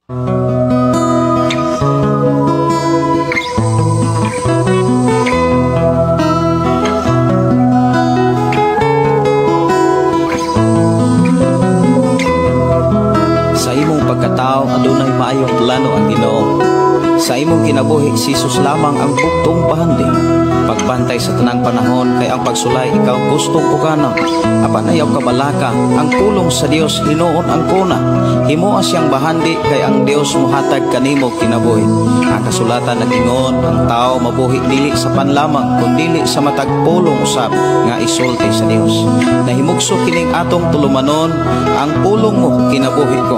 Sa imong pagkatao adunay maayong plano ang Ginoo. Sa imong kinabuhi si Jesus lamang ang bugtong pahandi. Pagbantay sa tanang panahon kay ang pagsulay ikaw gustong pugana. Apan ayaw kabalaka ang pulong sa Dios hinuon ang kuna. Himuha siyang bahandi kay ang Dios mohatag kanimo kinabuhi. Ang kasulatan nagingon ang tao mabuhi dili sa panlamang kun dili sa matag pulong usab nga isulti sa Dios. Nahimugso kining atong tulumanon ang pulong mo kinabuhi ko.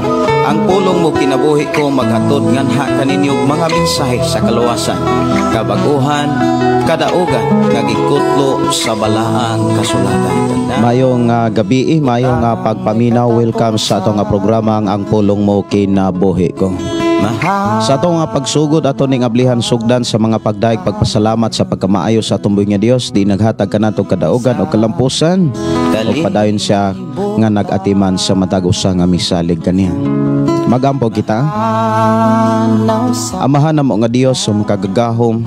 Ang pulong mo kinabuhi ko maghatod nganha kaninyong mga mensahe sa kaluwasan, kabaguhan, kadaugan nga gikutlo sa balaang kasulatan. Mayong gabi, mayong pagpaminaw. Welcome sa atong programa ang pulong mo kinabuhi ko. Sa atong pagsugod ato ning ablihan sugdan sa mga pagdaig pagpasalamat sa pagkamaayo sa atong buhi nga Dios, di naghatag kanato kadaugan o kalampusan o padayon siya nga nagatiman sa matag usa nga misalig kaniya. Magampo kita. Amahan namo nga Dios sa makagagahom,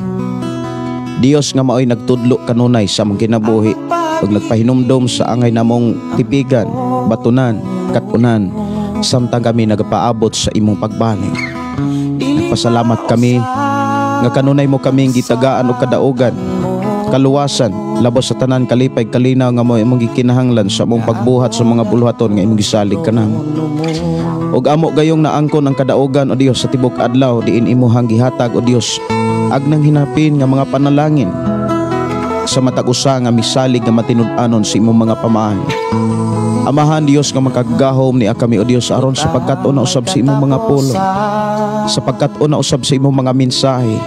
Dios nga maoy nagtudlo kanunay sa among kinabuhi ug nagpahinumdom sa angay namong tipigan, batunan, katunan samtang kami nagapaabot sa imong pagbalik. Nagpasalamat kami nga kanunay mo kaming gitagaan og kadaugan, kaluwasan, labos sa tanan kalipay kalinaw nga mo imong gikinahanglan sa among pagbuhat sa mga buluhaton nga imong gisalig kanamo. Og amo gayong naangkon ang kadaugan o Dios sa tibok adlaw diin imuhang gihatag o Dios agnang hinapin nga mga panalangin sa matag usa nga misalig nga matinud-anon sa imong mga pamahay. Amahan Dios nga makagahom ni kami o Dios aron sapagkat una usab sa imong mga pulong, sapagkat una usab sa imong mga mensahe.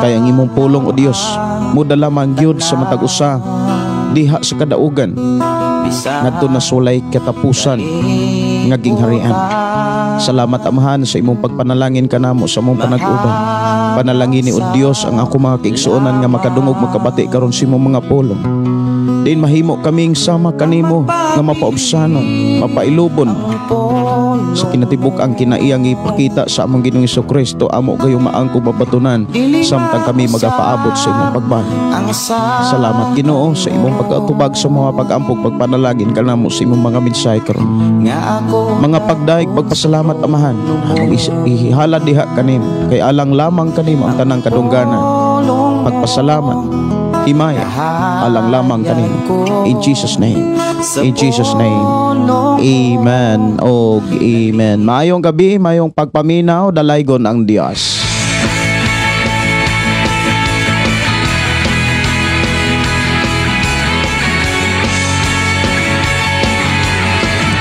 Kaya ang imong pulong o Dios mudala man gyud sa matag usa diha sa kadaugan ngadto na sulay katapusan nga gingharian. Salamat amahan sa imong pagpanalangin kanamo sa imong panag-uban. Panalangin ni o Dios ang ako mga kaigsuonan nga makadungog makabati karon sa imong mga pulong. Din mahimo kaming sama kanimo nga mapaubsanon, mapailubon sa kinatibuk ang kinaiyang ipakita sa among Ginoong Jesucristo. Amo gayong maangko mabatunan samtang kami magapaabot sa imong pagbalik. Salamat Ginoo sa imong pag-atubag sa mga pag-ampog pagpanalangin kanamo sa imong mga mensahe karon. Mga pagdaig pagpasalamat amahan among ihala diha kanimo kay alang lamang kanimo ang tanang kadungganan. Pagpasalamat himaya alang lamang kanimo. In Jesus name, in Jesus name, amen og amen. Maayong gabi, maayong pagpaminaw, dalaygon ang Dios.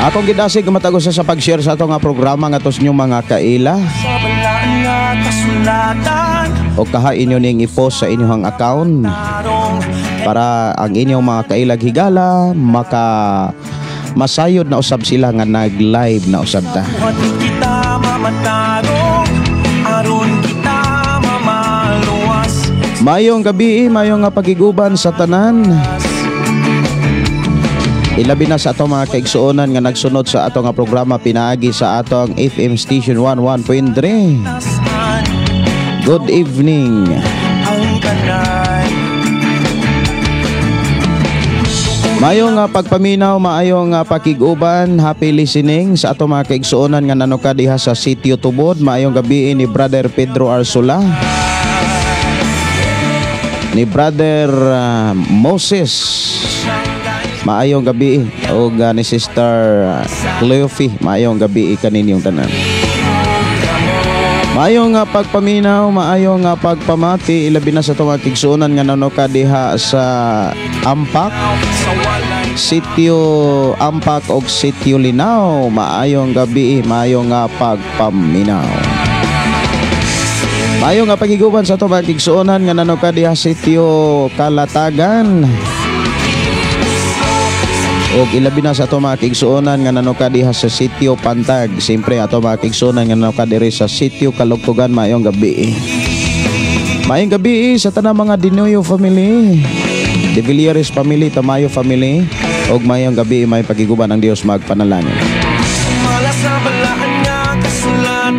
Akong gidasig matagos sa pag-share sa atong programa nga tos inyong mga kaila. O kaha inyo ning i-post sa inyong account para ang inyong mga kailag higala maka masayod na usab sila nga nag-live na usab ta. Mayong gabi, mayong nga pagiguban sa tanan. Ilabi na sa atong mga kaigsuonan nga nagsunod sa atong nga programa pinaagi sa atong FM Station 11.3. Good evening. Mayong pagpaminaw, maayong pakiguban, happy listening sa atong mga kaigsuonan nga nanuka diha sa Sitio Tubod. Maayong gabi ni Brother Pedro Arsula, ni Brother Moses. Maayong gabi o ni Sister Cleophie. Maayong gabi kaninyong tanan. Maayong pagpaminaw, maayong pagpamati ilabi na sa itong kigsuonan nga nanuka diha sa Ampak, Sitio Ampak og Sitio Linaw. Maayong gabi, maayong pagpaminaw. Maayong pagiguban sa itong kigsuonan nga nanuka diha Sitio Kalatagan. O ilabi na sa ato mga kigsuonan nga nanuka diha sa Sitio Pantag. Siyempre ato mga kigsuonan nga nanuka diri sa Sitio Kalugtugan. Mayong gabi. Mayong gabi sa tanang mga Dinoyo family, De Villares family, Tamayo family. O mayong gabi may pagiguban ng Dios magpanalangin. Mala sa balaan nga kasulat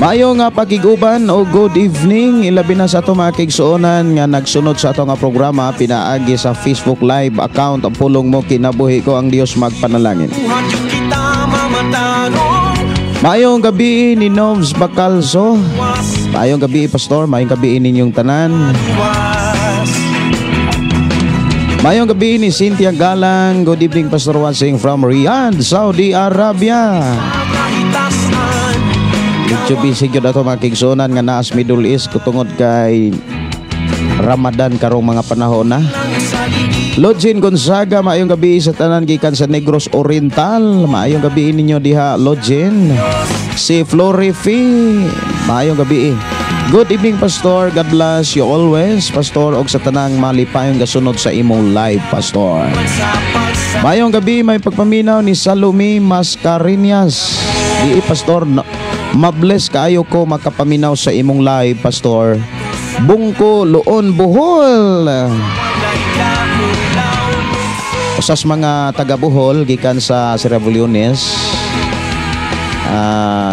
Maayo nga pakiguban o good evening, ilabi na sa ato mga kigsuonan nga nagsunod sa ato nga programa pinaagi sa Facebook Live account ang pulong mo kinabuhi ko ang Dios magpanalangin. Maayong gabi ni Novs Bacalso. Maayong gabi Pastor, maayong gabi ninyong tanan. Maayong gabi ni Cynthia Galang. Good evening Pastor, watching from Riyadh, Saudi Arabia. Medyo busy yun ato mga kigsuonan nga naas Middle East kutungod kay Ramadan karong mga panahon na. Lodgin Gonzaga, maayong gabi sa tanan gikan sa Negros Oriental. Maayong gabi ninyo diha Lodgin. Si Florifi, maayong gabi. Good evening Pastor, God bless you always Pastor og sa tanang malipayong gasunod sa imong live Pastor. Maayong gabi, may pagpaminaw ni Salome Mascarinas. Di Pastor, mabless kaayo ko makapaminaw sa imong live Pastor. Bungko Luon Bohol. Usas mga taga Bohol gikan sa Sierra-Leones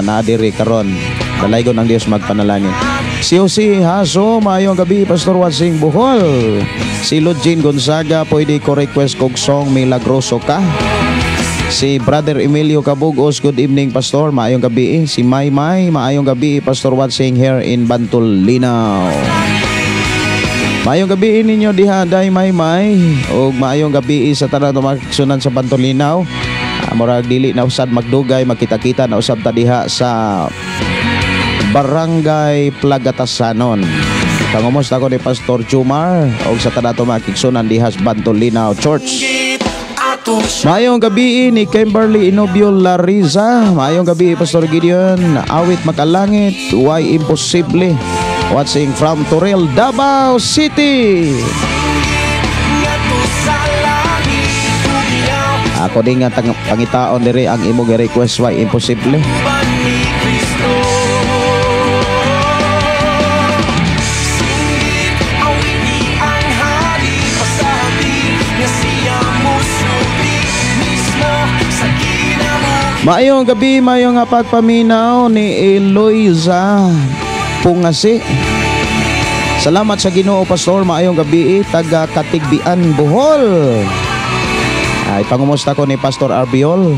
naadiri karon. Dalaygon ang Dios magpanalangin. Si Jose Haso, maayong gabi Pastor watching Bohol. Si Lodgin Gonzaga, pwede ko request kog song Milagroso Ka. Si Brother Emilio Cabugos, good evening Pastor, maayong gabi. Si Maymay, maayong gabi Pastor watching here in Bantul, Linaw. Maayong gabi ninyo diha day Maymay. O maayong gabi sa tanan tumaksunan sa Bantul, Linaw. Murag dili na usad magdugay, makita-kita na usab ta diha sa Barangay Plagatasanon. Kangumusta ko ni Pastor Jumar o sa tanan tumaksunan diha sa Bantul, Linaw Church. Maayong gabi ni Kimberly Inobio Lariza. Maayong gabi Pastor Gideon. Awit makalangit, why imposible. Watching from Toril, Davao City. Ako din nga pangitaon diri ang imong request, why imposible. Maayong gabi, maayong nga pagpaminaw ni Eloisa Pungasi. Salamat sa Ginoo Pastor, maayong gabi taga Katigbian, Bohol. Ay pangumusta ko ni Pastor Arbiol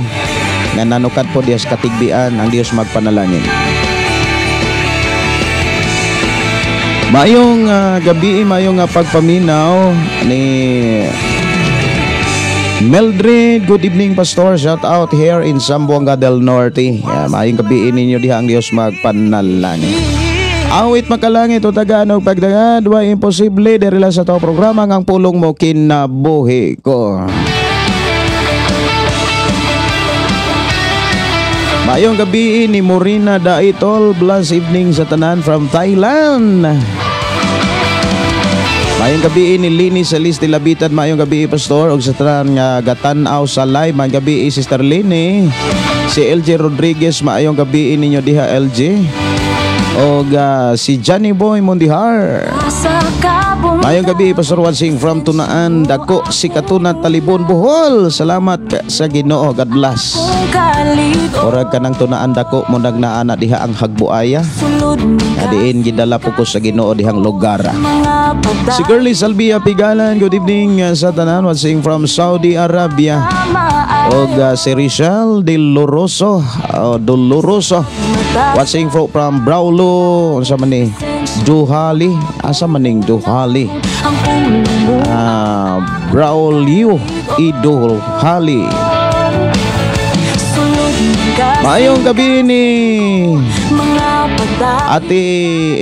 nga nanukad po dias Katigbian, ang Dios magpanalangin. Maayong gabi, maayong nga pagpaminaw ni Mildred, good evening Pastor, shout out here in Zamboanga del Norte. Maayong gabi ninyo diha ang Dios magpanalangin. Awit makalangit o taganog pagdagad, wa imposible diri sa to programa ngang pulong mo kinabuhi ko. Maayong gabi ni Morina Daitol, blessed evening sa tanan from Thailand. Maayong gabi ni Lini Salis de Labitan, maayong gabi Pastor og sa tanan nga gatan-aw sa live. Maayong gabi Sister Lini. Si LJ Rodriguez, maayong gabi ninyo diha LJ. Og si Johnny Boy Mondihar. Maayong gabi Pastor watching from Tunaan, Dako si Katunat Talibon, Bohol. Salamat sa Ginoo, God bless. Orag ka ng Tunaan Dako mo nagnaana diha ang Hagbuaya. Adiin gidala po ko sa Ginoo dihang lugar. Si Curly Salvia Pigalan, good evening sa tanan watching from Saudi Arabia. Og si Rizal Doloroso watching from Braulo, unsa man ni Duhali, asa maning Duhali. Braulio Iduhali. Maayong gabi ni Ate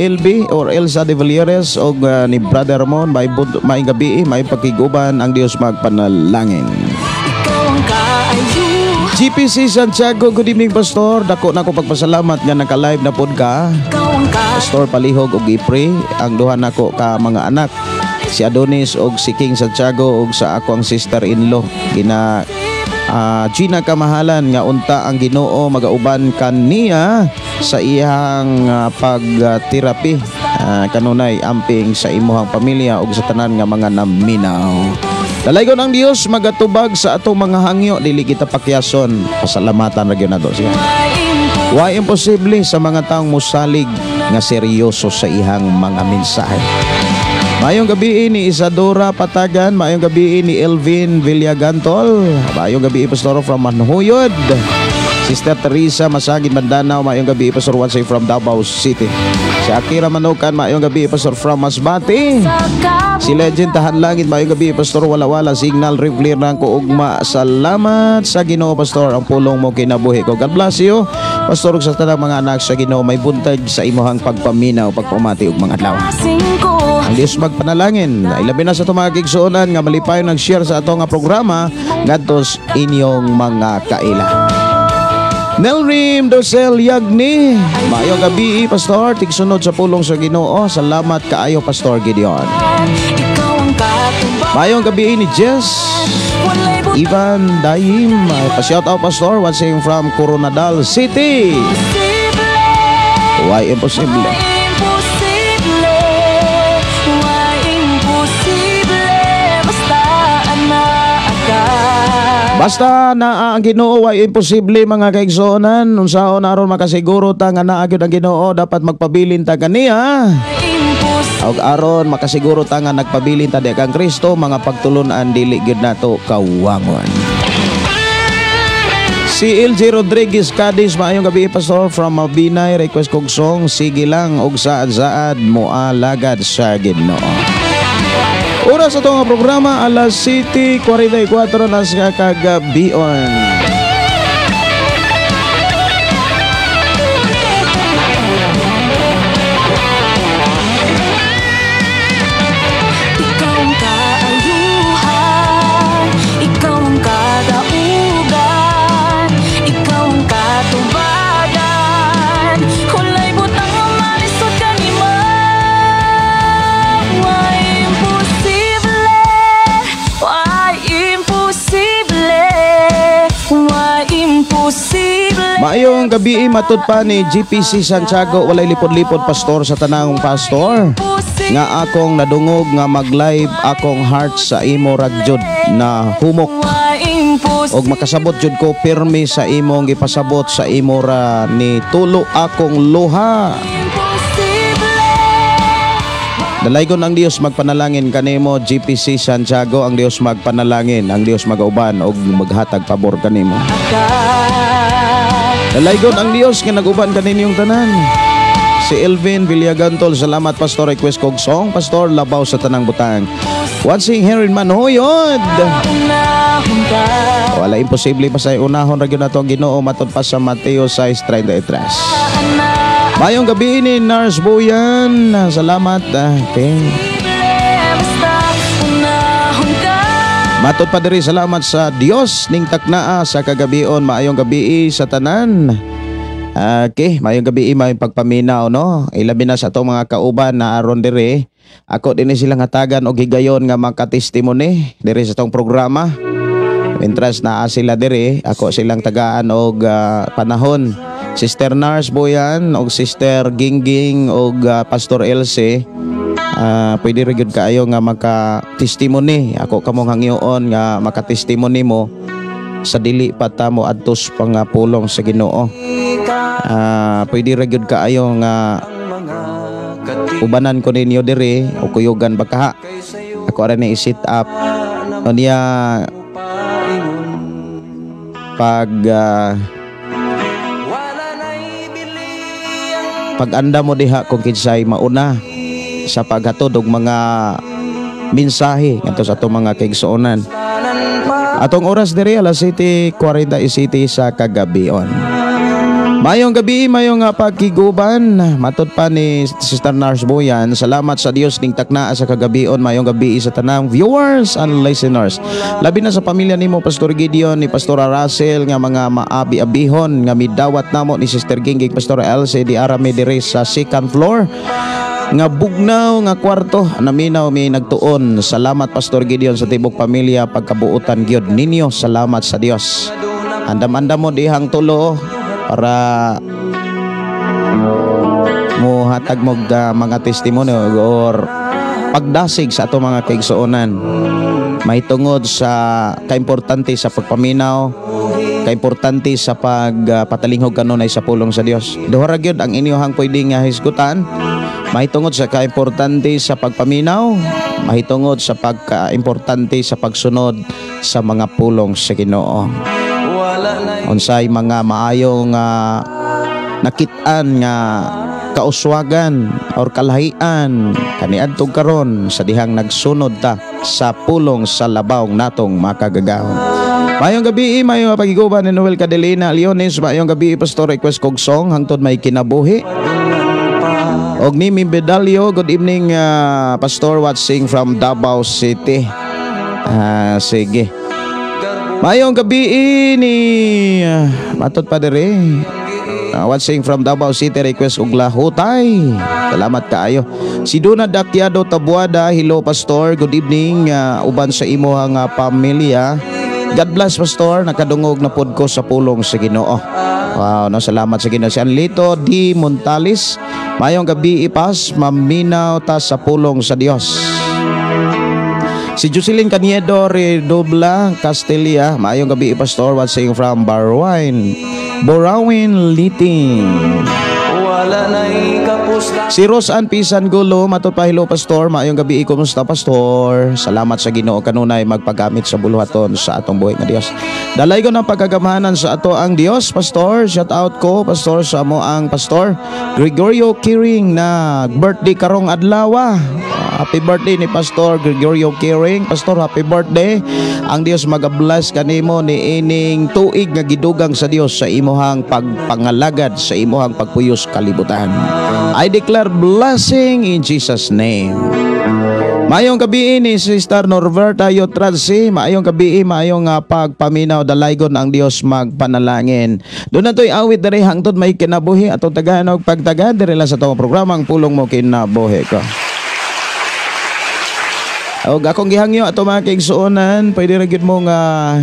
LB or Elsa de Valieres o ni Brother Ramon. May gabi, may pakiguban ang Dios magpanalangin. GPC Santiago, good evening Pastor. Dako na ko pagpasalamat nga naka-live na pod ka. Pastor Palihog og Ipre, ang duha nako ka mga anak. Si Adonis og si King Santiago og sa ako ang sister-in-law. Gina Kamahalan nga unta ang Ginoo magauban kaniya sa iyang pagterapi. Kanunay amping sa imuhang pamilya ug sa tanan nga mga naminaw. Dalaygon ang Dios magatubag sa atong mga hangyo, dili kita pakyason. Pasalamatan ra gyud nato siya. Wa imposible sa mga taong musalig nga seryoso sa ihang mga mensahe. Mayong gabi ni Isadora Patagan, mayong gabi ni Elvin Villagantol, mayong gabi Pastor from Manhuyod. Sister Teresa Masagin Mandanao, mayong gabi Pastor Wansay from Davao City. Si Akira Manukan, mayong gabi Pastor from Masbate. Si Legend Tahan Langit, mayong gabi Pastor Walawala Signal Rivler ng Kuugma. Salamat sa Ginoo Pastor, ang pulong mo kinabuhi ko. God bless you Pastor, sa tanang mga anak sa Ginoo, may buntag sa imuhang pagpaminaw, pagpamati ug mga adlaw. Ang Diyos magpanalangin, ilabi na sa itong mga kigsuonan nga malipayon nag-share sa ato nga programa ngadtos inyong mga kaila. Nelrim Dosel Yagni, mayong gabi Pastor, tigsunod sa pulong sa Ginoo. Salamat kaayo Pastor Gideon. Mayong gabi ni Jess Ivan Daim, pa-shout out Pastor, watching from Coronadal City. Why impossible? Basta na ang Ginoo ay imposible mga kaigsuonan. Unsaon aron makasiguro ta nga naa gyud ang Ginoo, dapat magpabilin ta kaniya. Og aron makasiguro ta nga nagpabilin ta di kang Kristo, mga pagtulon-an dili gyud nato kawangon. Si LJ Rodriguez Cadiz, maayong gabi Pastor from Mabinay, request kog song sige lang og saad-saad moalagad sa Ginoo. Oras sa itong programa, alas 7:44 na sa kagabion. Maayong gabi matud pa ni GPC Santiago, walay lipod-lipod Pastor sa tanang Pastor. Nga akong nadungog nga mag-live akong heart sa imo ragjud na humok. Og makasabot jud ko pirmi sa imong gipasabot sa imo ra ni tulo akong luha. Dalaygon ang Dios magpanalangin kanimo GPC Santiago, ang Dios magpanalangin, ang Dios magauban og maghatag pabor kanimo. Dalaygon ang Dios nga naguban kaninyong tanan. Si Elvin Villagantol, salamat Pastor, request kog song Pastor labaw sa tanang butang. Watching here in Manhuyod. Wala imposible pa sa unahon ra gyud nato ang Ginoo matud pa sa Mateo 6:33. Mayong gabi ni Nars Boyan. Salamat. Okay. Matod pa diri, salamat sa Dios ning taknaa sa kagabion. Maayong gabi sa tanan. Okay, maayong gabi, maayong pagpaminaw no. Ilabi na sa atong mga kauban na aron diri. Ako din silang hatagan og higayon nga makatestimony diri sa atong programa. Mientras naa sila diri, ako silang tagaan og panahon. Sister Nars Boyan og Sister Gingging og Pastor Elsie, pwede rin yun kaayo nga maka-testimony. Ako kamong hangyoon nga maka-testimony mo sa dili pata mo adtos pangapulong sa Ginoo. Pwede rin yun kaayo nga ubanan ko ninyo diri o kuyugan baka ako rin i-sit up o niya pag-anda mo diha kung kinsay mauna sa paghatod og mga mensahe ngadto sa atong mga kaigsuonan. Atong oras diri alas 7:47 sa kagabion. Mayong gabi, mayong pagkiguban. Matud pa ni Sister Nars Boyan. Salamat sa Dios ning taknaa sa kagabion. Mayong gabi sa tanang viewers and listeners. Labi na sa pamilya nimo Pastor Gideon, ni Pastor Russell nga mga maabi-abihon nga midawat namo ni Sister Gingging, Pastor Elsie di arami diri sa second floor. Nga bugnaw nga kwarto naminaw mi nagtuon. Salamat Pastor Gideon sa tibok pamilya pagkabuutan gyud ninyo. Salamat sa Dios. Andam-andam mo dihang tulo para mo hatag mo mga testimony or pagdasig sa ato mga kaigsuonan. May tungod sa kaimportante sa pagpaminaw, Kaimportante sa pagpatalinghog kanunay sa pulong sa Dios. Duha ra gyud ang inyohang pwedeng hisgutan. Mahitungod sa kaimportante sa pagpaminaw, mahitungod sa pagkaimportante sa pagsunod sa mga pulong sa Ginoo. Unsay mga maayong nakit-an nga kauswagan or kalahian kaniadtong karon sa dihang nagsunod ta sa pulong sa labawng natong makagagahon. Mayong gabi, mayong pagiguban ni Noel Cadelina Leones. Mayong gabi, Pastor request kog song hangtod may kinabuhi. Og ni Bedalio, good evening Pastor watching from Davao City. Sige. Mayong gabi ni matot pa dire. Watching from Davao City request og lahutay. Salamat kaayo. Si Duna Dakyado Tabuada, hello Pastor, good evening uban sa imong pamilya. God bless Pastor, nakadungog na pod ko sa pulong sa Ginoo. Wow, no, salamat sa Ginoo. Si Anlito D. Montalis, mayong gabi ipas, maminaw ta sa pulong sa Dios. Si Jocelyn Caniedo Redobla Castilla, mayong gabi Pastor, watching from Borawin Liting. Si Rosan Pisan Gulo, matot pa hello Pastor, maayong gabi, kumusta Pastor? Salamat sa Ginoo kanunay magpagamit sa buluhaton sa atong buhay nga Dios. Dalay ko ng pagkagamahanan sa ato ang Dios Pastor. Shout out ko Pastor sa mo ang Pastor Gregorio Kiring na birthday karong adlaw. Happy birthday ni Pastor Gregorio Kiring. Pastor, happy birthday. Ang Dios mag-bless kanimo ni ining tuig nga gidugang sa Dios sa imuhang pagpangalagad sa imuhang pagpuyos kalibutan. I declare blessing in Jesus name. Mayong gabi ni Sister Norberta Yotradsi, mayong gabi, mayong pagpaminaw dalaygon ang Dios magpanalangin. Doon na to'y awit diri hangtod may kinabuhi atong tagahanog pagtagad diri lang sa tong programang pulong mo kinabuhi ko. Og akong gihangyo ato mga kaigsuonan, pwede ra gyud mo nga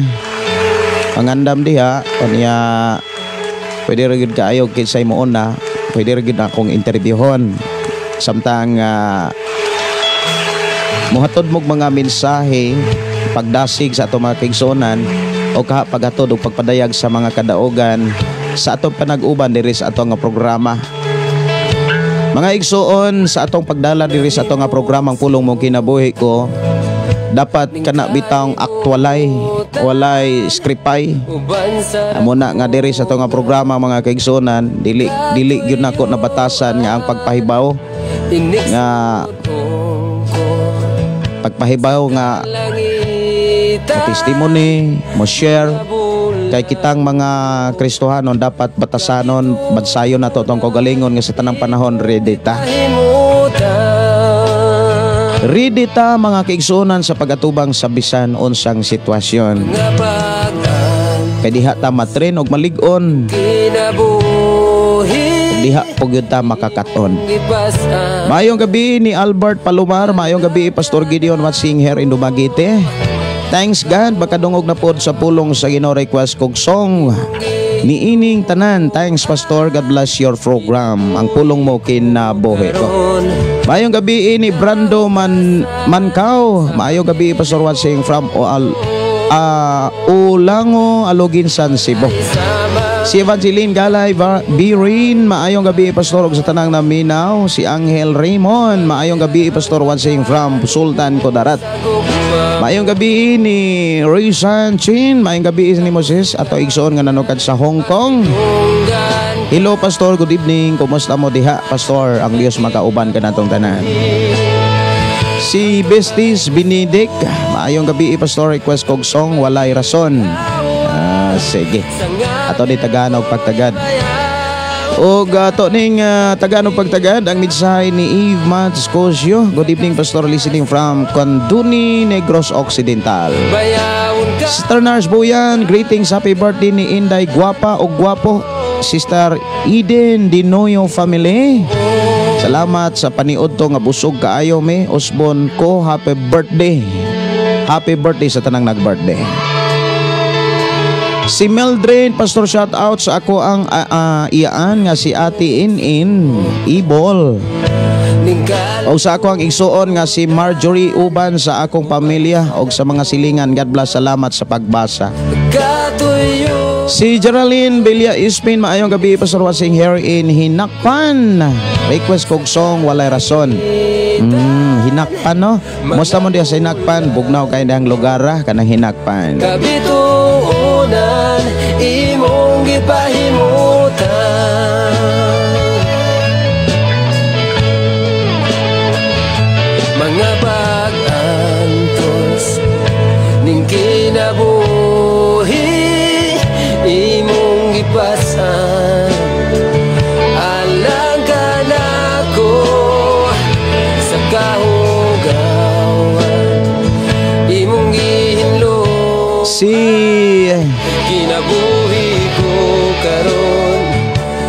pangandam diha kanya, pwede ra gyud kaayo kinsay mo una, pwede ra gyud akong interviewon samtang muhatod mo mga mensahe pagdasig sa ato mga kaigsuonan o pagatod og pagpadayag sa mga kadaogan sa atong panag-uban diri sa ato nga programa. Mga igsuon, sa atong pagdala diri sa atong nga programang pulong mo kinabuhi ko, dapat kana bitang aktualay, walay skripay. Amo na nga diri sa atong nga programa mga kaigsuonan, dili gyud nako nabatasan nga ang pagpahibaw nga testimony mo share kay kitang mga Kristohanon dapat batasanon, bansayon nato tong kaugalingon nga sa tanang panahon ready ta mga kaigsuonan sa pagatubang sa bisan unsang sitwasyon. Kay diha ta matren og malig-on, diha pugyud ta makakaton. Maayong gabi ni Albert Palomar, maayong gabi Pastor Gideon watching here in Dumaguete. Thanks God, bakadungog na pod sa pulong sa Ginoo request kog song ni ining tanan. Thanks Pastor, God bless your program. Ang pulong mo kinabuhi ko. Maayong gabi ni Brando Mancao. Maayong gabi Pastor watching from Ulango, Aloginsan, Cebu. Si Evangeline Galay Birin, maayong gabi Pastor og sa tanang naminaw. Si Angel Raymond, maayong gabi Pastor watching from Sultan Kudarat. Maayong gabi ni Rizan Chin, maayong gabi ni Moses ato igsoon nga nanukad sa Hong Kong. Hello Pastor, good evening. Kumusta mo diha Pastor? Ang Dios makauban ka natong tanan. Si Besties Benedict, maayong gabi Pastor request kog song walay rason. Sige. Ato ni Tagalog pagtagad. O ato ning Tagalog pagtagad ang mensahe ni Eve Matscosio. Good evening Pastor, listening from Conduni, Negros Occidental. Sister Nars Boyan, greetings, happy birthday ni Inday Guapa o Guapo. Sister Eden Dinoyo family. Salamat sa paniod to nga busog kaayo me. Osbon ko, happy birthday. Happy birthday sa tanang nag-birthday. Si Mildred, Pastor, shout out sa ako ang iyaan nga si Ate In Ibol. O sa ako ang igsuon nga si Marjorie Uban sa akong pamilya o sa mga silingan. God bless, salamat sa pagbasa. Si Geraldine Belia Ispin, maayong gabi, Pastor Wasing here in Hinakpan. Request kog song, walay rason. Hinakpan, no? Musta mo diya sa Hinakpan? Bugnaw kayo diyang lugar, kanang Hinakpan. Kabituunan, imong gipahimutan. Mga pag-antos ning kinabuhi, imong gipasan. Alang ka na ko sa kahugawan, imong gihinlo. Si kinabuhi ko karon.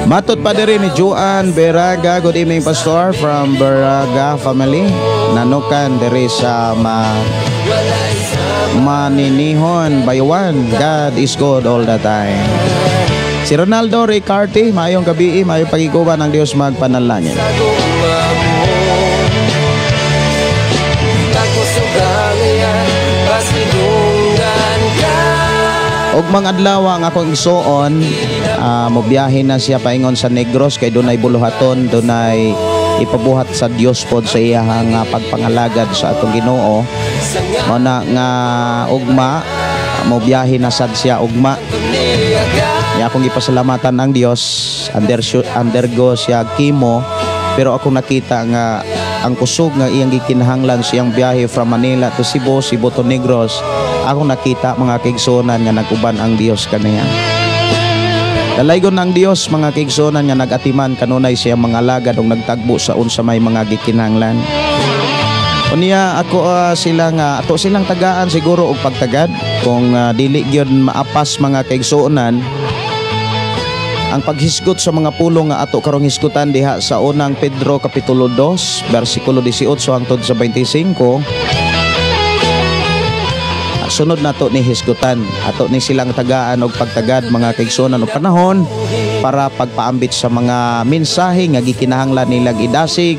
Matot pa diri ni Juan Beraga. Good evening, Pastor, from Beraga family. Nanukan diri sa Maninihon, Baywan. God is good all the time. Si Ronaldo Ricarte, maayong gabi, maayong pagiguban ng Diyos magpanalangin. Og mga adlaw ang akong isuon, mobiyahe na siya paingon sa Negros kay dunay buluhaton, dunay ipabuhat sa Dios pod sa iyang pagpangalagad sa atong Ginoo. Mao na nga ugma mobiyahe na sad siya ugma. Niya akong ipasalamatan ang Dios, undergo siya chemo, pero ako nakita nga ang kusog nga iyang gikinahanglan siyang biyahe from Manila to Cebu, Cebu to Negros. Ako nakita mga kaigsunan nga naguban ang Dios kaniya. Dalaygon ng Dios mga kaigsunan nga nagatiman kanunay siyang mga alagad ug nagtagbo sa unsa may mga gikinahanglan. Unya ako silang ato silang tagaan siguro og pagtagad kung dili gyud maapas mga kaigsunan ang paghisgot sa mga pulong nga ato karong hisgutan diha sa unang Pedro kapitulo 2 bersikulo 18 hangtod sa 25. Sunod na to ni hisgutan, ato ni silang tagaan og pagtagad mga kaigsunan og panahon para pagpaambit sa mga mensahe nga gikinahanglan nilang idasig,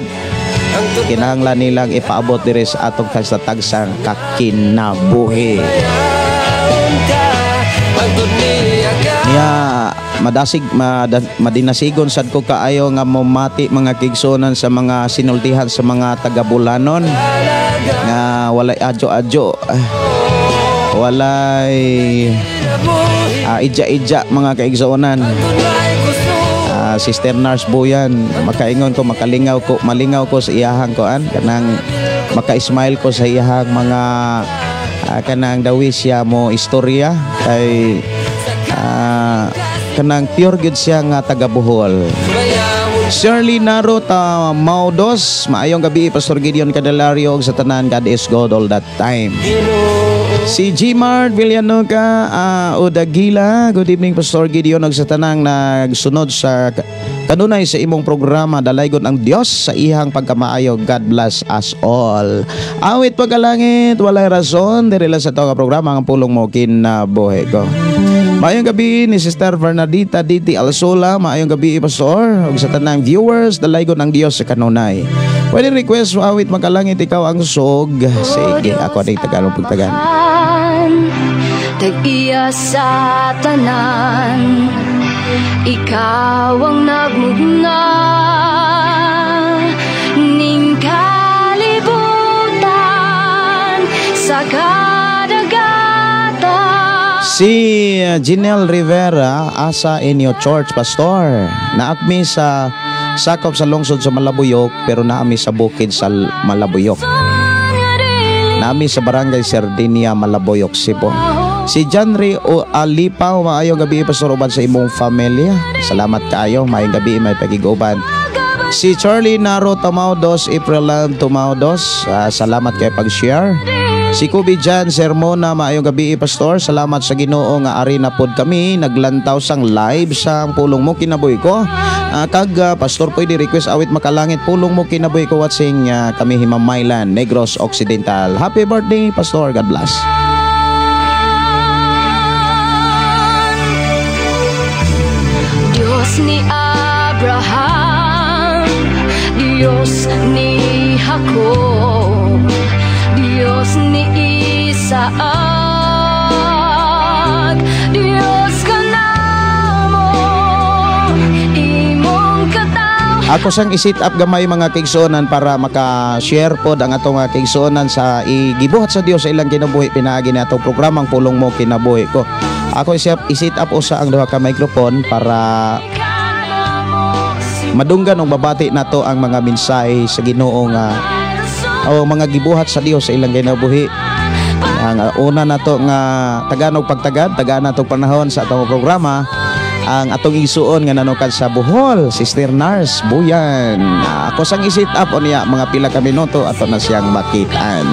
kinahanglan nilang ipaabot diri sa atong tagsang kakinabuhi. Niya madinasigon sad ko kaayo nga mamati mga kaigsunan sa mga sinultihan sa mga taga-Bulanon nga walay adyo-adyo, walay ija-ija mga kaigsunan. Sister Nars Boyan, makaingon ko, malingaw ko sa iyahang koan, kanang maka-smile ko sa iyahang mga kanang dawi siya mo istorya kay kanang pure good siya nga taga Bohol. Shirley Naro Maudos, maayong gabi Pastor Gideon Cadalario og sa tanan, God is God all that time. Si Gmart Villanueva Odagila, good evening Pastor Gideon og sa tanang nagsunod sa kanunay sa imong programa. Dalaygon ang Dios sa ihang pagkamaayo. God bless us all. Awit pagkalangit, walay rason diri sa tawo nga programa ang pulong mo kinabuhi ko. Maayong gabi ni Sister Bernadita Diti Alsola, maayong gabi Pastor og sa tanang viewers. Dalaygon ang Dios sa kanunay. Pwede request awit magkalangit ikaw ang sog. Sige, ako ay Tagalog pagtagan. Tag-iya sa tanan, ikaw ang nagmugna ning kalibutan sa kadagatan. Si Janelle Rivera, asa inyo church Pastor? Naakmi sa sakop sa lungsod sa Malabuyok, pero naami sa bukid sa Malabuyok. Naami sa barangay Sardinia, Malabuyok, Cebu. Si Janry o Alipaw, maayong gabi Pastor uban sa imong pamilya. Salamat kaayo, maayong gabi may pagiguban. Si Charlie Naro Tamaudos, April Tamaudos, salamat kay pag-share. Si Kubi Jan Sermona, maayong gabi Pastor, salamat sa Ginoo nga ari na pod kami naglantaw sang live sa pulong mo kinabuhi ko. Pastor pwede request awit makalangit pulong mo kinabuhi ko watching kami Himamaylan, Negros Occidental. Happy birthday Pastor, God bless. Diyos ni Abraham, Diyos ni Jacob, Diyos ni Isaac, Diyos ka na Ako sang i-sit up gamay mga kaigsuonan para maka-share pod ang atong mga kaigsuonan sa igibuhat sa Dios sa ilang kinabuhi pinaagi ni atong programang Pulong Mo Kinabuhi Ko. Ako i-sit up usa ang duha ka microphone para madunggan og babati nato ang mga mensahe sa Ginoo nga o mga gibuhat sa Dios sa ilang kinabuhi. Ang una nato nga taganog pagtagad, tagaan nato panahon sa atong programa ang atong isuon nga nanukad sa Bohol, Sister Nars Buyan. Ako sang i-sit up o niya mga pila ka minuto ato na siyang makitaan.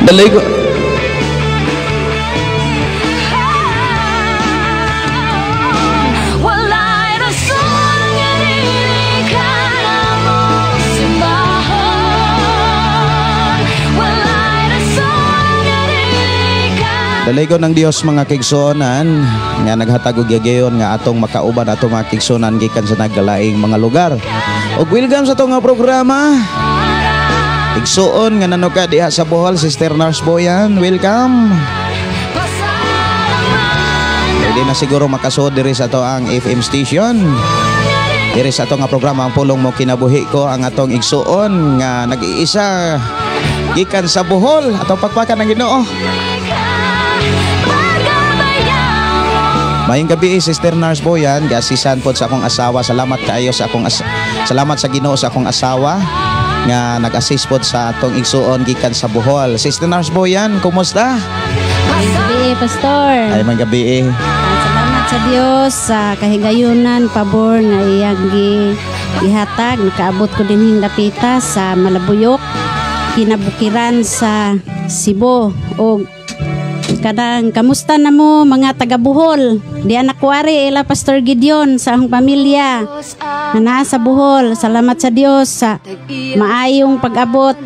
Dalay ko. Walay rason nga dili ka na mo simbahan. Walay rason nga dili ka. Dalay ko ng Dios mga kaigsuonan nga naghatag og gigayon nga atong makauban atong mga kaigsuonan gikan sa nagkalaing mga lugar. Og welcome sa atong nga programa. Igsuon nga nanukad diha sa Bohol, Sister Nars Buyan. Welcome. Pwede na siguro makasuod diri sa ato ang FM station. Diri sa ato nga programa ang Pulong Mo Kinabuhi Ko ang atong igsuon nga nag-iisa gikan sa Bohol atong pagpakan ng Ginoo. Mayong gabi Sister Nars Buyan, gasisan pod sa akong asawa. Salamat kaayo sa akong salamat sa Ginoo sa akong asawa nga nag-assist pod sa atong igsuon gikan sa Bohol. Sister Nars Buyan, kumusta? Gabi, Pastor. Ay man gabi. Salamat sa Dios sa kahigayunan, pabor nga iyang gihatag. Nakaabot ko dinhing dapita sa Malabuyok, kinabukiran sa Cebu. O kadang kamusta na mo mga taga Bohol? Diyan nakuwari ila Pastor Gideon sa akong pamilya na naa sa Bohol. Salamat sa Dios sa maayong pag-abot.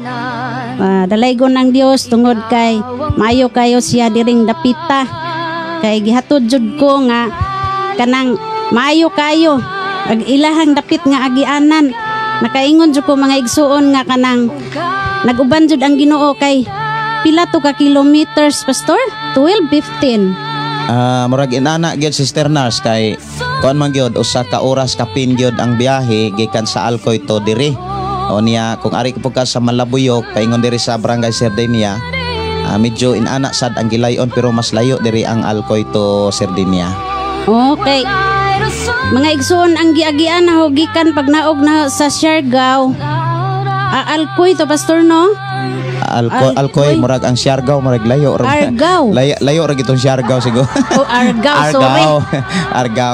Dalaygon ng Dios tungod kay maayo kayo siya diring dapita. Kay gihatod jud ko nga kanang maayo kayo ag ilahang dapit nga agianan. Nakaingon jud ko mga igsuon nga kanang naguban jud ang Ginoo kay pila to ka kilometers Pastor? 12, 15. Murag inana gyud Sister Nars kay kuan man gyud usa ka oras kapin gyud ang biyahe gikan sa Alcoy to diri. O niya kung ari ka sa Malabuyok paingon diri sa Barangay Sardinia, medyo inana sad ang gilayon pero mas layo diri ang Alcoy to Sardinia. Okay. Mga igsuon ang giagian na gikan pag naog na sa Siargao. Alcoy to Pastor no? Alcoy murag ang Siargao murag layo Argao. layo ra gitong Siargao siguro. Argao, sorry.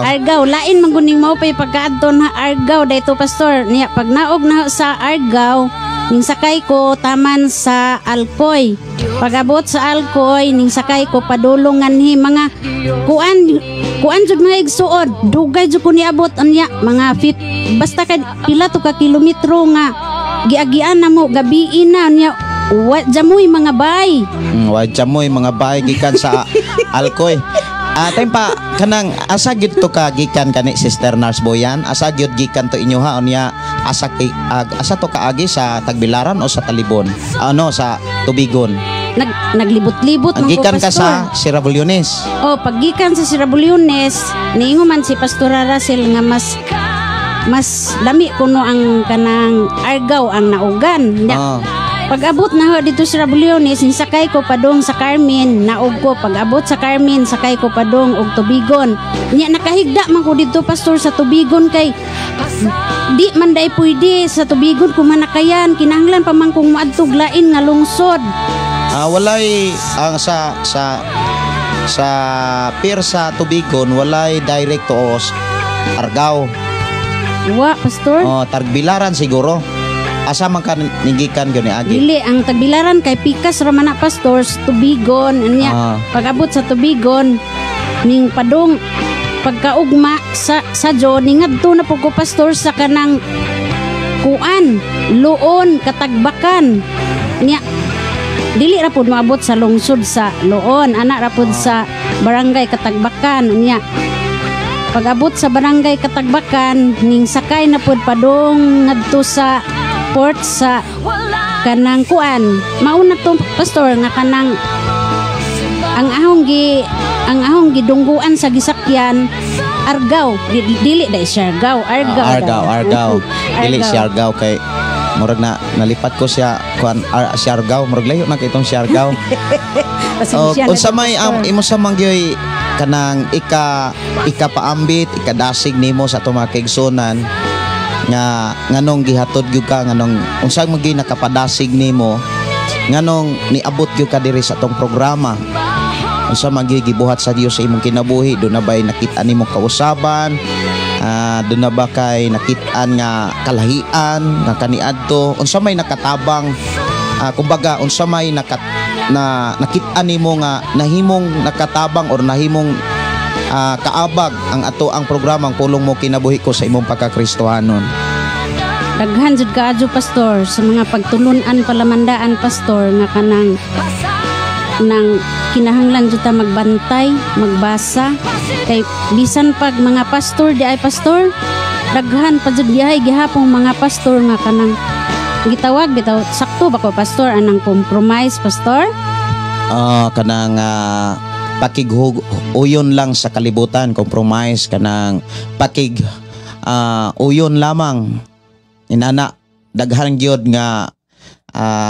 Argao lain manguning mao pay pagkaadto na Argao dayto Pastor. Niya pag naog na sa Argao ning sakay ko taman sa Alcoy. Pag-abot sa Alcoy ning sakay ko padulongan hi mga kuan jud mga igsuon. Dugay jud ko niabot anya mga fit basta ka pila to ka kilometro nga giagian na mo gabi na niya. Wa jamoy mga bay. Wa jamoy mga bay gikan sa Alcoy. Time pa kanang asa gyud to ka gikan kani Sister Nars Buyan? Asa gyud gikan to inyo ha unya asa to kaagi sa Tagbilaran o sa Talibon? Ano sa Tubigon? Naglibot-libot man ko gikan ka Pastor. sa Sirabulyones. Oh, paggikan sa Sirabulyones, niingon man si Pastor Russell nga mas lami kuno ang kanang Argao ang naugan. Pag-abot na ho dito sa Sirabulyones, sakay ko padong sa Carmen, naog ko. Pag-abot sa Carmen, sakay ko padong og Tubigon. Nya nakahigda man ko dito Pastor sa Tubigon kay di man day pwede sa Tubigon kung manakayan. Kinahanglan pa man kung maadtog lain nga lungsod. Walay ang sa pier sa Tubigon walay direct to Argao. Wa Pastor? Tagbilaran siguro. asa man ka nigikan gyud ni agi? Dili ang tagbilaran kay pikas ra man na pastor sa Tubigon anya. Pag-abot sa Tubigon ning padung pagkaugma sa Jo ning ngadto na pud ko pastor sa kanang kuan, Luon, Katagbakan. Nya dili ra pud maabot sa lungsod sa Luon, ana ra pud sa barangay Katagbakan nya. Pag-abot sa barangay Katagbakan ning sakay na pud padung ngadto sa port sa kanang kuan. Mauna to pastor nga kanang ang ahong gidungguan sa gisakyan Argao, dili da Siargao, Argao. Dili Siargao kay murag na nalipat ko siya kuan Siargao, murag layo na kay itong Siargao. Unsa may imo sa mangyoy kanang ikapaambit, ikadasig nimo sa atong mga kaigsunan nga nganong gihatod gyud ka nganong unsang magi nakapadasig nimo nganong niabot gyud ka diri sa atong programa. Unsa magi gibuhat sa Dios sa imong kinabuhi? Do na bay nakit-an nimo kausaban? Do na ba kay nakit-an nga kalahian nga kaniadto? Unsa may nakatabang kumbaga unsa may nakit-an nimo nga nahimong nakatabang or nahimong kaabag ang ato ang programang pulong mo kinabuhi ko sa imong pagkakristohanon? Daghan jud kaadyo pastor sa mga pagtulunan palamandaan pastor nga kanang nang kinahanglan jud ta magbantay, magbasa kay bisan pag mga pastor di ay pastor daghan pa jud diay gihapon mga pastor nga kanang gitawag bitaw sakto ba ko pastor anang compromise pastor? Kanang pakig-uyon lang sa kalibutan, compromise kanang uyon lamang inana daghan gyud nga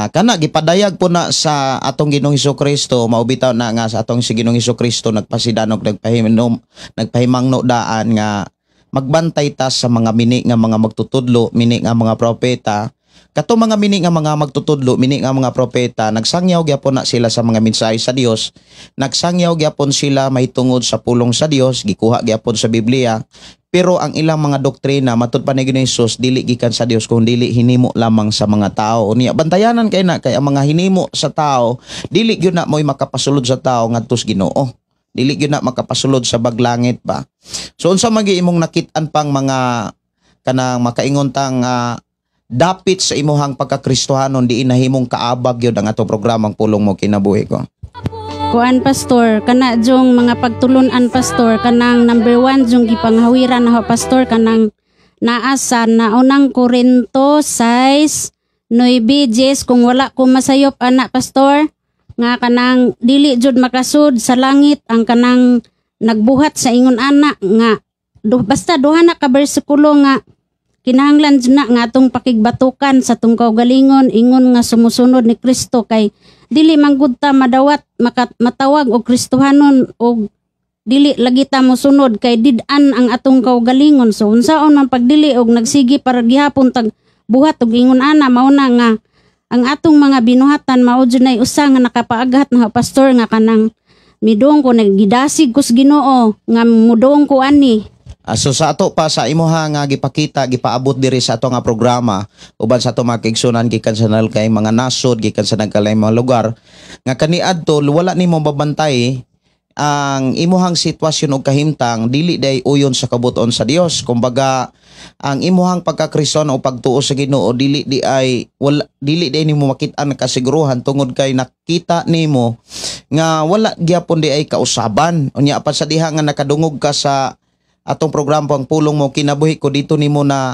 kana gipadayag po na sa atong Ginoong Hesukristo, maubitaw na nga sa atong si Ginoong Hesukristo nagpasidanog nagpahimangno daan nga magbantay ta sa mga mini nga mga magtutudlo, mini nga mga propeta. Kato mga mini nga mga magtutudlo, mini nga mga propeta, nagsangyaw gyapon na sila sa mga mensahe sa Dios. Nagsangyaw gyapon sila mahitungod sa pulong sa Dios, gikuha gyapon sa Biblia. Pero ang ilang mga doktrina matud pa ni Jesus dili gikan sa Dios kung dili hinimo lamang sa mga tao. Unya bantayanan kay na kay ang mga hinimo sa tao dili gyud na moy makapasulod sa tao ngadto sa Ginoo. Dili gyud na makapasulod sa baglangit ba. So unsa magi imong nakit-an pang mga kanang makaingon tang dapit sa imuhang pagkakristohanon di inahimong kaabag gyud ang ato programang pulong mo kinabuhi ko? Kuan pastor kana jong mga pagtulunan pastor kanang number 1 jong gipanghawiran na pastor kanang naa sa naunang Korinto 6:9-10 kung wala ko masayop anak pastor nga kanang dili jud makasud sa langit ang kanang nagbuhat sa ingon anak nga basta duha na ka bersikulo nga kinahanglan jud na nga atong pakigbatukan sa tong kaugalingon ingon nga sumusunod ni Kristo kay dili manggud ta madawat matawag og Kristohanon og dili lagi ta mosunod kay did-an ang atong kaugalingon. So unsaon man pagdili og nagsigi para gihapon tag buhat og ingon ana mao na nga ang atong mga binuhatan mao jud nay usa nga nakapaaghat na pastor nga kanang midong ko nagidasig kus Ginoo nga mudong ko ani. So sa ato pa sa imuha nga gipakita gipaabot diri sa ato nga programa uban sa ato mga kaigsunan gikan sa nalkay mga nasod gikan sa nagkalay mga lugar nga kaniadto wala nimo babantay ang imuhang sitwasyon og kahimtang dili day uyon sa kabuton sa Dios. Kumbaga ang imuhang pagkakristono o pagtuo sa Ginoo dili day nimo makit-an kasiguruhan tungod kay nakita nimo nga wala gyapon di ay kausaban unya apan sa diha nga nakadungog ka sa atong programa ang pulong mo kinabuhi ko dito nimo na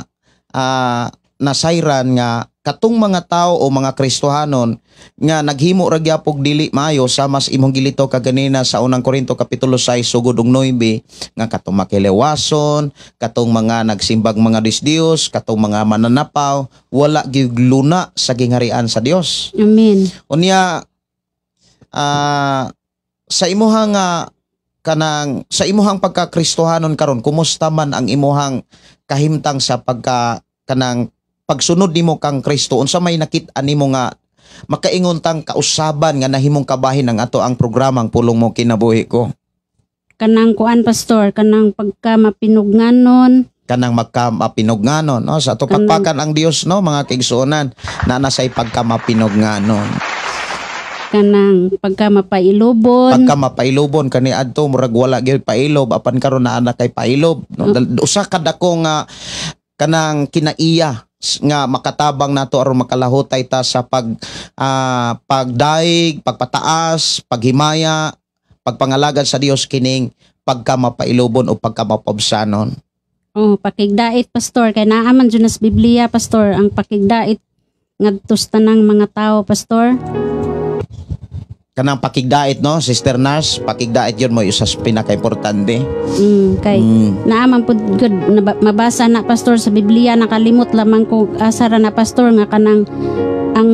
nasayran nga katong mga tao o mga Kristohanon nga naghimo ra gyapon dili maayo sa mas imong gilito kaganina sa unang Korinto kapitulo 6 sugod og 9 nga katong makilewason, katong mga nagsimbag mga disdios, katong mga mananapaw wala gyud luna sa gingharian sa Dios. Amen. Unya sa imuhang kanang sa imuhang pagkakristohanon karon kumusta man ang imuhang kahimtang sa kanang pagsunod nimo kang Kristo? Unsa may nakit-an nimo nga makaingon tang kausaban nga nahimong kabahin ang ato ang programang pulong mo kinabuhi ko? Kanang kuan pastor kanang pagka mapinugnanon kanang magkamapinognganon, no? Sa ato pakpakan ang Dios, no, mga kaigsuonan, na nasay pagkamapinognganon. Kanang pagka mapailobon. Pagka mapailobon kani adto murag wala gyud pailob apan karon naa na kay pailob, no? Usa ka dako nga kanang kinaiya nga makatabang nato aron makalahutay ta sa pagdaig, pagpataas, paghimaya, pagpangalagad sa Dios kining pagka mapailobon o pagka mapabsanon. Oh, pakigdait pastor kay naa man jud nas Biblia pastor ang pakigdait ngadto sa tanang mga tao pastor. Kanang pakigdait, no, Sister Nars, pakigdait yun mo isa sa pinaka-importante. Kay naaman pud good mabasa na pastor sa Biblia, nakalimot lamang ko asara na pastor nga kanang ang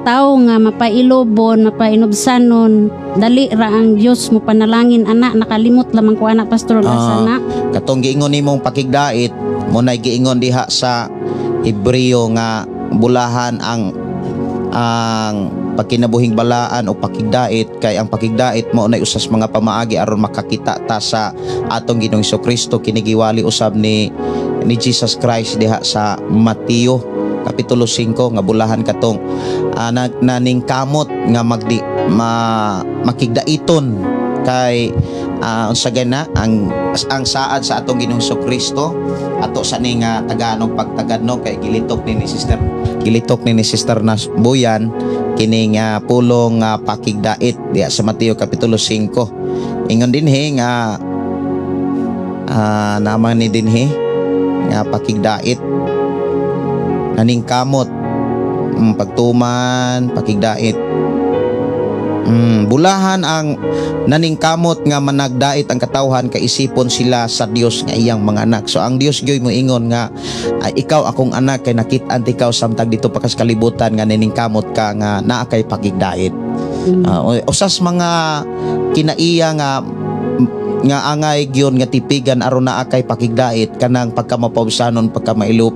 tao nga mapailobon, mapainubsanon, dali ra ang Dios mo panalangin ana, nakalimot lamang ko ana pastor asana. Katong giingon nimong pakigdait, mo nay giingon diha sa Hebreo nga bulahan ang pagkinabuhing balaan o pakigdait, kay ang pakigdait mao nay usas mga pamaagi aron makakita ta sa atong Ginoong Hesukristo kinigiwali usab ni Jesus Christ diha sa Mateo kapitulo 5 nga bulahan katong naningkamot nga makigdaiton kay unsa gana ang saad sa atong Ginoong Hesukristo ato sa ning Tagalog pagtagadno kay gilitok ni Sister Nas Boyan kining pulong pakigdait diya sa Mateo kapitulo 5. Ingon dinhi nga naman ni dinhi nga pakigdait naningkamot, pagtuman, pakigdait. Bulahan ang naningkamot nga managdait ang katawhan kaisipon sila sa Dios nga iyang mga anak. So ang Dios gyoy mo ingon nga ikaw akong anak kay nakit-an ikaw samtang dito pa kas kalibutan nga naningkamot ka nga naa kay pakigdait. Usas mga kinaiya nga angay gyon nga tipigan aron naa kay pakigdait kanang pagkamapawsanon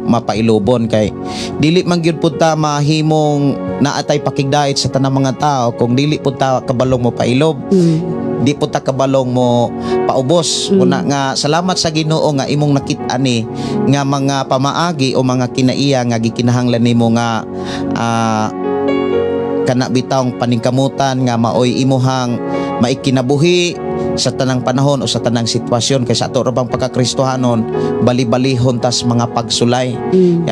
mapailobon kay dili man gyud pud ta mahimong naatay pakigdait sa tanang mga tao kung dili pud ta kabalong mo pailob. Di pud ta kabalong mo paubos. Una nga salamat sa Ginoo nga imong nakit-an ni nga mga pamaagi o mga kinaiya nga gikinahanglan nimo nga kana bitawng paningkamutan nga maoy imuhang maikinabuhi sa tanang panahon o sa tanang sitwasyon kay sa ato ra bang pagkakristohanon bali-balihon tas mga pagsulay.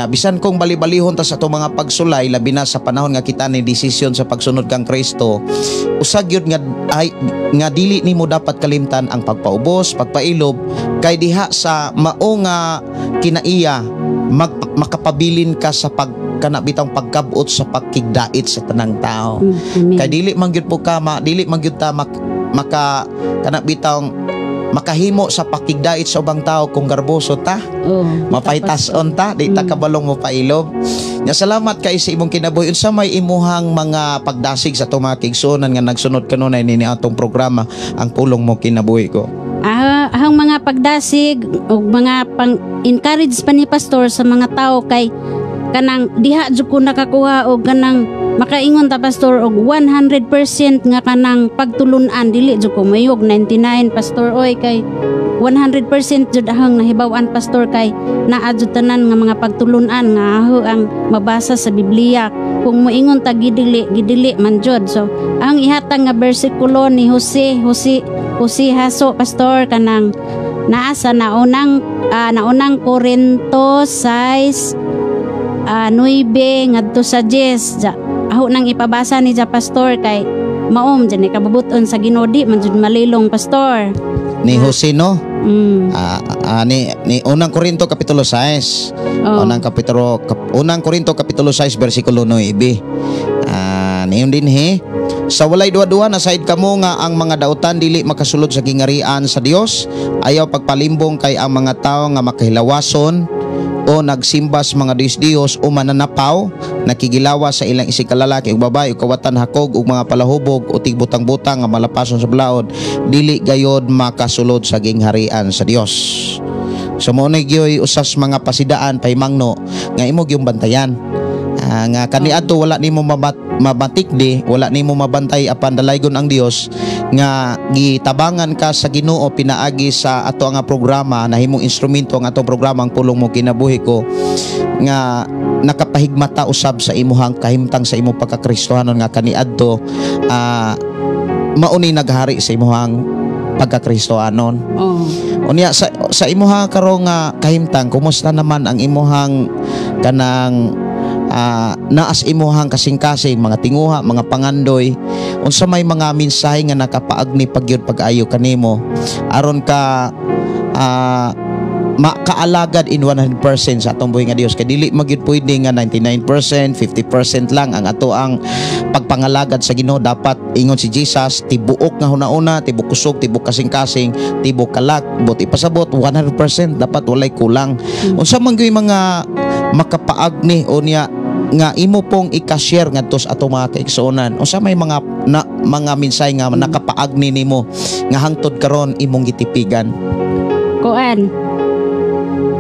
Bisan kung bali-balihon tas ato mga pagsulay labi na sa panahon nga kita ni desisyon sa pagsunod kang Kristo, usag yun nga dili nimo dapat kalimtan ang pagpaubos, pagpailob kay diha sa mao nga kinaiya makapabilin ka sa kanabitang pagkabot sa pagkigdait sa tanang tao. Kay dili man gyud ta makahimo sa pakigdait sa ubang tao kung garboso ta, mapaytas-on ta, di ta kabalong mo pailob. Nya salamat kay sa imong kinabuhi unsa may imuhang mga pagdasig sa itong mga kigsuonan nga nagsunod kanunay nini atong programa ang pulong mo kinabuhi ko. Ahang mga pagdasig o mga pang-encourage pa ni pastor sa mga tao kay kanang diha jud ko nakakuha og kanang makaingon ta pastor og 100% nga kanang pagtulunan dili jud ko mayog 99 pastor oy kay 100% jud ahang nahibaw-an pastor kay naa jud tanan nga mga pagtulunan nga aho ang mabasa sa Biblia kung moingon ta gidili man jud. So ang ihatag nga bersikulo ni Jose Haso pastor kanang naa sa naunang Korinto 6 9 ngadto sa 10 aho nang ipabasa ni ja pastor kay maom dyan kabubuton sa Ginoo man jud malilong pastor ni Jose no. Ni unang Korinto kapitulo 6 unang Korinto kapitulo 6 bersikulo 9 niyon din sa walay duwa-duwa na side kamo nga ang mga dautan dili makasulod sa gingarian sa Dios, ayaw pagpalimbong kay ang mga tao nga makahilawason o nagsimbas mga Diyos o mananapaw, nakigilawa sa ilang isikalalaki o babae o kawatan hakog o mga palahubog o tigbutang-butang nga malapason sa blaod, dili gayod makasulod sa gingharian sa Dios. So mo na gyoy usas mga pasidaan pay mangno nga imo gyung bantayan. nga kaniadto wala nimo mabatikdi, wala nimo mabantay apan dalaygon ang Dios nga gitabangan ka sa Ginoo pinaagi sa ato nga programa, nahimong instrumento ang atong programa ang pulong mo kinabuhi ko nga nakapahigmata usab sa imuhang kahimtang sa imong pagkakristohanon nga kaniadto mauni naghari sa imuhang pagkakristohanon. Unya sa imuha karong kahimtang, kumusta naman ang imuhang kanang naas imuhang kasing-kasing mga tinguha, mga pangandoy, unsa may mga mensahe nga nakapaagni pagyud pag-ayo kanimo aron ka makaalagad in 100% sa atong buhi nga Dios, kay dili magyud pwede nga 99%, 50% lang ang ato ang pagpangalagad sa Ginoo. Dapat ingon si Jesus, tibuok nga hunahuna, tibok kusog, tibok kasing-kasing, tibok kalak, buti pasabot 100%, dapat walay kulang. Unsa man gyud mga makapaagni o niya nga imo pong i-share ngadto sa ato mga kaigsuonan, unsa may mga mensahe nga nakapaagni nimo nga hangtod karon imong gitipigan? Kuan,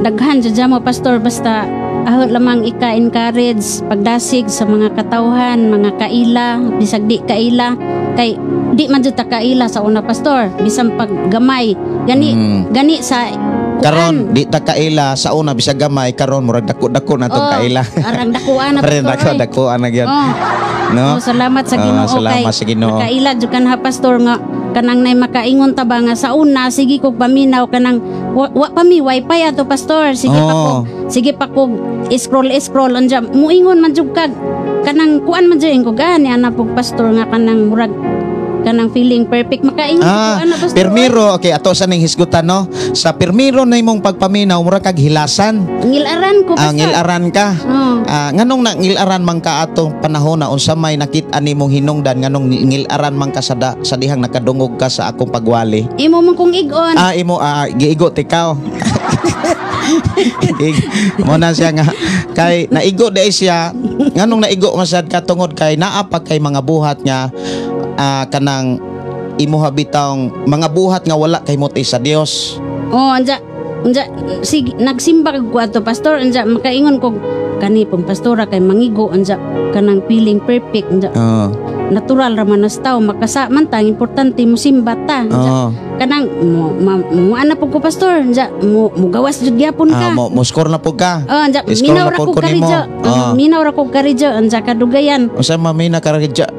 daghan dyan mo pastor, basta ahot lamang ika-encourage pagdasig sa mga katawhan, mga kaila, bisag di kaila, kay di man jud ta kaila sa una pastor, bisan paggamay gani sa karon di ta kaila sa una bisag gamay, karon murag dako-dako na tong kaila. Arang dakuan na pastor. Dakuan na gyud. No? Salamat sa Ginoo. Salamat sa Ginoo. Kaila jud kan ha pastor nga kanang nay makaingon ta ba nga sa una sige kog paminaw kanang wa pa mi wifi ato pastor, sige pa ko scroll anja muingon man jud kag kanang kuan man jud ko gani ana pog pastor nga kanang murag kanang feeling perfect makaingon ko ana pastor. Permiro, okay, ato sa ning hisgutan no. Sa permiro na imong pagpaminaw mura kag hilasan. Ngilaran ko pastor. Ngilaran ka. Nganong na ngilaran man ka atong panahon na unsa may nakit-an nimong hinungdan nganong ngilaran man ka sa dihang nakadungog ka sa akong pagwali. Imo man kong igon. Imo giigo tikaw. Mo na siya nga kay naigo dai siya nganong naigo masad ka tungod kay naa pa kay mga buhat nga kanang imuha bitawng mga buhat nga wala kay mote sa Dios. Anja sige nagsimba kag ato pastor, anja makaingon kog kani pong pastora kay mangigo anja kanang feeling perfect anja. Natural ra man as tao makasa man tang importante mo simba ta. Kanang mo ana pug ko pastor anja mo gawas jud gyapon ka. Mo score na pug ka. Anja minaw ra ko karidyo. Minaw ra ko karidyo anja kadugayan. Unsa mamina karidyo?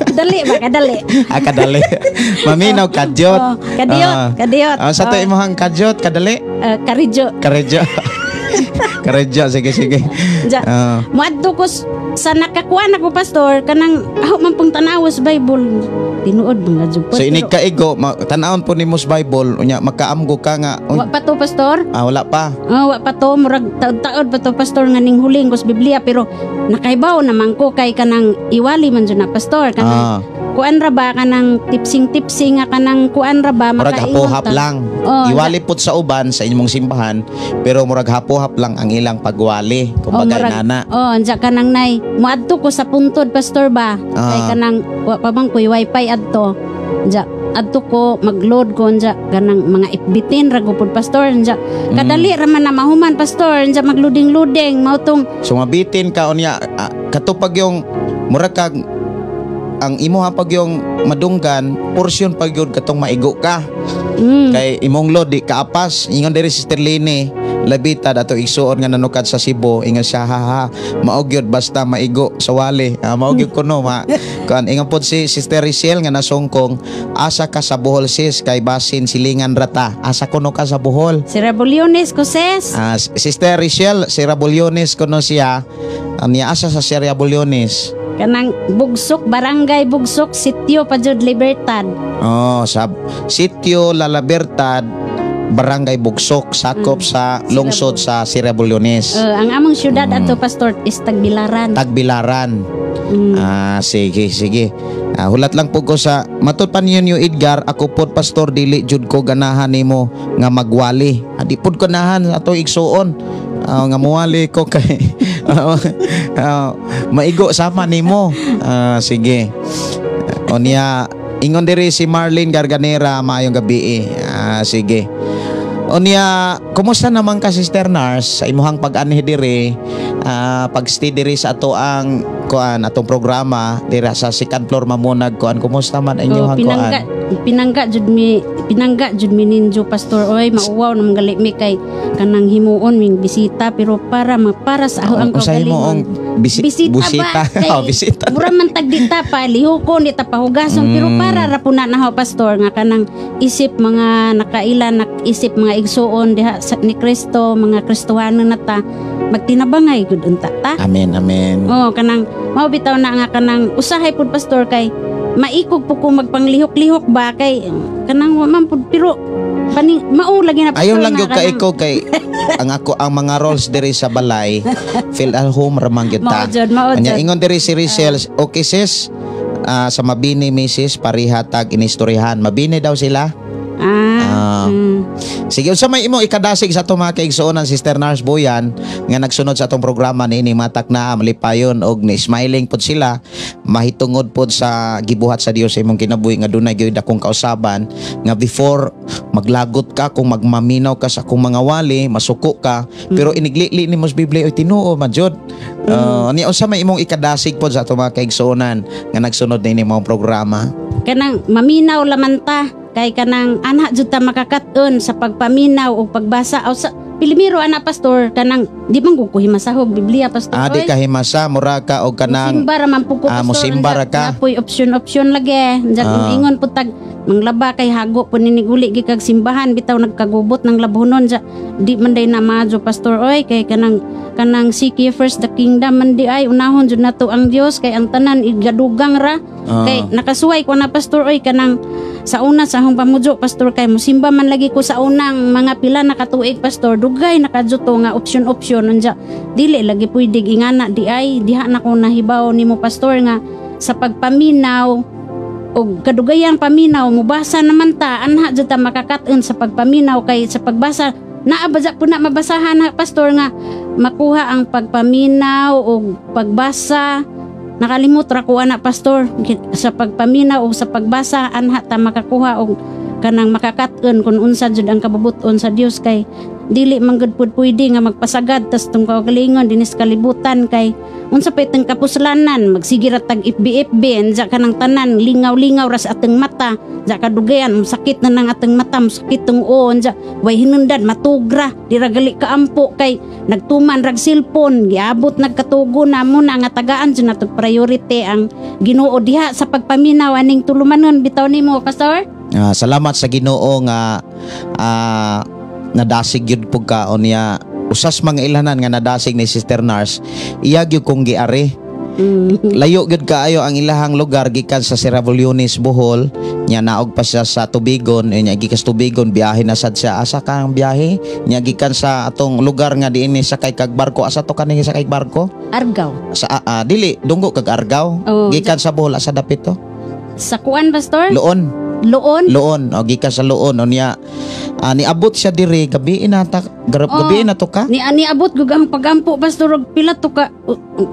Kadali ba kadali? Kadali. Maminaw kadyot. Kadyot. Sa to imong kadyot kadali? Karidyo. Karedya, sige. Muadto ko sa nakakuan ako pastor kanang man pong tanawas Bible. Tinuod mga jud. So inig kaigo tan-awon po nimo sa Bible unya makaamgo ka nga. Wa pa to pastor? Wala pa. Wa pa to murag taod pa to pastor nga ning huling ko sa Biblia, pero nakaibaw naman ko kay kanang iwali man jud na pastor kanang kuan ra ba kanang tipsing nga kanang kuan ra ba murag hapo-hap lang. Iwali pud sa uban sa inyong simbahan pero murag hapo-hap lang ang ilang pagwali kumbaga nana. Anja kanang nay muadto ko sa puntod pastor ba kay kanang wa pa bang kuy wifi adto. Anja adto ko magload ko anja kanang mga itbitin ra gupod pastor anja kadali ra man na mahuman pastor anja magluding-luding mautong so mabitin ka unya katupag yung murag kag ang imo pag yung madunggan porsyon pag yun katong maigo ka kay imong load di kaapas ingon diri Sister Lini labita dato igsuon nga nanukad sa Cebu ingon siya maog yun basta maigo sa wali maog yun kuno kan ingon pod si Sister Rachel nga nasungkong asa ka sa Bohol sis kay basin silingan rata asa kuno ka sa Bohol si Rabulyones ko sis Sister Rachel si Rabulyones kuno siya niya asa sa si Rabulyones kanang Bugsok, Barangay Bugsok, Sitio Pajud Libertad. Sa Sitio La Libertad, Barangay Bugsok, sakop sa lungsod sa Sirabulyones. Ang among syudad ato pastor is Tagbilaran. Sige. Hulat lang po ko sa matud pa niyo Edgar, ako pod pastor dili jud ko ganahan nimo nga magwali. Di pod ko ganahan ato igsuon. Nga muwali ko kay maigo sama nimo. Sige. Onya ingon diri si Marlene Garganera maayong gabi. Sige. Onya, kumusta naman ka Sister Nars sa imuhang pag-anhi diri pag-stay diri sa ato ang kuan atong programa dira sa second floor mamunag kuan kumusta man inyong kuan? Pinangga jud mi ninyo pastor oy mauwaw nang gali mi kay kanang himuon ming bisita pero para sa ako ang Usahay mo ang bisita busita. ba Oh, bisita. mura man tagdita pa lihukon di ta pahugason pero para ra puna na ho pastor nga kanang isip mga nakailan isip mga igsuon diha ni Kristo mga Kristohano na ta magtinabangay gud unta ta. Amen, amen. Oh, kanang mao bitaw na nga kanang usahay pud pastor kay maikog po ko magpanglihok-lihok ba kay kanang wa man pud pero paning mao lagi na pastor. Ayon lang nga yung kaiko kay ang mga roles diri sa balay feel at home ramang gyud ta. Mao Anya jud. ingon diri si Rachel, okay sis, sa mabini misis parihatag inistoryahan. Mabini daw sila. Sige, unsa may imo ikadasig sa ato mga kaigsuonan Sister Nars Boyan nga nagsunod sa atong programa niini matak na malipayon og ni smiling pod sila mahitungod pod sa gibuhat sa Dios sa imong kinabuhi nga dunay gyud akong kausaban nga before maglagot ka kung magmaminaw ka sa akong mga wali masuko ka pero iniglili nimo sa Biblia oy Tinuo man jud. Ani unsa may imong ikadasig pod sa ato mga kaigsuonan nga nagsunod niini mong programa? Kanang maminaw laman ta kay kanang anak jud ta makakaton sa pagpaminaw o pagbasa o sa Pilimiro ana pastor kanang di man ko himasahog Biblia pastor. Di ka himasa mura ka og kanang musimba ra man po ko pastor. Musimba ra ka. Napoy option lagi. Diyan ingon po tag manglaba kay hago po niniguli gi kag simbahan bitaw nagkagubot ng labhonon di man day na madyo pastor oy kay kanang seek ye first the kingdom man di ay unahon jud nato ang Dios kay ang tanan igadugang ra kay nakasuway ko na pastor oy kanang sa una sa akong pamudyo pastor kay musimba man lagi ko sa unang mga pila na katuig pastor dugay nakajuto nga option unya dili lagi pwede ingana di ay diha na ko nahibaw nimo pastor nga sa pagpaminaw o kadugayang paminaw mubasa naman ta anha jud ta makakaton sa pagpaminaw kay sa pagbasa naabadya po na mabasahan na pastor nga makuha ang pagpaminaw o pagbasa. Nakalimot ra ko ana pastor sa pagpaminaw o sa pagbasa anha ta makakuha og kanang makakaton kun unsa jud ang kababuton sa Dios kay dili man gud pud pwede nga magpasagad tas tung kaugalingon dinis kalibutan kay unsa pay teng kapuslanan magsige ra tag FB enja kanang tanan lingaw-lingaw ra sa ateng mata ja kadugayan sakit na nang ateng mata sakit tong onja way hinundan matugra dira gali kaampo kay nagtuman rag cellphone giabot nagkatugo namo na nga tagaan jud natog priority ang Ginoo diha sa pagpaminaw aning tulumanon bitaw nimo pastor. Salamat sa Ginoo nga nadasig yun po ka o niya usas mga ilanan nga nadasig ni Sister Nars iya gyud kong giari layo gyud kaayo ang ilahang lugar gikan sa Sierra-Leones Bohol nya naog pa siya sa Tubigon nya gikas Tubigon biyahe na sad siya asa kang biyahe nya gikan sa atong lugar nga diini sakay kag barko asa to kanhi sakay barko Argao sa dili dunggo kag Argao gikan sa Bohol asa dapit to sa kuan pastor Loon o gikan sa Loon o niya niabot siya diri gabi na to ka ni abot gug ang pagampo pastor og pila to ka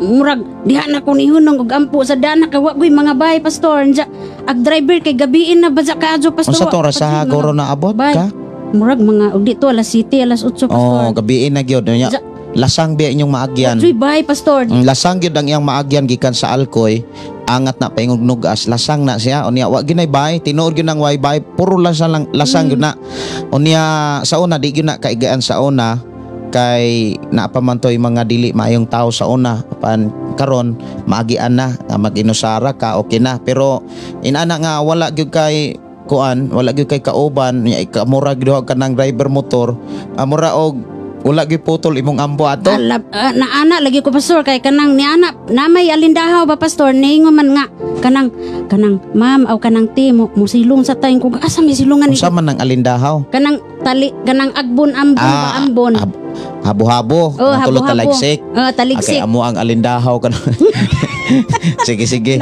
murag diha na ko nihunong og ampo sa dana ka wa goy mga bay pastor nya ag driver kay gabi na ba ka adyo pastor unsa to ra sa goro na abot ka murag mga og dito alas 7 alas 8 pastor gabi na gyud nya lasang biya inyong maagyan bay pastor lasang gyud ang iyang maagyan gikan sa Alcoy angat na paingog nugas lasang na siya unya wa ginay bay tinuod gyud nang way bay puro lasang gyud na unya sa una di gyud na kaigaan sa una kay napamantoy mga dili maayong tao sa una pan karon maagian na mag-inusara ka okay na pero inana nga wala gyud kay kuan wala gyud kay kauban nya ikamura gyud ka nang driver motor amura og wala gyud putol imong ambo ato naana lagi ko pastor kay kanang ni anak namay alindahaw ba pastor ningon man nga kanang ma'am aw kanang ti mo silong sa tayong kung asa may silungan unsa man ang alindahaw kanang tali kanang agbon ambon habo-habo tulo taligsik taligsik okay amo ang alindahaw kan sige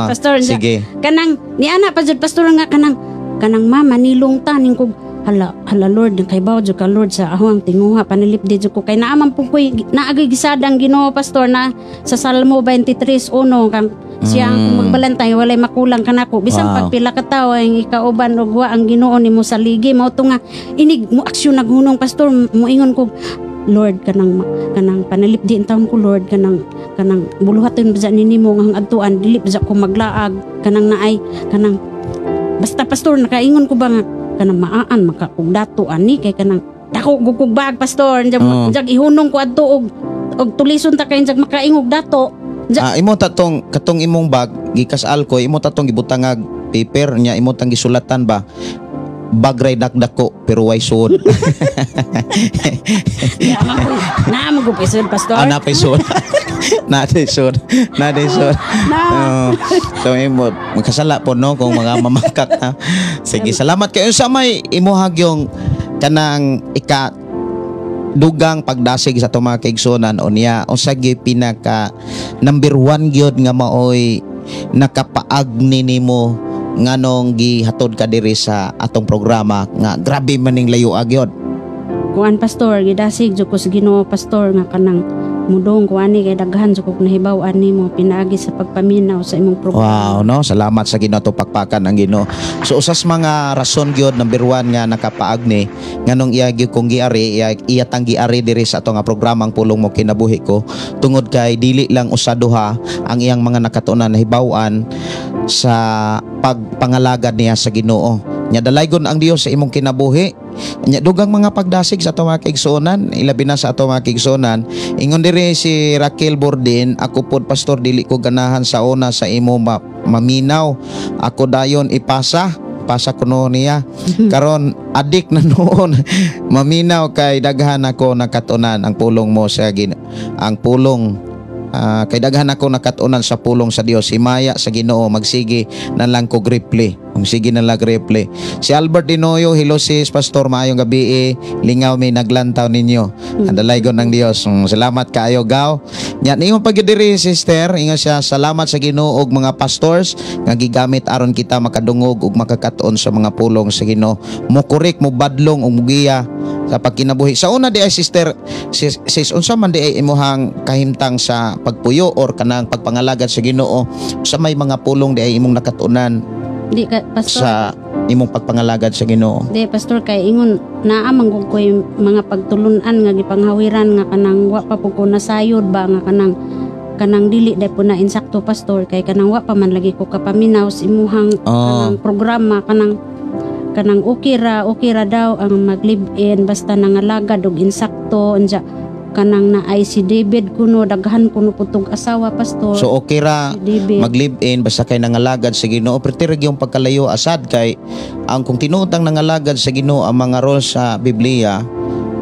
pastor sige kanang ni anak pa jud pastor nga kanang mama nilong ta ning kog hala Lord kay bawo jud ka Lord sa ahong tinguha panilip di jud ko kay naaman po koy naagay gisadang Ginoo pastor na sa Salmo 23:1 kang siya ang magbalantay walay makulang kanako bisan pagpila ka tawo ang ikauban og wa ang Ginoo nimo sa ligi mao to nga inig mo aksyon naghunong pastor mo ingon ko Lord kanang panalip din taon ko Lord kanang buluhaton ba nimo nga adtuan dili ba ko maglaag kanang naay kanang basta pastor nakaingon ko ba nga kanang maaan makakog dato ani kay kanang dako gukugbag pastor jag ihunong ko adto og tulison ta kay jag makaingog dato. Imo katong imong bag gikas alkoy imo tatong gibutangag paper nya imo tang gisulatan ba bagray dakdako pero way suod. Na mo pisod pastor. Na pisod. Na pisod. So imo magkasala po no kung mga mamakak ha. Sige, salamat kayo sa may imuhag yung kanang dugang pagdasig sa mga kaigsunan o niya unsa gyud pinaka number 1 gyud nga maoy nakapaagni nimo nganong gihatod ka diri sa atong programa nga grabe maning layo agyod. Kuan pastor gidasig jud ko sa Ginoo pastor nga kanang mudong kuani kay daghan jud kog nahibaw-an nimo pinaagi sa pagpaminaw sa imong programa. Wow, no, salamat sa Ginoo to pakpakan ang Ginoo. So usas mga rason gyud number 1 nga nakapaagni nganong iya gyud kong giari iya tang giari diri sa ato nga programang Pulong Mo Kinabuhi Ko tungod kay dili lang usaduha ang iyang mga nakatunan nahibaw-an sa pagpangalagad niya sa Ginoo. Nya dalaygon ang Dios sa imong kinabuhi. Nya dugang mga pagdasig sa ato mga kaigsuonan, ilabi na sa ato mga kaigsuonan. Ingon diri si Raquel Bordin, ako pod pastor dili ko ganahan sa una sa imo maminaw. Ako dayon ipasa kuno niya. Karon adik na noon maminaw kay daghan ako nakatunan ang pulong mo sa ang pulong kay daghan ako nakatunan sa pulong sa Dios. Himaya sa Ginoo magsige na lang ko gripli. Sige na lang gripli. Si Albert Dinoyo, hello sis pastor, maayong gabi lingaw may naglantaw ninyo. Andalaygon ng Dios. Salamat kaayo gaw. Nya ningon pagdiri sister, ingon siya salamat sa Ginoo og mga pastors nga gigamit aron kita makadungog ug makakatuon sa mga pulong sa Ginoo. Mo korek mo badlong ug mugiya sa pagkinabuhi. Sa una di ay sister sis unsa man di ay imuhang kahimtang sa pagpuyo or kanang pagpangalagad sa Ginoo sa may mga pulong di ay imong nakatunan Di ka pastor sa imong pagpangalagad sa Ginoo. Di pastor kay ingon naa man gud koy mga pagtulunan nga gipanghawiran nga kanang wa pa po ko nasayod ba nga kanang dili day po na insakto pastor kay kanang wa pa man lagi ko kapaminaw sa imuhang kanang programa kanang okay ra daw ang mag-live-in basta nangalagad og insakto anja kanang naay si David kuno daghan kuno putog asawa pastor. So okay ra mag-live-in basta kay nangalagad sa Ginoo. Pero yung pagkalayo asad kay ang kung tinuotang nangalagad sa Ginoo ang mga rules sa Biblia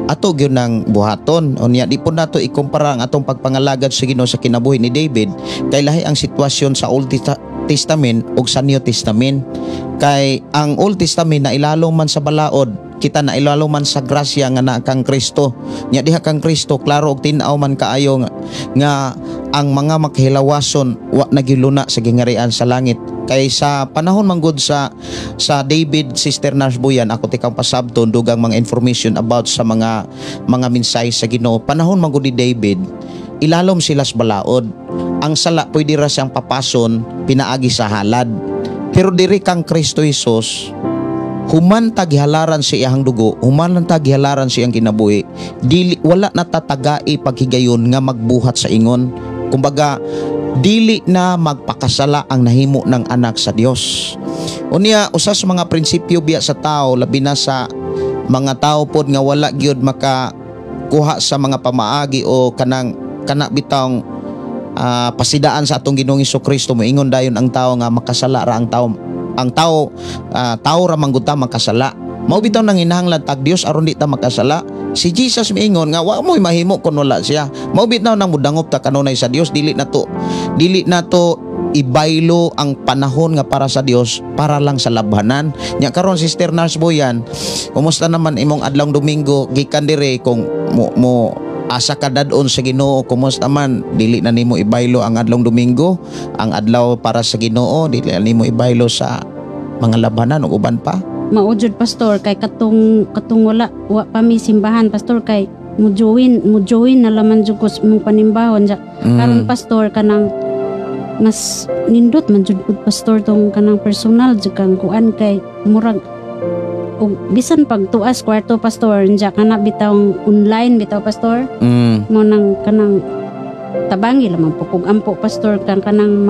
ato gyud nang buhaton. Unya di po nato ikumpara ang atong pagpangalagad sa Ginoo sa kinabuhi ni David kay lahi ang sitwasyon sa Old Testament ug sa New Testament. Kay ang Old Testament na ilalong man sa balaod kita na ilalo man sa grasya nga na kang Kristo. Nya diha kang Kristo klaro og tin-aw man kaayo nga ang mga makahilawason wa nagiluna sa gingarian sa langit. Kay sa panahon manggod sa David Sister Nars Buyan ako tikang pasabton dugang mga information about sa mga mensahe sa Ginoo. Panahon manggod ni David ilalom sila sa balaod. Ang sala pwede ra siyang papason pinaagi sa halad. Pero diri kang Kristo Jesus human taghalaran sa iyang dugo, human taghalaran sa iyang kinabuhi, dili wala natatagai paghigayon nga magbuhat sa ingon. Kumbaga, dili na magpakasala ang nahimo ng anak sa Dios. Unya usas mga prinsipyo biya sa tao, labi na sa mga tao pod nga wala gyud makakuha sa mga pamaagi o kana bitawng pasidaan sa atong Ginoong Hesukristo. Moingon dayon ang tao nga makasala ra ang tao ra mangguta makasala. Mao bitaw nang hinahanglan tag Dios aron di ta makasala. Si Jesus miingon nga wa mo'y mahimo kun wala siya. Mao bitaw nang mudangop ta kanunay sa Dios, dili na to ibaylo ang panahon nga para sa Dios para lang sa labhanan. Nya karon Sister Nars Buyan, kumusta naman imong adlong Domingo gikan dire kung mo asa ka dadon sa Ginoo, kumusta man dili na nimo ibaylo ang adlong Domingo, ang adlaw para sa Ginoo, dili na nimo ibaylo sa mga labanan ug uban pa. Maujud pastor kay katong wala wa pa mi simbahan pastor kay mo join na laman jud ko mong panimbahon ja. Karon pastor kanang mas nindot man jud pastor tong kanang personal jud kang kuan kay murag og bisan pagtuas kwarto pastor nya kana bitawng online bitaw pastor mo nang kanang tabangi lamang po kog ampo pastor kanang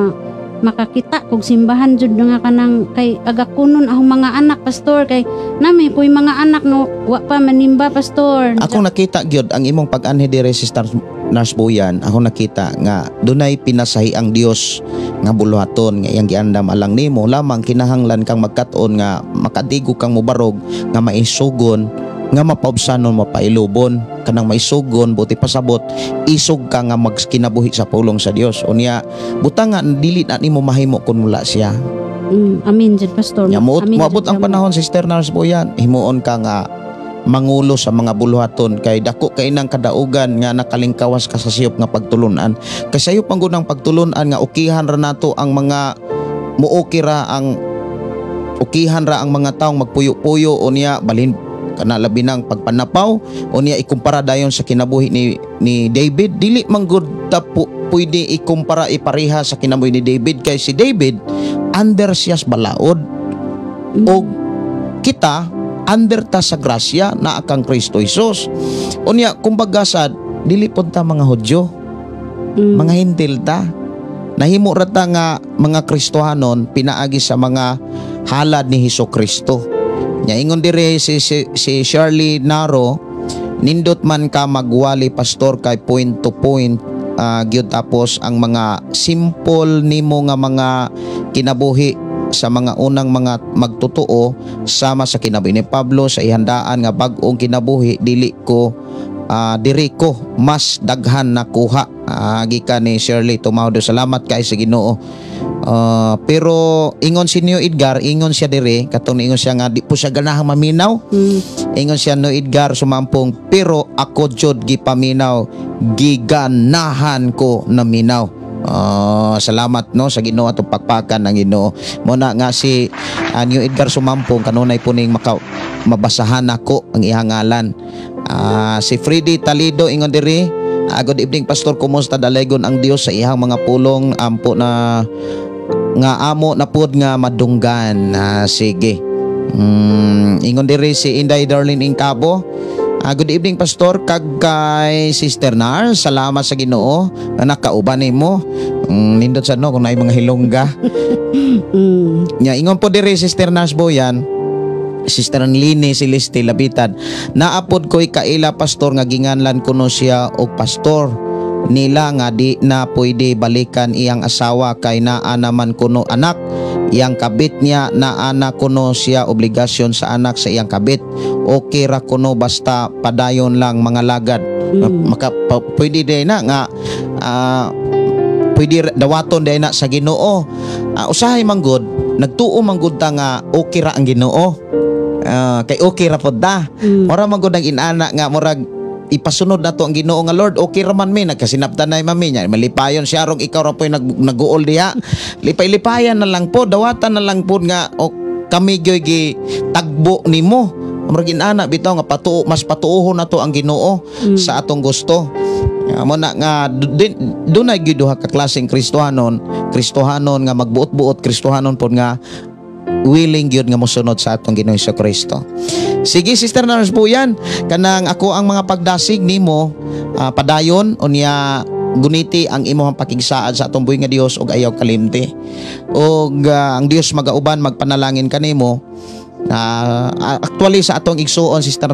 makakita kog simbahan jud nga kanang kay agakunon ahong mga anak pastor kay nami ko'y mga anak no wa pa manimba pastor. Ako nakita gyud ang imong pag-anhi dire Sister Nars Boyan. Ako nakita nga dunay pinasahi ang Dios nga buluhaton nga iyang giandam alang nimo lamang kinahanglan kang magkat-on nga makadigo kang mobarog nga maisugon nga mapaubsanon mapailubon kanang maisugon buti pasabot isog ka nga magkinabuhi sa pulong sa Dios unya butang nga dili na nimo mahimo kun mula siya. Amin jud pastor. Nya moabot ang panahon Sister Nars Boyan himuon ka nga mangulo sa mga buluhaton kay dako kay nang kadaugan nga nakalingkawas ka sa siyop nga pagtulunan kay sayop ang gunang pagtulunan nga ukihan ra nato ang mga muokira ang ukihan ra ang mga taong magpuyo-puyo unya balhin kana labi ng pagpanapaw unya ikumpara dayon sa kinabuhi ni David dili man gud ta pwede ikumpara ipareha sa kinabuhi ni David kay si David under siyas balaod o kita under ta sa grasya na akang Kristo Jesus unya kumbaga sad dili pod ta mga Hudyo mga Hintil ta nahimo ra ta nga mga Kristohanon pinaagi sa mga halad ni Hesukristo. Nya ingon dire si Shirley Naro nindot man ka magwali pastor kay point to point gyud tapos ang mga simple nimo nga mga kinabuhi sa mga unang mga magtotoo sama sa kinabuhi ni Pablo sa ihandaan nga bag-ong kinabuhi dili ko mas daghan na kuha gikan ni Shirley Tumawdo. Salamat kay sa Ginoo. Pero ingon si Neo Edgar, ingon siya dire katong ingon siya nga di po siya ganahang maminaw. Ingon siya Neo Edgar sumampong pero ako jud gipaminaw giganahan ko na minaw. Salamat no sa Ginoo at pagpakan ng Ginoo. Muna nga si Neo Edgar sumampong kanunay po ning mabasahan ako ang iyang ngalan. Si Freddy Talido ingon diri, good evening pastor, kumusta dalaygon ang Dios sa iyang mga pulong ampo na nga amo na pud nga madunggan. Sige. Ingon diri si Inday Darlene Incabo, good evening pastor kag kay Sister Nars, salamat sa Ginoo nga nakauban nimo. Nindot sa no kung naay mga hilongga. Nya ingon po diri Sister Nars Boyan, Sister Anlini Celeste Labitan, naapod ko'y kaila pastor nga ginganlan kuno siya og pastor nila nga di na pwede balikan iyang asawa kay naa naman kuno anak iyang kabit niya, naana kuno siya obligasyon sa anak sa iyang kabit. Okay ra kuno basta padayon lang mga lagad. Pwede din na nga pwede dawaton din na sa Ginoo. Usahay manggod nagtuo manggod ta nga okay ra ang Ginoo. Kay okay ra pod da. Ora man gud ang inana nga murag ipasunod na to ang Ginoo nga Lord, okay ra man mi nagkasinabtan na mami niya malipayon siya rong ikaw ra po'y naguol diha. Lipay-lipayan na lang po, dawatan na lang po nga kami gyoy gi tagbo nimo. Murag inana bitaw nga mas patuohon na to ang Ginoo sa atong gusto. Amo na nga dunay gyud duha ka klaseng Kristohanon nga magbuot-buot Kristohanon pod nga willing gyud nga mosunod sa atong Ginoo Kristo. Sige Sister Nars Boyan, kanang ako ang mga pagdasig nimo padayon unya guniti ang imong pakigsaad sa atong buhi nga Dios ug ayaw kalimti. Ug ang Dios magauban magpanalangin kanimo. Actually sa atong igsuon Sister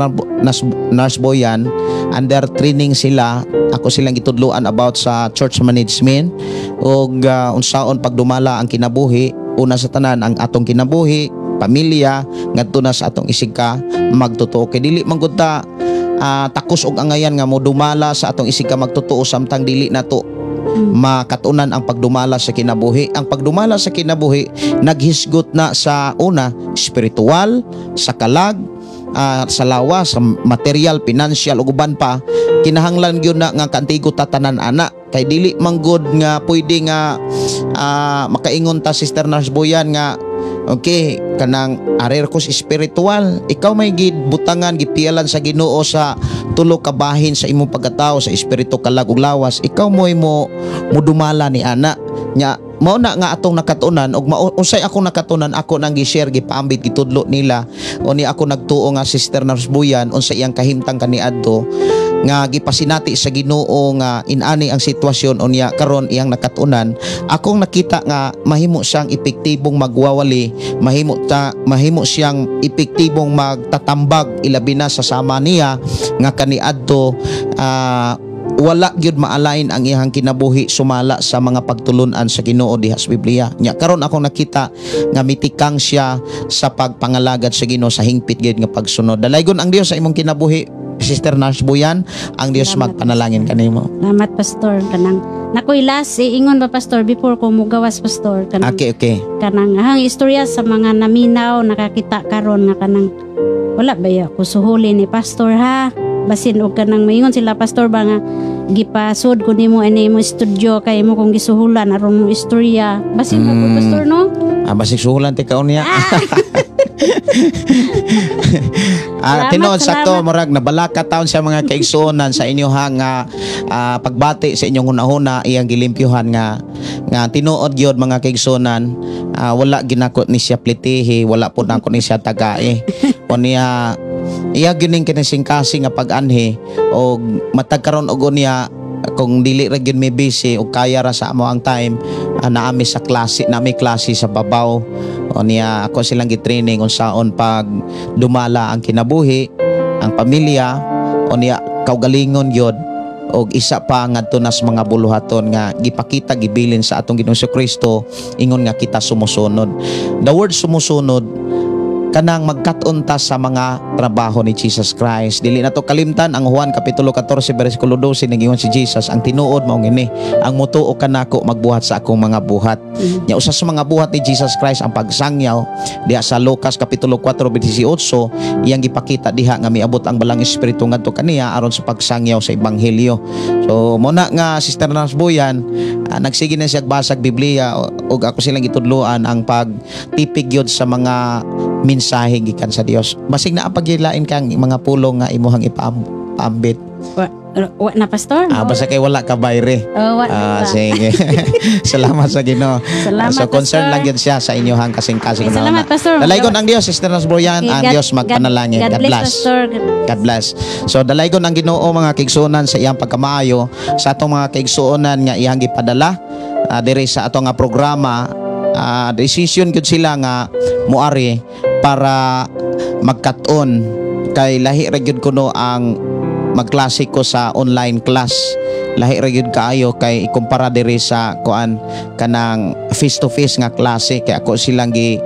Nars Boyan, under training sila, ako silang itudluan about sa church management ug unsaon pagdumala ang kinabuhi. Una sa tanan ang atong kinabuhi, pamilya, ngadto na sa atong isigka magtotoo. Kay dili man gud ta takos og angayan nga mo dumala sa atong isigka magtotoo samtang dili nato makatunan ang pagdumala sa kinabuhi. Ang pagdumala sa kinabuhi naghisgot na sa una spiritual, sa kalag, sa lawa, sa material, financial ug uban pa. Kinahanglan gyud na nga kantigo tatanan ana. Kay dili manggod nga pwede nga makaingon ta Sister Nars Boyan nga okay kanang arer ko spiritual, ikaw may gibutangan gipialan sa Ginoo sa tulo ka bahin sa imong pagkatao sa espiritu kalag ug lawas, ikaw mo dumala ni ana nya mao na nga atong nakatunan ug usay akong nakatunan ako nang gi-share gipaambit gitudlo nila uni ako nagtuo nga Sister Narsbuyan unsa iyang kahimtang kaniadto nga gipasinati sa Ginoo nga inani ang sitwasyon unya karon iyang nakatunan akong nakita nga mahimo siyang epektibong magwawali mahimo siyang epektibong magtatambag ilabi na sa sama niya nga kaniadto wala gyud maalain ang iyang kinabuhi sumala sa mga pagtulunan sa Ginoo diha sa Biblia. Nya karon ako nakita nga mitikang siya sa pagpangalagad sa Ginoo sa hingpit gyud nga pagsunod. Dalaygon ang Dios sa imong kinabuhi, Sister Narsbuyan, ang Dios Salamat, magpanalangin kanimo. Salamat, Pastor. Kanang nakoy last ingon ba, Pastor, before ko mugawas, Pastor, kanang Okay. kanang hang istorya sa mga naminaw nakakita karon nga kanang wala ba ya kusuhuli ni Pastor ha, basin og kanang maingon sila, Pastor, ba nga gipasud ko nimo ani mo studio kay mo kung gisuhulan aron mo istorya basin mo, Pastor, no? Basig suhulan ti kaon niya. Salamat, Tinuod sakto salamat. murag nabalaka taon sa mga kaigsuonan sa inyohang pagbati sa inyong hunahuna iyang gilimpyuhan nga tinuod gyud mga kaigsuonan wala ginakot ni siya plitihi wala pud nako ni siya tagae unya iya gining kinisingkasi nga pag-anhi og matag karon og unya kung dili ra gyud may busy o kaya ra sa amo ang time naami sa klase sa babaw o niya ako silang gitraining unsaon pag dumala ang kinabuhi ang pamilya o niya kaugalingon gyud og isa pa ngadto nas mga buluhaton nga gipakita gibilin sa atong Ginoong Kristo ingon nga kita sumusunod. The word sumusunod kanang magkatunta sa mga trabaho ni Jesus Christ. Dili na to kalimtan ang Juan kapitulo 14 bersikulo 12 nagingon si Jesus ang tinuod mao ngini ang mutuo kanako magbuhat sa akong mga buhat. Nya usa sa mga buhat ni Jesus Christ ang pagsangyaw diha sa Lucas kapitulo 4 bersikulo 18 iyang gipakita diha nga miabot ang balang espiritu ngadto kaniya aron sa pagsangyaw sa ebanghelyo. So mo na nga Sister Narsbuyan nagsige na siya basag Biblia ug ako silang gitudloan ang pagtipig yod sa mga mensahe gikan sa Dios. Basig na pagilain kang mga pulong nga imuhang ipaambit. Wa na, Pastor? Basta kay wala ka bayre. Wa na. Sige. Salamat sa Ginoo. Salamat, So concern Pastor. lang yun siya sa inyong kasing-kasing. Okay, salamat, Pastor. Dalaygon ang Dios, Sister Narsbuyan, ang Dios magpanalangin. God bless, Pastor. God bless. So dalaygon ang Ginoo mga kaigsuonan sa iyang pagkamaayo sa atong mga kaigsuonan nga iyang gipadala diri sa atong nga programa. Decision gyud sila nga muari para magkat-on kay lahi ra gyud kuno ang magklase ko sa online class. Lahi ra gyud kaayo kay ikumpara diri sa kuan kanang face to face nga klase kay ako silang gi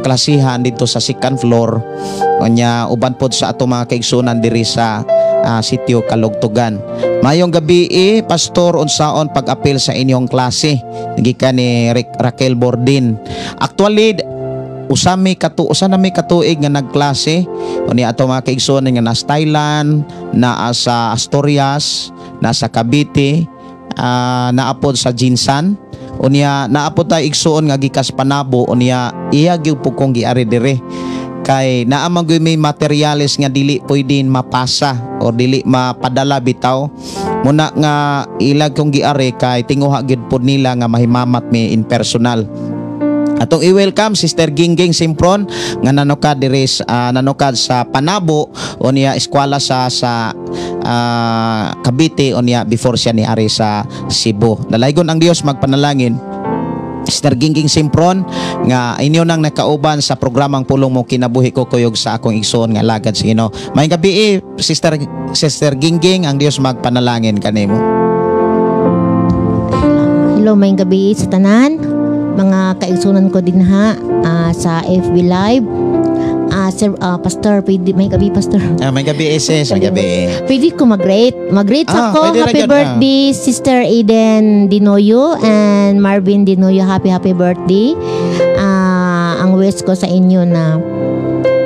klasihan dito sa second floor unya uban pod sa ato mga kaigsunan diri sa sitio Kalugtugan. Mayong gabi Pastor, unsaon pag-apil sa inyong klase gikan ni Raquel Bordin. Actually usa na may katuig nga nagklase unya ato mga kaigsunan nga nasa Thailand, naa sa Asturias, nasa Cavite, naapod sa Jinsan unya naapod tay igsuon nga gikas Panabo unya iya gyud pud kong giari dire kay naamang gyud may materyales nga dili pwedeng mapasa o dili mapadala bitaw muna nga ilag kong giari kay tinguha gyud pud nila nga mahimamat mi in personal. Atong i-welcome Sister Gingging Simpron nga nanukad diri nanukad sa Panabo unya eskwela sa Cavite unya before siya niari sa Cebu. Dalaygon ang Dios magpanalangin Sister Gingging Simpron nga inyo nang nakauban sa programang Pulong Mo Kinabuhi ko kuyog sa akong igsoon nga lagad sa Ginoo. May gabi Sister Gingging, ang Dios magpanalangin kanimo. Hello, may gabi sa tanan mga kaigsunan ko din ha sa FB Live. Sir Pastor, pwede may gabi Pastor. May gabi sis, may gabi. Pwede ko mag-rate ako. pwede ra Happy gyud, birthday Sister Eden Dinoyo and Marvin Dinoyo. Happy birthday. Ang wish ko sa inyo na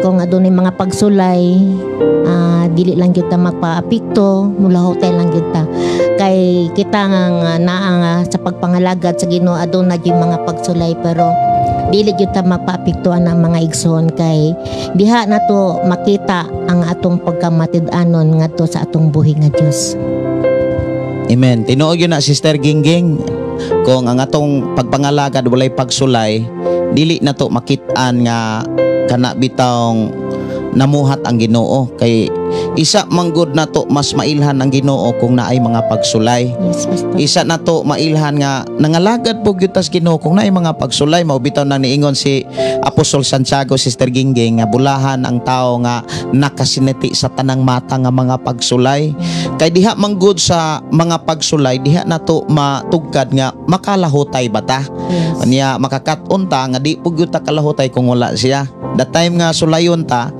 kung adunay mga pagsulay dili lang gyud ta magpaapekto mula hotel lang gyud ta kay kita nga naa sa pagpangalagad sa Ginoo aduna gyud mga pagsulay pero dili gyud ta magpaapektuan ang mga igsoon kay diha nato makita ang atong pagkamatid-anon ngadto sa atong buhi nga Dios. Amen. Tinuod yun na Sister Gingging. kung ang atong pagpangalagad walay pagsulay, dili na to makit-an nga kana bitawng namuhat ang Ginoo. Kay isa manggod na to mas mailhan ang Ginoo kung naay mga pagsulay. Yes, Pastor. Isa na to mailhan nga nangalagad po gyud tas Ginoo kung naay mga pagsulay. Mao bitaw nang niingon si Apostol Santiago, Sister Gingging, nga bulahan ang tao nga nakasinati sa tanang mata nga mga pagsulay. Kay diha manggod sa mga pagsulay, diha na to matugkad nga makalahutay bata. Yes. Niya makakaton ta nga di po gyud ta kalahutay kung wala siya. The time nga sulayon ta,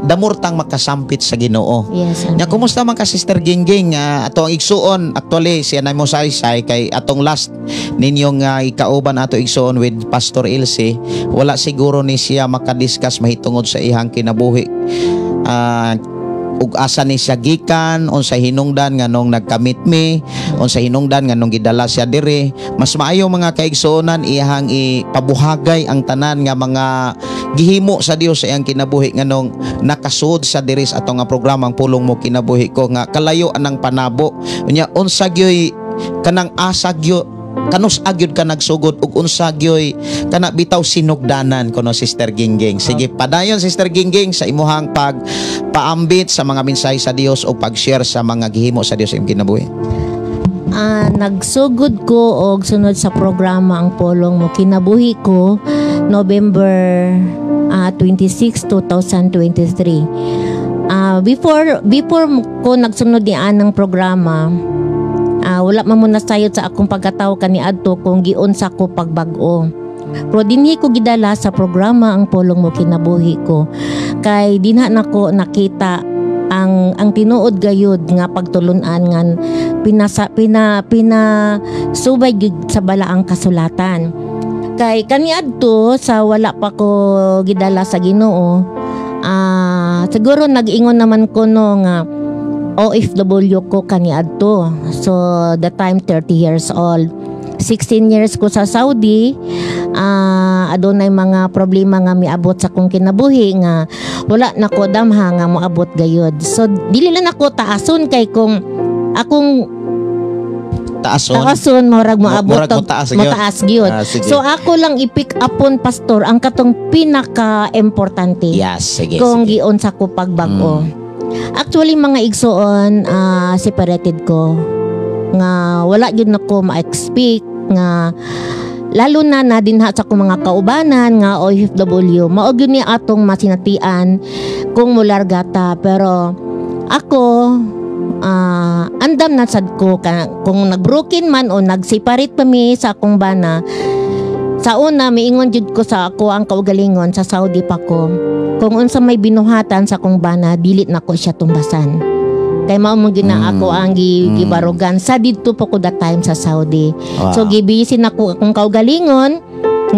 damurtang makasampit sa Ginoo. Yes. Nya kumusta man ka Sister Gingging? Ato ang igsuon actually siya na mo saysay kay atong last ninyong ikauban ato igsuon with Pastor Ilse, wala siguro ni siya makadiscuss mahitungod sa ihang kinabuhi. Ug asa ni siya gikan, unsa hinungdan nga nung nagkamit mi, unsa hinungdan nga nung gidala siya dire. Mas maayo mga kaigsuonan iyang ipabuhagay ang tanan nga mga gihimo sa Dios sa iyang kinabuhi nga nung nakasud sa diri sa ato nga programang Pulong Mo Kinabuhi Ko nga kalayo anang panabo. Unya unsa gyoy kanang asa gyo kanus agyud ka nagsugod ug unsa gyoy kana bitaw sinugdanan kuno Sister Gingging. Sige, padayon Sister Gingging sa imuhang paambit sa mga mensahe sa Dios o pag-share sa mga gihimo sa Dios sa imong kinabuhi. Nagsugod ko og sunod sa programa ang Pulong Mo Kinabuhi Ko November 26, 2023. Before ko nagsunod diyan ng programa, wala man muna sayod sa akong pagkataw kaniadto kung giunsa ko pagbag-o. Pero dinhi ko gidala sa programa ang Pulong Mo Kinabuhi Ko. Kay dinha nako nakita ang tinuod gayud nga pagtulunan nga subay gyud sa balaang kasulatan. Kay kaniadto sa wala pa ko gidala sa Ginoo, siguro nag-ingon naman ko no nga OFW ko kaniadto. So the time 30 years old. 16 years ko sa Saudi. Adunay mga problema nga miabot sa kong kinabuhi nga wala nako damha nga moabot gayud. So dili lang ako taason kay kung akong taason murag moabot mataas gyud. So ako lang i-pick upon pastor ang katong pinaka-importante. Yes, sige. Kung giunsa ko pagbag-o. Actually mga igsuon, separated ko nga wala gyud nako ma-expect nga lalo na dinha sa akong mga kaubanan nga OFW mao gyud ni atong masinatian kung mulargata. Pero ako andam na sad ko kung nagbroken man o nagseparate pa mi sa akong bana. Sa una miingon jud ko sa ako ang kaugalingon sa Saudi pa ko, kung unsa may binuhatan sa akong bana dili na ko siya tumbasan. Kay mao mo gyud na ako ang gibarugan sa didto po ko that time sa Saudi. Wow. So gibisin ako akong kaugalingon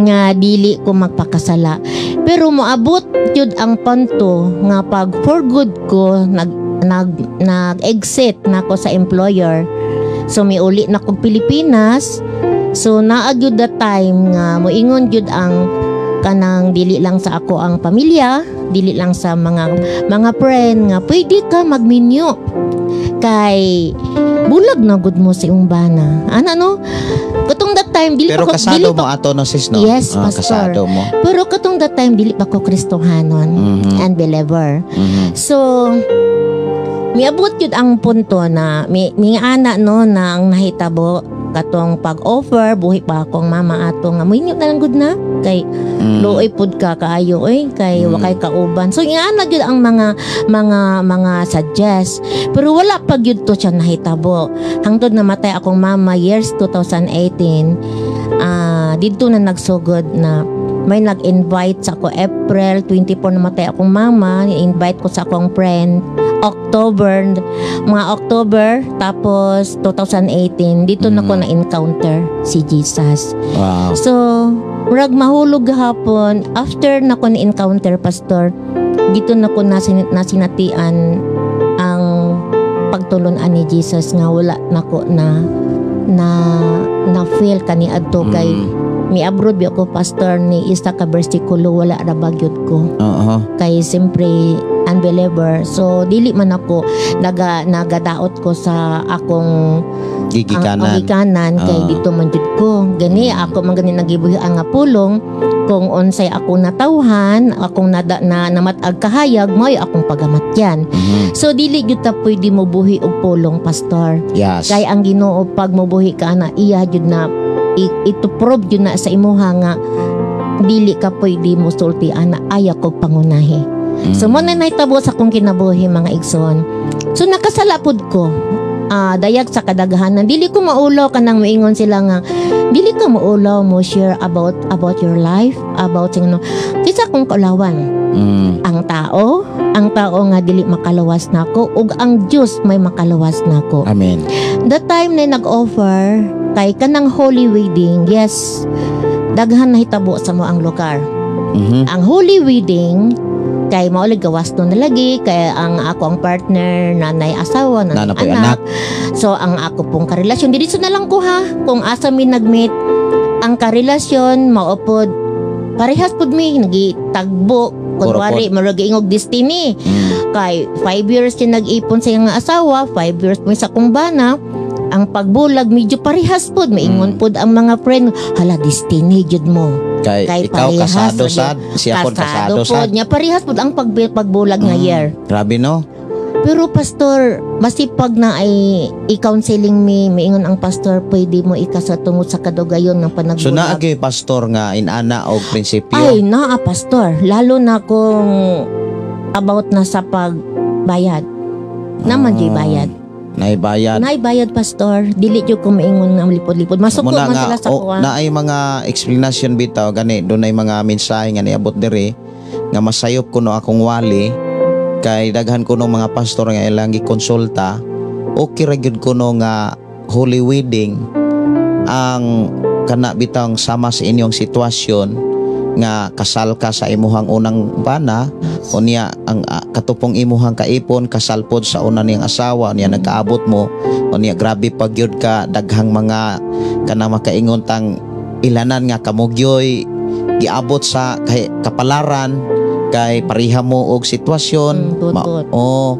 nga dili ko magpakasala. Pero moabot jud ang panto nga pag for good ko nag-exit nako sa employer. So miuli na kog Pilipinas. So naa gyud that time nga moingon gyud ang kanang dili lang sa ako ang pamilya, dili lang sa mga friend nga pwede ka magminyo kay bulag na gud mo sa imong bana. No? Katong that time dili pero pa ko kasado mo ato no sis no? Yes, pastor. Kasado mo. Pero katong that time dili pa ko Kristohanon and believer. So miabot yun ang punto na ana no na ang nahitabo katong pag-offer buhi pa akong mama ato nga moinyo na lang gud na kay luoy pud ka kaayo kay wakay kauban. So ana gyud ang mga suggest. Pero wala pa gyud to siya nahitabo. Hangtod namatay akong mama years 2018. Didto na nagsugod na may nag-invite sa ako April 24 namatay akong mama, i-invite ko sa akong friend October tapos 2018 dito na ko na-encounter si Jesus. Wow. So murag mahulog gahapon after na ko na-encounter pastor dito na ko nasinatian ang pagtulunan ni Jesus nga wala nako na feel kani adto kay miabroad bi ako pastor ni isa ka bersikulo wala ra bagyod ko. Kay simpre unbeliever. So dili man ako nagadaot ko sa akong Gigikanan. gikanan kay Oo. dito man jud ko. Gani ako man gani nagibuhi ang nga pulong kung unsay ako natawhan, akong namatag kahayag, mo'y akong pagamatyan. Mhm. So dili jud ta pwede mo buhi og pulong, pastor. Yes. Kay ang Ginoo pag mobuhi ka na iya jud na ito prove jud na sa imuha nga dili ka pwede mo sulti ana aya ko pangunahi. So mo na nahitabo sa akong kinabuhi mga igsoon. So nakasala pud ko. Dayag sa kadaghanan dili ko maulaw kanang moingon sila nga dili ka maulaw mo share about your life about sino kisa kong kaulawan ang tao nga dili makalawas nako ug ang Dios may makalawas nako. Amen. The time na nag-offer kay kanang holy wedding, yes, daghan na hitabo sa mo ang lugar. Mhm. Ang holy wedding kay maulig gawas no nalagi kay ang ako ang partner nanay asawa nanay Nanapoy anak. So ang ako pong karelasyon dito na lang ko ha kung asa mi nagmeet ang karelasyon maupod parehas pud mi nagitagbo kunwari murag ingog destiny kay 5 years siya nag-ipon sa iyang asawa 5 years mi sa kumbana ang pagbulag medyo parehas pud maingon pud ang mga friend hala destiny jud mo. Kay ikaw parehas, kasado lagi. sad, siya pod kasado sad. Nya parehas pud ang pagbulag nga year. Grabe no? Pero pastor, masipag na ay i-counseling mi, maingon ang pastor pwede mo ikasa tungod sa kadugayon ng panagbulag. So naagi pastor nga inana og prinsipyo. Ay, naa pastor, lalo na kung about na sa pagbayad. Naman di bayad. Naibayad. Naibayad pastor, dili jud ko maingon nga lipod-lipod. Masuko Muna man nga, sila sa kuha. na ay mga explanation bitaw gani doon ay mga mensahe nga niabot diri nga masayop kuno akong wali kay daghan kuno mga pastor nga ilang gikonsulta okay ra gyud kuno nga holy wedding ang kana bitang sama sa inyong sitwasyon nga kasal ka sa imuhang unang bana o niya ang katupong imuhang kaipon kasal pod sa una niyang asawa niya nagkaabot mo o niya grabe pagyud ka daghang mga kana makaingon tang ilanan nga kamugyoy giabot sa kay kapalaran kay pareha mo og sitwasyon o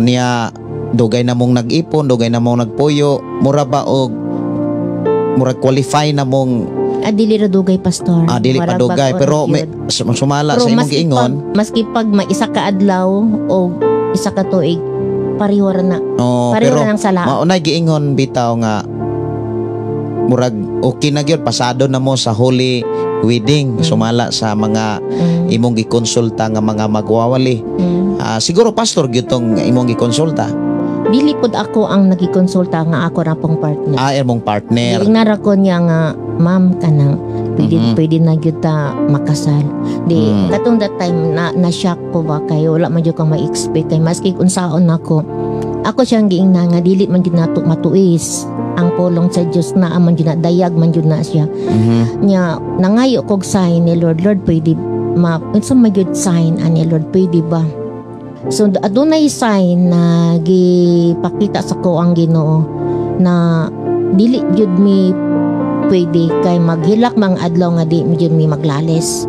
niya dugay na mong nag-ipon dugay na mong nagpuyo mura ba og mura qualify na mong Dili ra dugay pastor. dili pa dugay pero may sumala sa imong giingon maski pag may isa ka adlaw o isa ka tuig pareho ra na. Pareho pero ra nang sala. maunay giingon bitaw nga murag okay na gyud pasado na mo sa holy wedding sumala sa mga imong gikonsulta nga mga magwawali. Siguro pastor gyud tong imong gikonsulta. Dili pod ako ang nagikonsulta nga ako ra pong partner. Imong partner. Dili na ra ko niya nga ma'am kanang pwede na gyud ta makasal. Di katong that time na shock ko ba kay wala man gyud ko ma-expect kay maski unsaon ako. Ako siyang giingna nga dili man gyud nato matuis ang pulong sa Dios na man gyud na dayag man gyud na siya. Nya nangayo kog sign ni Lord pwede unsa may gyud sign ani Lord pwede ba? So adunay sign na gipakita sa ko ang Ginoo na dili gyud mi pwede kay maghilak mang adlaw nga di gyud mi maglalis.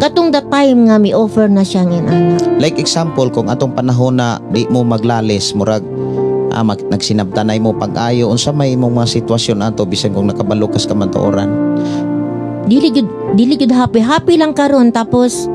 Katong the time nga mi offer na siya ngin ana. Like example kung atong panahon na di mo maglalis murag nagsinabtanay mo pag-ayo unsa may imong mga sitwasyon ato bisan kung nakabalukas ka man tuoran. Dili gyud happy lang karon tapos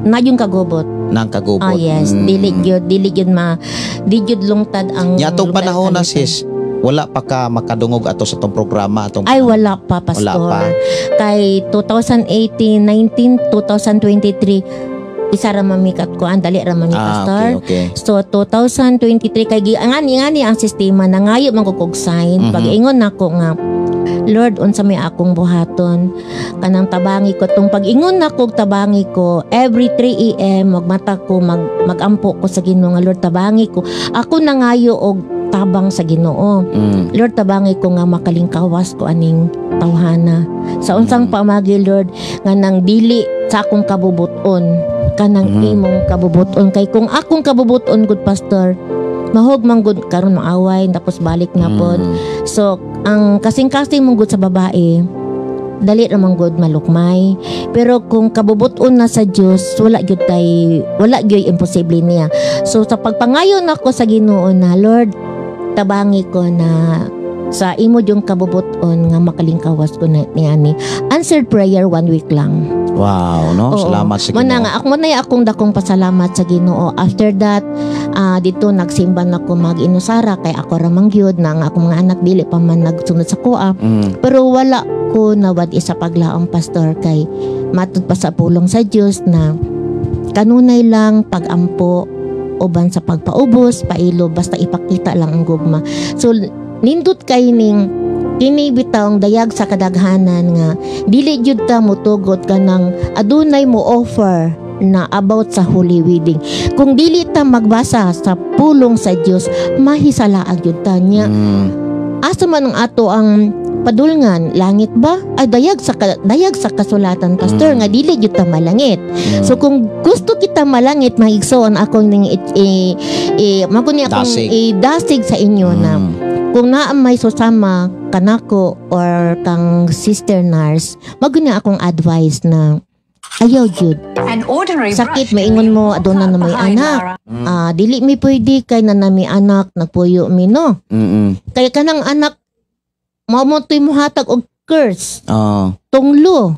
na yung kagubot. Nang kagubot. Yes, dili gyud lungtad ang Nya atong lungtad panahon na kalitan. sis, wala pa ka makadungog ato sa tong programa atong Ay wala pa pastor. Wala pa. Kay 2018, 19, 2023 isa ra mamikat ko ang dali ra man ni pastor. Okay. So 2023 kay ngani ang sistema nangayo man ko kog sign pag ingon nako nga Lord unsa may akong buhaton kanang tabangi ko tong pag-ingon nako tabangi ko every 3 AM magmata ko magampo ko sa Ginoo nga Lord tabangi ko ako nangayo og tabang sa Ginoo. Lord tabangi ko nga makalingkawas ko aning tawhana sa unsang pamagi Lord nga nang dili sa akong kabubuton kanang imong kabubuton kay kung akong kabubuton good pastor mahog man gud karon maaway tapos balik nga pod. So ang kasing-kasing mong gud sa babae dali ra man gud malukmay pero kung kabubuton na sa Dios wala gyud imposible niya. So sa pagpangayon nako sa Ginoo na Lord tabangi ko na sa imo yung kabubuton nga makalingkawas ko na niani. Answered prayer 1 week lang. Wow, no? Oo. Salamat sa Muna Ginoo. nga, ako na akong dakong pasalamat sa Ginoo. After that, dito nagsimba na ko mag-inusara kay ako ramang gyud na ang akong mga anak dili pa man nagsunod sa kuha. Pero wala ko nawad isa paglaong pastor kay matud pa sa pulong sa Dios na kanunay lang pagampo uban sa pagpaubos, pailo basta ipakita lang ang gugma. So nindot kay ning kini bitawng dayag sa kadaghanan nga dili jud ta motugot kanang adunay mo offer na about sa holy wedding. Kung dili ta magbasa sa pulong sa Dios, mahisalaag jud ta niya. Asa man ang ato ang padulngan, langit ba? Ay dayag sa kasulatan pastor nga dili jud ta malangit. So kung gusto kita malangit, maigsoon ako ning maguni akong dasig sa inyo na kung naa may susama kanako or kang sister nurse, maguni akong advice na ayaw jud. Sakit maingon mo aduna na may anak. Dili mi pwede kay na nami anak nagpuyo mi no. Kay kanang anak mao mo tuy mohatag og curse. Tunglo.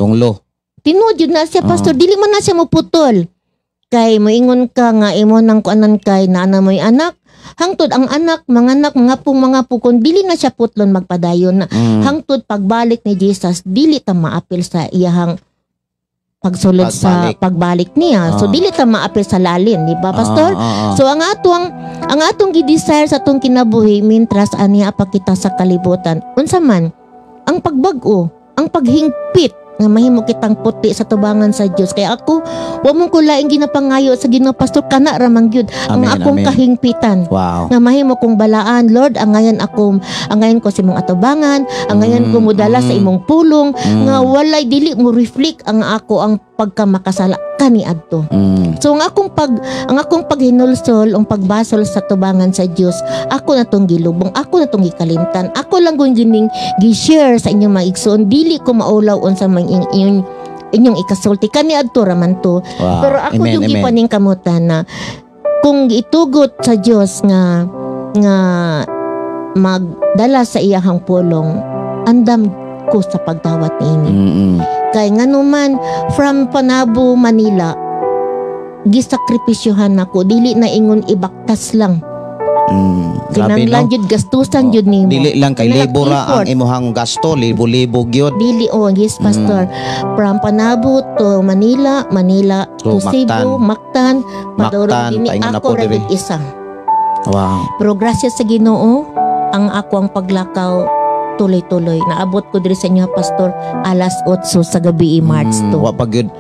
Tinuod jud na siya pastor, dili man na siya moputol. Kay moingon ka nga imo nang kuanan kay naa na may anak. Hangtod ang anak, mga pukon, dili na siya putlon magpadayon na hangtod pagbalik ni Jesus, dili ta maapil sa iyahang pagsulod sa pagbalik niya. So dili ta maapil sa lalin, di ba pastor? So ang atong gi-desire sa atong kinabuhi mintras aniya pa kita sa kalibutan. Unsa man ang pagbag-o, ang paghingpit nga mahimo kitang puti sa tubangan sa Dios. Kaya ako, wa mo ko laing ginapangayo sa Ginoo pastor kana ramang gyud ang akong kahingpitan. Wow. Nga mahimo kong balaan, Lord, angayan ko sa imong atubangan, angayan ko mudala sa imong pulong nga walay dili mo reflect ang ako ang pagkamakasala kaniadto. So ang akong paghinulsol, ang pagbasol sa tubangan sa Dios, ako na tong gilubong, ako na tong gikalimtan. Ako lang gud gining gi-share sa inyong maigsoon, dili ko maulaw unsa man inyong ikasulti kaniadto raman to. Wow. Pero ako Amen, yung amen. gipaning kamutan na kung itugot sa Dios nga magdala sa iyahang pulong, andam ko sa pagdawat niini. Kay nganuman from Panabo, Manila, gisakripisyohan ako, dili na ingon ibaktas lang. Grabe Kinanglan no. jud gastusan jud nimo. Dili lang kay libo ra ang imuhang gasto, libo-libo gyud. Dili yes pastor. From Panabo to Manila to Cebu, Mactan, Maduro dini paingon na po ako ra diri. jud isa. Wow. Pero grasya sa Ginoo, ang ako ang paglakaw tuloy-tuloy. Naabot ko diri sa inyo pastor alas 8 sa gabi March 2. Wa pa gyud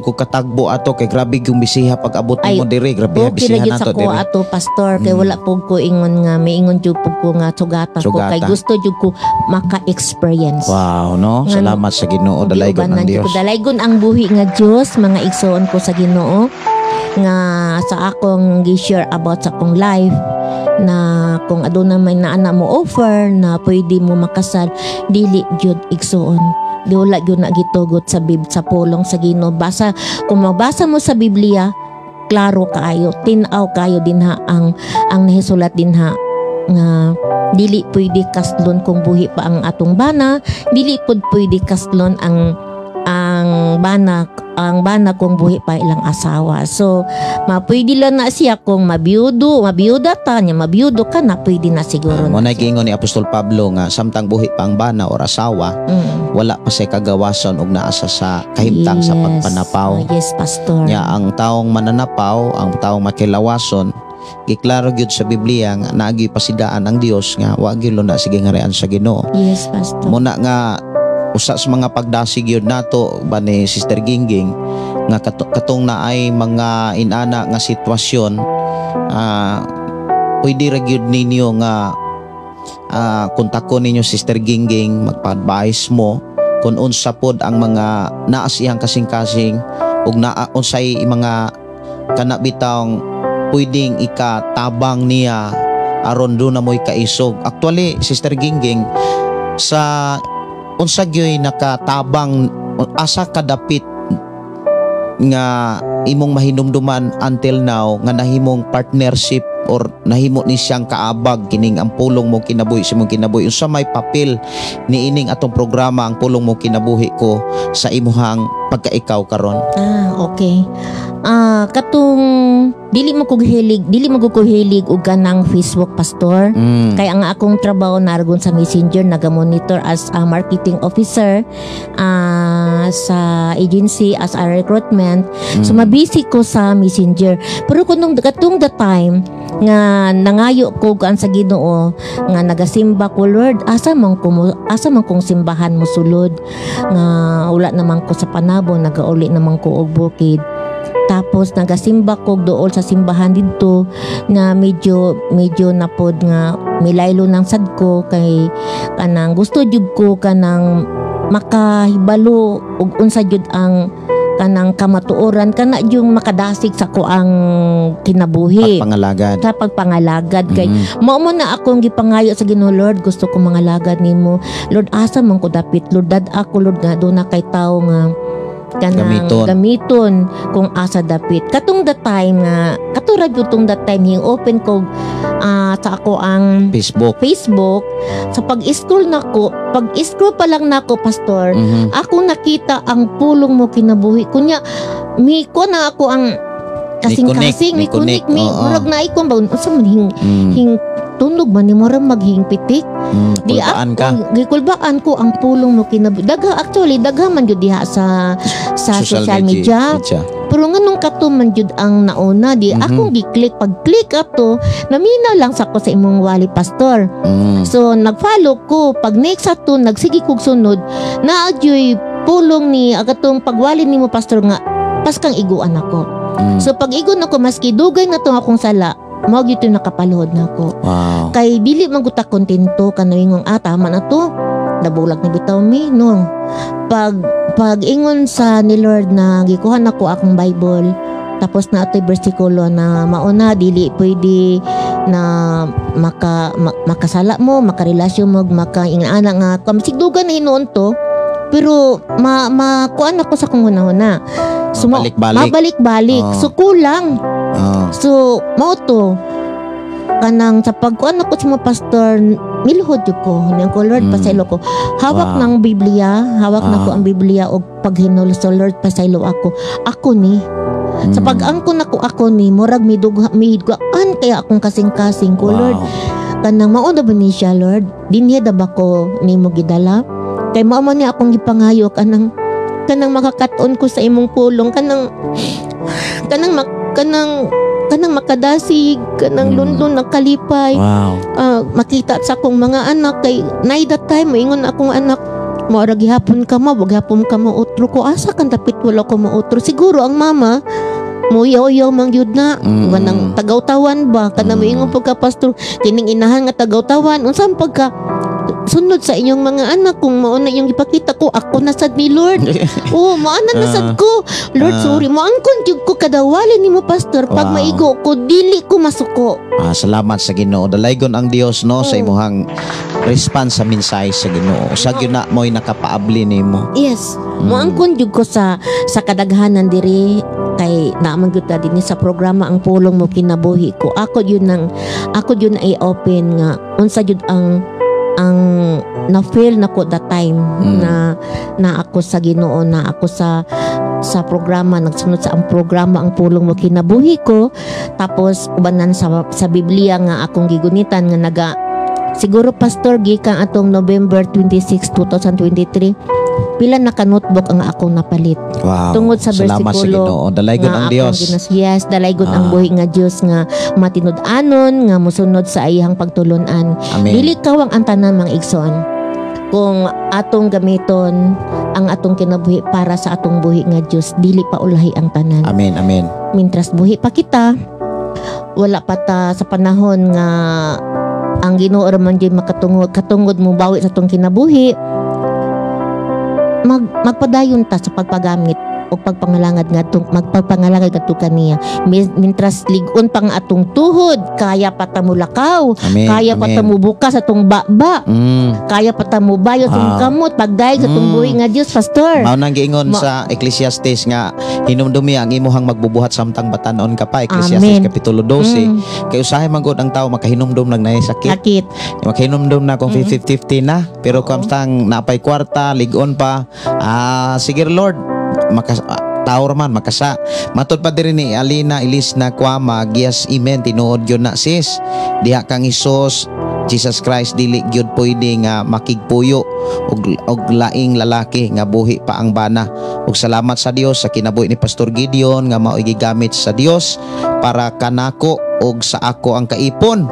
ko katagbo ato kay grabe yung bisiha pag abot mo diri, grabe Okay bisiha ra gyud sa nato ko diri. ato pastor kay wala pug ko ingon nga may ingon jud pug ko nga sugata ko Sugata. kay gusto jud ko maka-experience. Wow, no? Nga, Salamat sa Ginoo, dalaygon ang Giubanan jud Dios. ko. Dalaygon ang buhi nga Dios, mga igsoon ko sa Ginoo nga sa akong gi-share about sa akong life na kung aduna may naana mo offer na pwede mo makasal, dili jud igsoon. Di wala gyud na gitugot sa sa pulong sa Ginoo. Kung mabasa mo sa Biblia, klaro kaayo, tin-aw kayo dinha ang nahisulat dinha nga dili pwede kastlon kung buhi pa ang atong bana, dili pud pwede kastlon ang bana kung buhi pa ilang asawa. So mapwede lang na siya kung mabiyuda ta niya, mabiyudo ka na pwede na siguro. Mo na na giingon ni Apostol Pablo nga samtang buhi pa ang bana or asawa, wala pa siya kagawason og naasa sa kahimtang sa pagpanapaw. Yes, pastor. Nya ang taong mananapaw, ang taong makilawason, giklaro gyud sa Biblia nga naagi pasidaan ang Dios nga wa gyud na sige ngarian sa Ginoo. Yes, pastor. Muna nga usa sa mga pagdasig yun nato ba ni Sister Gingging nga katong na ay mga inana nga sitwasyon, pwede ra gyud ninyo nga kontakon ninyo Sister Gingging, magpa-advise mo kung unsa pod ang mga naa siyang kasing-kasing ug naa unsay mga kanabitang pwedeng ikatabang niya aron do na mo'y kaisog. Actually Sister Gingging, sa unsa gyoy nakatabang asa kadapit nga imong mahinumduman until now nga nahimong partnership or nahimo ni siyang kaabag kining ang pulong mo kinabuhi sa imong kinabuhi. Unsa may papel ni ining atong programa ang pulong mo kinabuhi ko sa imuhang pagkaikaw karon? Okay. Katong dili mo kog hilig og kanang Facebook, pastor. Kaya ang akong trabaho nargon sa Messenger, naga-monitor as a marketing officer sa agency as a recruitment. So mabisi ko sa Messenger. Pero katong the time nga nangayo ko kan sa Ginoo nga nagasimba ko, Lord, asa man kong simbahan mo sulod nga wala naman ko sa panabo, nagauli naman ko og bukid. Tapos nagasimba ko dool sa simbahan dito nga medyo napod nga milaylo ng sad ko kay kanang gusto jud ko kanang makahibalo og unsa jud ang kanang kamatuoran kana yung makadasig sa ko ang kinabuhi Pagpangalagad. sa pagpangalagad kay mao mo na akong gipangayo sa Ginoo, Lord, gusto ko mangalagad nimo, Lord, asa man ko dapit, Lord, dad ako, Lord, nga do na kay tawo nga kanang gamiton kung asa dapit. Katong the time nga katurad yung that time yung open ko sa ako ang Facebook. So pag-scroll pa lang nako, pastor, ako nakita ang pulong mo kinabuhi kunya ko na ako ang kasing-kasing mi connect murag na ikon ba unsa man hing tunog man ni murag maghingpitik. Di ako gikulbaan ko ang pulong mo kinabuhi. Dagha man jud diha sa social media. Pero nganong kato man jud ang nauna di akong gi-click, pag-click ato namina lang sa ko sa imong wali, pastor. So nag-follow ko, pag next ato nagsigi kog sunod na adyoy pulong ni agatong pagwali nimo, pastor, nga paskang iguan ako. So pag igon ako maski dugay na tong akong sala, mao gyud nakapaluhod na ako. Kay dili man ko ta kontento kanawingong tama na to, nabulag na bitaw mi no. Pag ingon sa ni Lord na gikuhan ako akong Bible, tapos na ato'y bersikulo na mauna dili pwede na makasala mo, makarelasyon mo, makaingana nga kamsigdugan na hinuon to, pero kuan ako sa kung hunahuna. So mabalik-balik. So kulang. So mao to kanang sa pagkuan ako sa mga pastor, miluhod yun ko nang ko, Lord, pasaylo ko hawak ng Biblia, hawak na ko ang Biblia og paghinul. So Lord, pasaylo ako ni sa pag-angkon ako ni murag midughaan kaya akong kasing-kasing ko, Lord, kanang mao na ba ni siya, Lord, dinhi da ba ko nimo gidala kay mao man ni akong gipangayo kanang makakaton ko sa imong pulong, kanang makadasig, kanang lundon ng kalipay. Makita sa akong mga anak kay nay that time moingon akong anak, maura gihapon ka mo, gihapon ka mo utro ko, asa kan dapit wala ko mo utro. Siguro ang mama muyaw-yaw mang yun na wanang tagaw-tawan ba kana moingon pagka pastor kining inahan nga tagaw-tawan unsang pagka sunod sa inyong mga anak kung mao na yung ipakita ko ako nasad ni Lord. Maana nasad ko, Lord, sorry, maangkon jud ko kadawali nimo, pastor, pag maigo ko dili ko masuko. Salamat sa Ginoo, dalaygon ang Dios no sa imuhang response sa mensahe sa Ginoo. Sa gyud na mo'y nakapaabli nimo. Yes, maangkon jud ko sa kadaghanan diri kay naaman gyud ta dinhi sa programa ang pulong mo kinabuhi ko. Ako yun ay open nga unsa jud ang na-feel na ko that time na ako sa Ginoo, na ako sa programa, nagsunod sa ang programa ang pulong mo kinabuhi ko. Tapos ubanan sa Biblia nga akong gigunitan nga siguro, pastor, gikan atong November 26, 2023 pila naka-notebook ang akong napalit. Tungod sa salamat bersikulo sa Ginoo, dalaygon ang Dios. Yes, dalaygon ang buhi nga Dios nga matinud-anon nga mosunod sa iyang pagtulunan. Dili kawang ang tanan mga igsoon kung atong gamiton ang atong kinabuhi para sa atong buhi nga Dios, dili pa ulahi ang tanan. Amen. Mintras buhi pa kita, wala pa ta sa panahon nga ang Ginoo man jud katungod mo bawi sa atong kinabuhi, magpadayon ta sa pagpagamit og pagpangalangad ngadto magpagpangalangad ngadto kaniya. Mintras ligon pang atong tuhod, kaya pa ta mo lakaw, Amen, kaya pa ta amen. mo bukas atong baba, kaya pa ta mo bayo atong Ah. kamot pagdayeg sa atong buhi nga Dios, pastor. Mao nang giingon sa Ecclesiastes nga hinumdumi ang imuhang magbubuhat samtang batanon ka pa. Ecclesiastes Amen. kapitulo 12. Kay usahay man gud ang tao makahinumdum lang na sakit. Sakit. Makahinumdum na kung 50-50 na. Pero kung tang napay kwarta, ligon pa, sige Lord, tao raman makasa. Matod pa diri ni Alina Ilis na kuama, yes amen, tinuod gyud na sis. Diha kang Hesus, Jesus Christ dili gyud pwede nga makigpuyo og laing lalaki nga buhi pa ang bana. Ug salamat sa Dios sa kinabuhi ni Pastor Gideon nga mao'y gigamit sa Dios para kanako og sa ako ang kaipon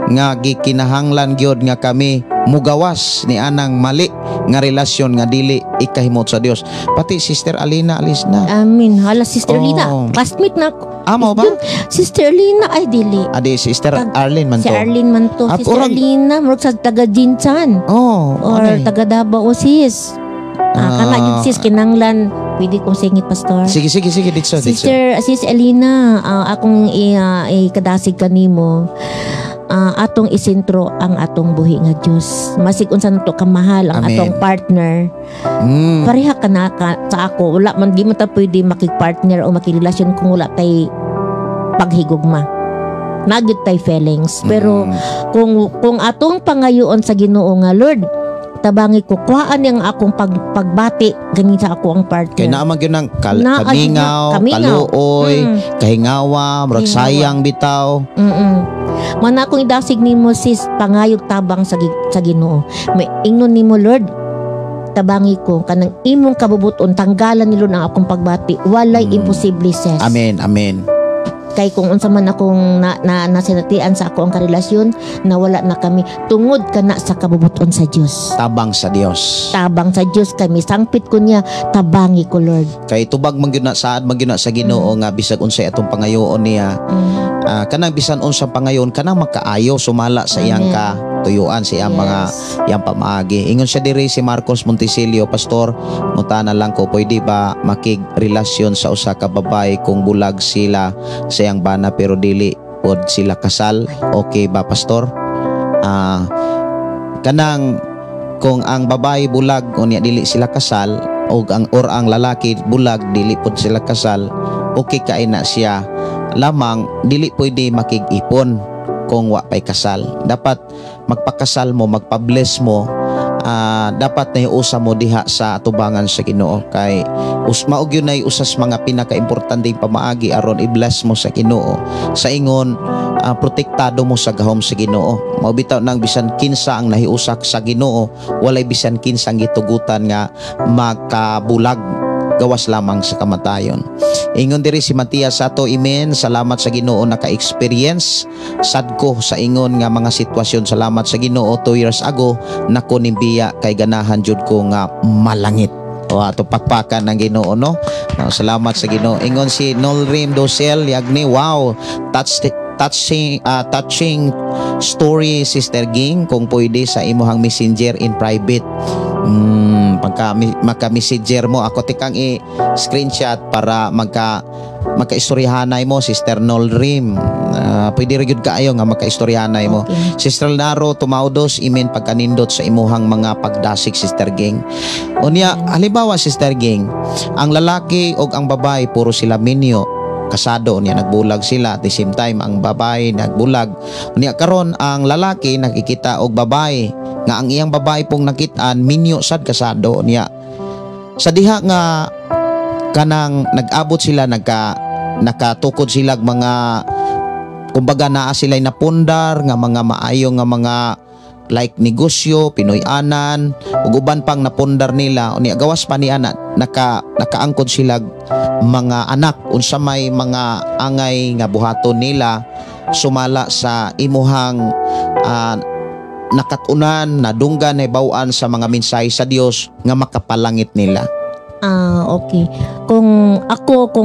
nga gikinahanglan gyud nga kami mugawas ni anang mali nga relasyon nga dili ikahimot sa Dios. Pati Sister Alina alis na. Amen. Hala, Sister Oh. Lina, classmate na ako. Amo ba? Sister Lina, ay dili. Adi Sister Arlene man Si to. Arlene man to. Ah, Sister urang- Lina, murag sa taga Jinsan. Oh, Or anay. taga Davao, sis. Kana yun, sis, kinanglan. Pwede kong singit, pastor. Sige ditso. Sis Elina, akong ikadasig kanimo. Atong isentro ang atong buhi nga Dios. Masig unsa nato kamahal ang Amen. atong partner. Pareha ka na sa ako. Wala man, di man ta pwede makig-partner o makirelasyon kung wala tay paghigugma. Nagyud tay feelings. Pero kung atong pangayoon sa Ginoo nga Lord, tabangi ko kuhaan yang akong pagbati ganin sa ako ang partner. Kay naman gyud nang Na- kamingaw, kamingaw. kaluoy, Mm. kahingawa, murag Kahingawa. sayang bitaw. Man akong idasig nimo sis pangayog tabang sa Ginoo. May ingnon nimo Lord, tabangi ko kanang imong kabubuton tanggalan nilo ang akong pagbati. Walay imposible sis. Amen, amen. Kay kung unsa man akong nasinatian sa ako ang karelasyon, nawala na kami tungod kana sa kabubuton sa Dios. Tabang sa Dios. Tabang sa Dios kami sangpit ko niya, tabangi ko Lord. Kay tubag man gyud na saad man gyud na sa Ginoo nga bisag unsay atong pangayoon niya. Kanang bisan unsang pangayoon kanang makaayo sumala sa iyang katuyuan sa iyang mga iyang pamaagi. Ingon siya diri si Marcos Monticelio, pastor, ngutana lang ko pwede ba makigrelasyon sa usa ka babae kung bulag sila sa iyang bana pero dili pod sila kasal? Okay ba, pastor? Kanang kung ang babae bulag unya dili sila kasal o ang lalaki bulag dili pod sila kasal, okay kay na siya, lamang dili pwede makig-ipon kung wa pay kasal. Dapat magpakasal mo, magpa-bless mo, dapat na iusa mo diha sa atubangan sa Ginoo. Kay maog yun ay usas mga pinaka-importanteng pamaagi aron i-bless mo sa Ginoo. Sa ingon, protektado mo sa gahom sa Ginoo. Maubitaw nang bisan kinsa ang nahiusak sa Ginoo, walay bisan kinsa ang gitugutan nga makabulag, gawas lamang sa kamatayon. Ingon diri si Matias Sato, amen. Salamat sa Ginoo naka-experience sadko sa ingon nga mga sitwasyon. Salamat sa Ginoo 2 years ago nako nimbiya kay ganahan jud ko nga malangit. O ato pakpakan ng Ginoo, no? Salamat sa Ginoo. Ingon si Nolrim Dosel Yagni, wow, touching story, Sister Ging, kung pwede sa imuhang messenger in private. Maka-messenger mo ako tikang i-screenshot para magka-istoryahanay mo, Sister Nolrim. Pwede rin yun kaayo nga magka-istoryahanay mo. Okay. Sister Naro Tumaudos, imen pagkanindot sa imuhang mga pagdasig, Sister Ging. Unya, halimbawa, Sister Ging, ang lalaki o ang babae puro sila minyo, kasado niya, nagbulag sila at the same time ang babae nagbulag. Unya karon ang lalaki nakikita og babae nga ang iyang babae pong nakitaan minyo sad kasado niya. Sa diha nga kanang nag-abot sila nakatukod sila mga kumbaga naa sila'y napundar nga mga maayo nga mga like negosyo, Pinoy-anan, ug uban pang napundar nila. Unya gawas pa ni ana nakaangkod sila mga anak unsa may mga angay nga buhaton nila sumala sa imuhang nakatunan nadunggan na bawaan sa mga mensahe sa Dios nga makapalangit nila. Okay. Kung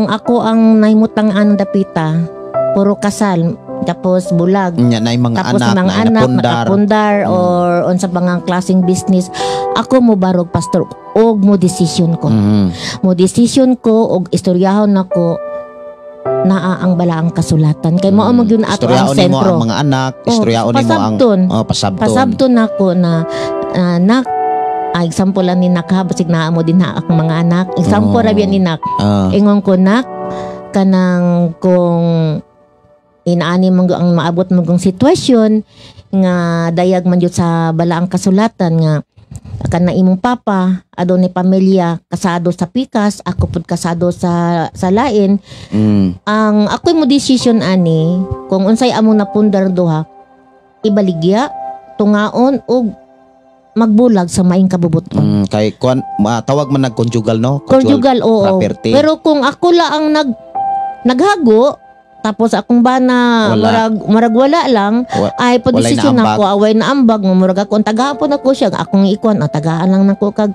ako ang nahimutang anong dapita, puro kasal, tapos bulag. Nya na mga Tapos anak mga na anak napundar. nakapundar or unsa pa nga klaseng business, ako mo barog pastor og mo decision ko. Mo decision ko og istoryahon nako naa ang balaang kasulatan kay mao mo gyud ato ang Istoryaon nimo sentro. ang mga anak, istoryaon nimo ang pasabton. Pasabton nako na nak example lang ni nak ha basig naa mo din na akong mga anak. Example ra biyan ni nak. Ingon ko nak kanang kung inaani mo ang maabot mo ang sitwasyon nga dayag man jud sa balaang kasulatan nga kana imong papa adunay pamilya kasado sa pikas ako pud kasado sa lain. Ang ako'y mo decision ani kung unsay among napundar duha ibaligya tungaon og magbulag sa maing kabubuton. Kay tawag man nag-conjugal no? Conjugal, oo. property. Pero kung ako lang ang naghago tapos akong bana marag wala lang ay podesisyon nako away na ambag mo murag ako tagahapon ako siya akong ikuan tagaan lang nako kag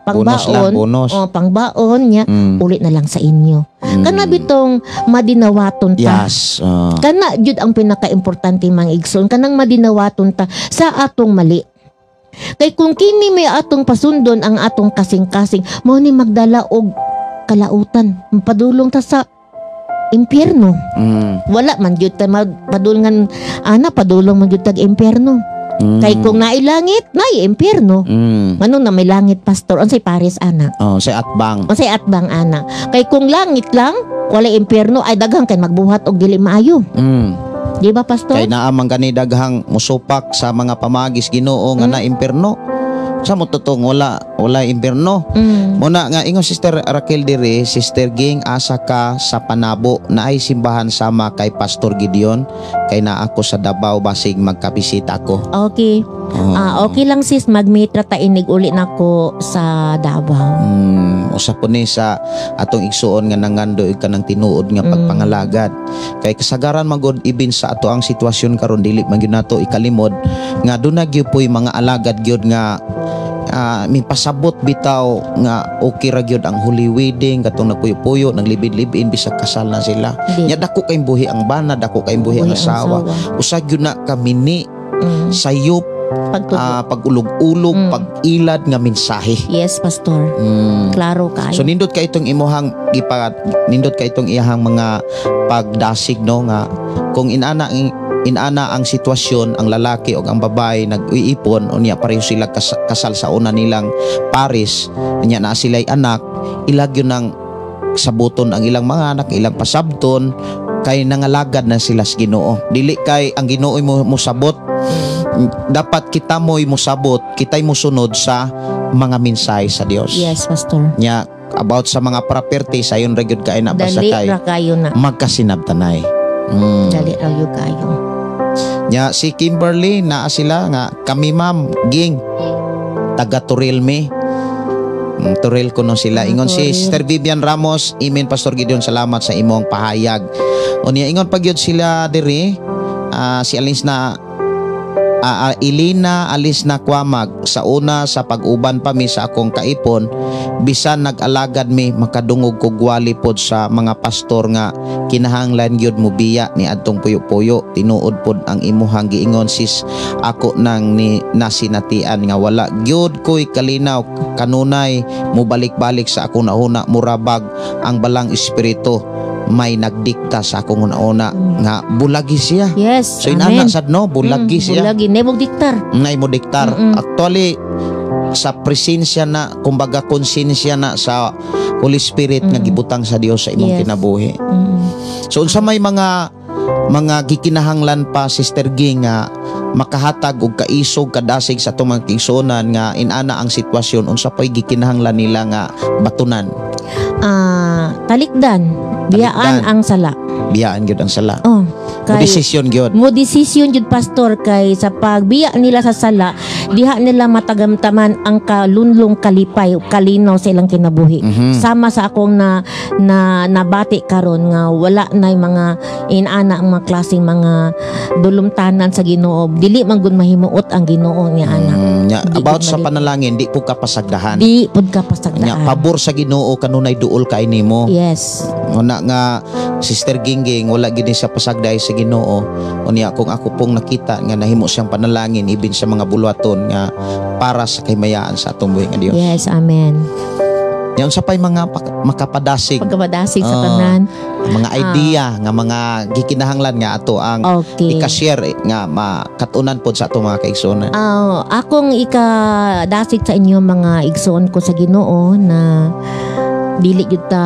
pangbaon bonus. Pangbaon nya ulit na lang sa inyo. Kana bitong madinawaton ta. Yes. Kana jud ang pinaka-importante mga igsoon kanang madinawaton ta sa atong mali. Kay kung kini may atong pasundon ang atong kasing-kasing mo ni magdala og kalautan padulong ta sa impyerno. Wala man jud ta padulngan padulong man jud tag impyerno. Kay kung nailangit nay impyerno. Manong na may langit pastor unsay pares ana. Say atbang. Unsay atbang ana. Kay kung langit lang wala impyerno ay daghang kay magbuhat og dili maayo. Di ba pastor? Kay naamang kani daghang musupak sa mga pamagis Ginoo nga na impyerno. Sa mo totong wala impyerno. Muna nga ingon Sister Raquel diri, Sister Ging asa ka sa Panabo na ay simbahan sama kay Pastor Gideon kay naa ako sa Davao basig magkabisita ko. Okay. Okay lang sis magmitra ta inig uli nako sa Davao. Usa po ni sa atong igsuon nga nangandoy ka ng tinuod nga pagpangalagad. Kay kasagaran magod ibin sa ato ang sitwasyon karon dili man gyud nato ikalimod nga dunay gyud puy mga alagad gyud nga may pasabot bitaw nga okay ra gyud ang holy wedding katong nagpuyo-puyo naglibid-libin bisag kasal na sila. Nya dako kay buhi ang bana, dako kay buhi ang asawa. Usa gyud na kamini sayop pag-ulog-ulog, pag-ilad nga mensahe. Yes, pastor. Klaro kayo. So nindot ka itong imuhang nindot ka itong iyahang mga pagdasig no nga kung inana ang sitwasyon ang lalaki o ang babae nag-iipon unya pareho sila kasal sa una nilang pares unya na sila'y anak ilagyo ng sabuton ang ilang mga anak ilang pasabton kay nangalagad na sila sa Ginoo dili kay ang Ginoo mo sabot dapat kita mo'y musabot kita'y musunod sa mga mensahe sa Dios. Yes, pastor. Nya about sa mga property sayon ra gyud kay na basta Dali kay ra kayo na. magkasinabtanay. Dali ra gyud kayo. Nya si Kimberly naa sila nga kami ma'am Ging taga Turilme. Turil ko no sila. Ingon si Sister Vivian Ramos, Imen Pastor Gideon, salamat sa imong pahayag. Unya ingon pagyud sila diri si Alins na Ilina alis na kwamag sa una sa pag-uban pa mi sa akong kaipon bisan nag-alagad mi makadungog kog wali pod sa mga pastor nga kinahanglan gyud mo biya ni adtong puyo-puyo tinuod pod ang imuhang giingon sis ako nang ni nasinatian nga wala gyud koy kalinaw kanunay mo balik-balik sa akong nauna murabag ang balang espiritu may nagdikta sa akong una-una nga bulagi siya. Yes. So inana sad no, bulagi siya. Bulagi nebog diktar. Nay mo diktar. Actually sa presensya na kumbaga konsensya na sa Holy Spirit nga gibutang sa Dios sa imong kinabuhi. So unsa may mga gikinahanglan pa Sister Ging nga makahatag og kaisog kadasig sa atong mga kigsuonan nga inana ang sitwasyon unsa pay gikinahanglan nila nga batunan. Talikdan. Biyaan ang sala. Biyaan gyud ang sala. Kay Desisyon gyud. mo desisyon jud pastor kay sa pagbiya nila sa sala diha nila matagamtaman ang kalunlong kalipay kalinaw sa ilang kinabuhi. Sama sa akong nabati karon nga wala nay mga inana ang mga klaseng mga dulumtanan sa Ginoo dili man gud mahimuot ang Ginoo niya anak. Nya, Di about gid sa mali- panalangin, di po ka pasagdahan. Di pud ka Nya, pasagdaan. pabor sa Ginoo kanunay duol kay nimo. Yes. Una nga Sister Gingging wala gid ni siya pasagday sa Ginoo. Unya kung ako pong nakita nga nahimo siyang panalangin ibin sa mga bulwaton nga para sa kahimayaan sa atong buhi nga Dios. Yes, amen. Yan sa pay mga makapadasig, Pagkamadasig sa Ah. tanan. mga idea nga mga gikinahanglan nga ato ang Okay. ika-share nga makatunan pod sa atong mga kaigsunan. Akong ikadasig sa inyo mga igsoon ko sa Ginoo na dili gyud ta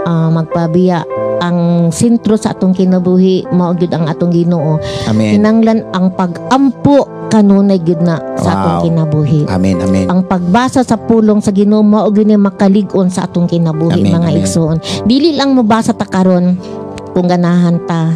magpabiya ang sentro sa atong kinabuhi mao gyud ang atong Ginoo. Amen. Kinanglan ang pag-ampo kanunay gyud na sa atong Wow. kinabuhi. Amen. Amen. Ang pagbasa sa pulong sa Ginoo mao gyud ni makalig-on sa atong kinabuhi Amen, mga amen. igsoon. Dili lang mabasa ta karon kung ganahan ta.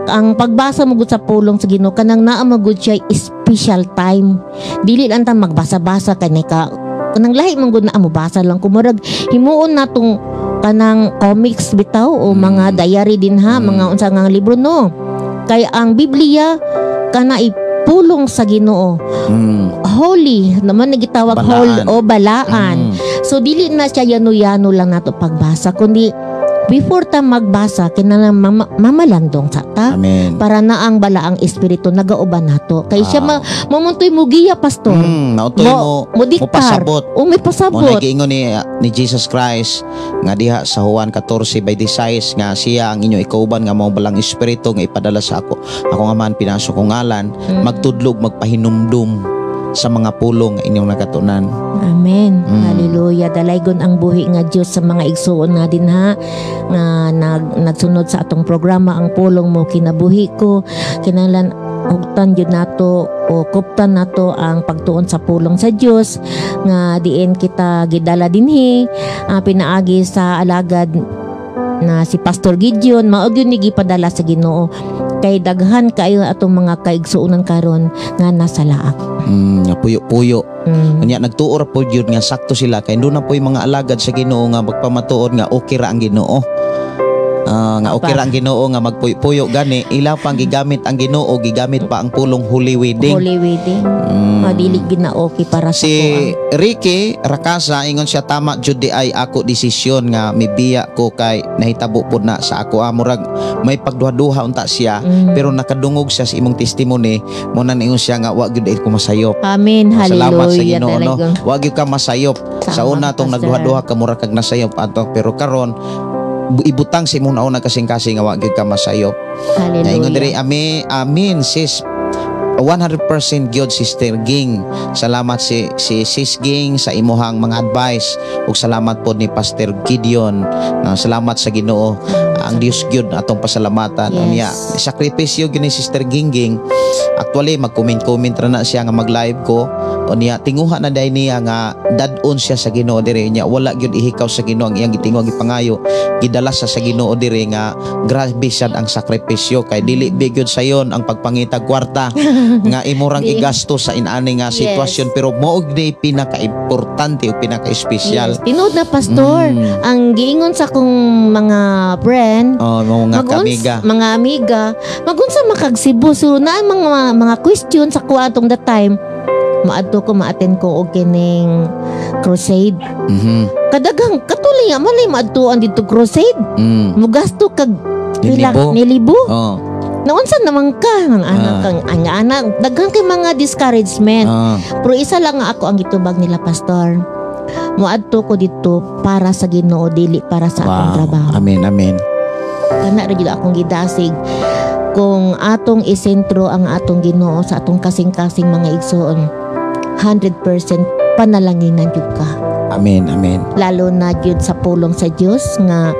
Ang pagbasa mo gud sa pulong sa Ginoo kanang naa mo gud siya special time. Dili lang ta magbasa-basa kanay ka kanang lahi man gud na mo basa lang kumurag himuon natong kanang comics bitaw o mga diary din ha, mga unsa nga libro no. Kay ang Biblia kana ipulong sa Ginoo. Holy naman nagitawag Balaan. holy o balaan. So dili na siya yano-yano lang nato pagbasa kundi before ta magbasa kinahanglan mamalandong sa ta Amen. para na ang balaang espiritu nagauban nato. Kay siya mamuntoy mugiya pastor. Nautoy mo diktar. pasabot. O may Mo pasabot. nagiingon ni Jesus Christ nga diha sa Juan 14:26 nga siya ang inyo ikauban nga mao balang espiritu nga ipadala sa ako. Ako nga man pinasok ko ngalan magtudlog magpahinumdum sa mga pulong nga inyong nagatunan. Amen. Hallelujah. Dalaygon ang buhi nga Dios sa mga igsuon nga din ha nga nagsunod sa atong programa ang pulong mo kinabuhi ko. Kinahanglan hugtan jud nato o kuptan nato ang pagtuon sa pulong sa Dios nga diin kita gidala dinhi pinaagi sa alagad na si Pastor Gideon mao gyud ni gipadala sa Ginoo kay daghan kayo atong mga kaigsuonan karon nga nasa laak. Nga puyo-puyo. Kanya nagtuor po yun nga sakto sila kay doon na po yung mga alagad sa Ginoo nga magpamatuod nga okay ra ang Ginoo. Nga okay ra ang Ginoo nga magpuyo-puyo gani ila pang gigamit ang Ginoo gigamit pa ang pulong Holy Wedding. Holy wedding. Dili gid na okay para sa Si kuan. Ricky Rakasa ingon siya tama jud di ay ako desisyon nga mibiya ko kay nahitabo pud na sa ako murag may pagduha-duha unta siya pero nakadungog siya sa imong testimony mo na ingon siya nga wa gyud ay ko masayop. Amen. Salamat sa Hallelujah. Ginoo no. Talagang. Wa gyud ka masayop. Sa Tama, una tong Pastor. nagduha-duha ka mura kag nasayop ato pero karon ibutang sa imong nauna kasing-kasing nga wa gyud ka masayop. Nga ingon diri Hallelujah. amin sis 100% gyud Sister Ging. Salamat si Sis Ging sa imuhang mga advice ug salamat po ni Pastor Gideon. Salamat sa Ginoo. Ang Dios gyud atong pasalamatan. Yes. Unya sakripisyo gyud ni Sister Gingging. Actually mag-comment ra na siya nga mag-live ko. Unya tinguha na dai niya nga dad-on siya sa Ginoo diri nya wala gyud ihikaw sa Ginoo ang iyang gitingog gipangayo. Gidala sa Ginoo diri nga grabe sad ang sakripisyo kay dili bigyud sayon ang pagpangitag kwarta nga imurang igasto sa inani nga sitwasyon pero moog ni pinaka-importante o pinaka-espesyal. Yes. Tinood na pastor. Ang giingon sa kong mga friend Mga kamiga. mga amiga magunsa makagsibo so na mga question sa kuha atong that time maadto ko ma-attend ko og kining crusade kadagang katuloy nga malay maadtuan dito crusade mugasto kag pila nilibo naunsa naman ka ang anak kang ang anak daghan kay mga discouragement pero isa lang nga ako ang gitubag nila pastor muadto ko dito para sa Ginoo dili para sa akong trabaho. Amen, amen. Kana ra gyud akong gidasig kung atong isentro ang atong Ginoo sa atong kasing-kasing mga igsoon 100% panalanginan jud ka. Amen, amen. Lalo na jud sa pulong sa Dios nga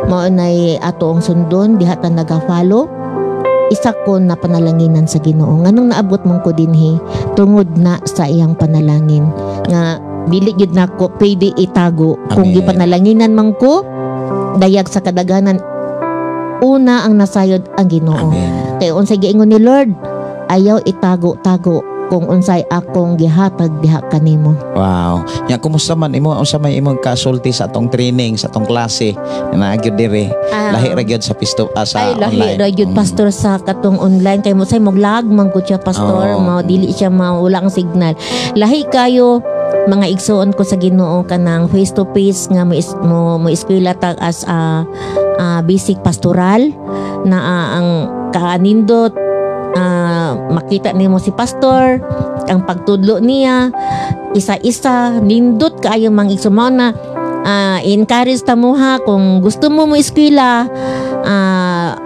mao nay atong sundon diha ta naga-follow. Isa ko na panalanginan sa Ginoo. Nganong naabot man ko dinhi tungod na sa iyang panalangin nga dili gyud nako pwede itago kung Amen. gipanalanginan man ko dayag sa kadaganan una ang nasayod ang Ginoo. Amen. Kay unsay giingon ni Lord ayaw itago-tago kung unsay akong gihatag diha kanimo. Wow. Ya kumusta man imo unsa may imong kasulti sa atong training sa atong klase na gyud dire. Lahi ra gyud sa sa Ay lahi online. ra gyud pastor sa katong online kay mo say moglag man gud siya pastor, Oo. mo dili siya mawala ang signal. Lahi kayo mga igsuon ko sa Ginoo kanang face to face nga mo eskwela tag as basic pastoral na ang kaanindot makita nimo si pastor ang pagtudlo niya isa-isa nindot kaayo mang igsuon na encourage ta mo ha kung gusto mo eskwela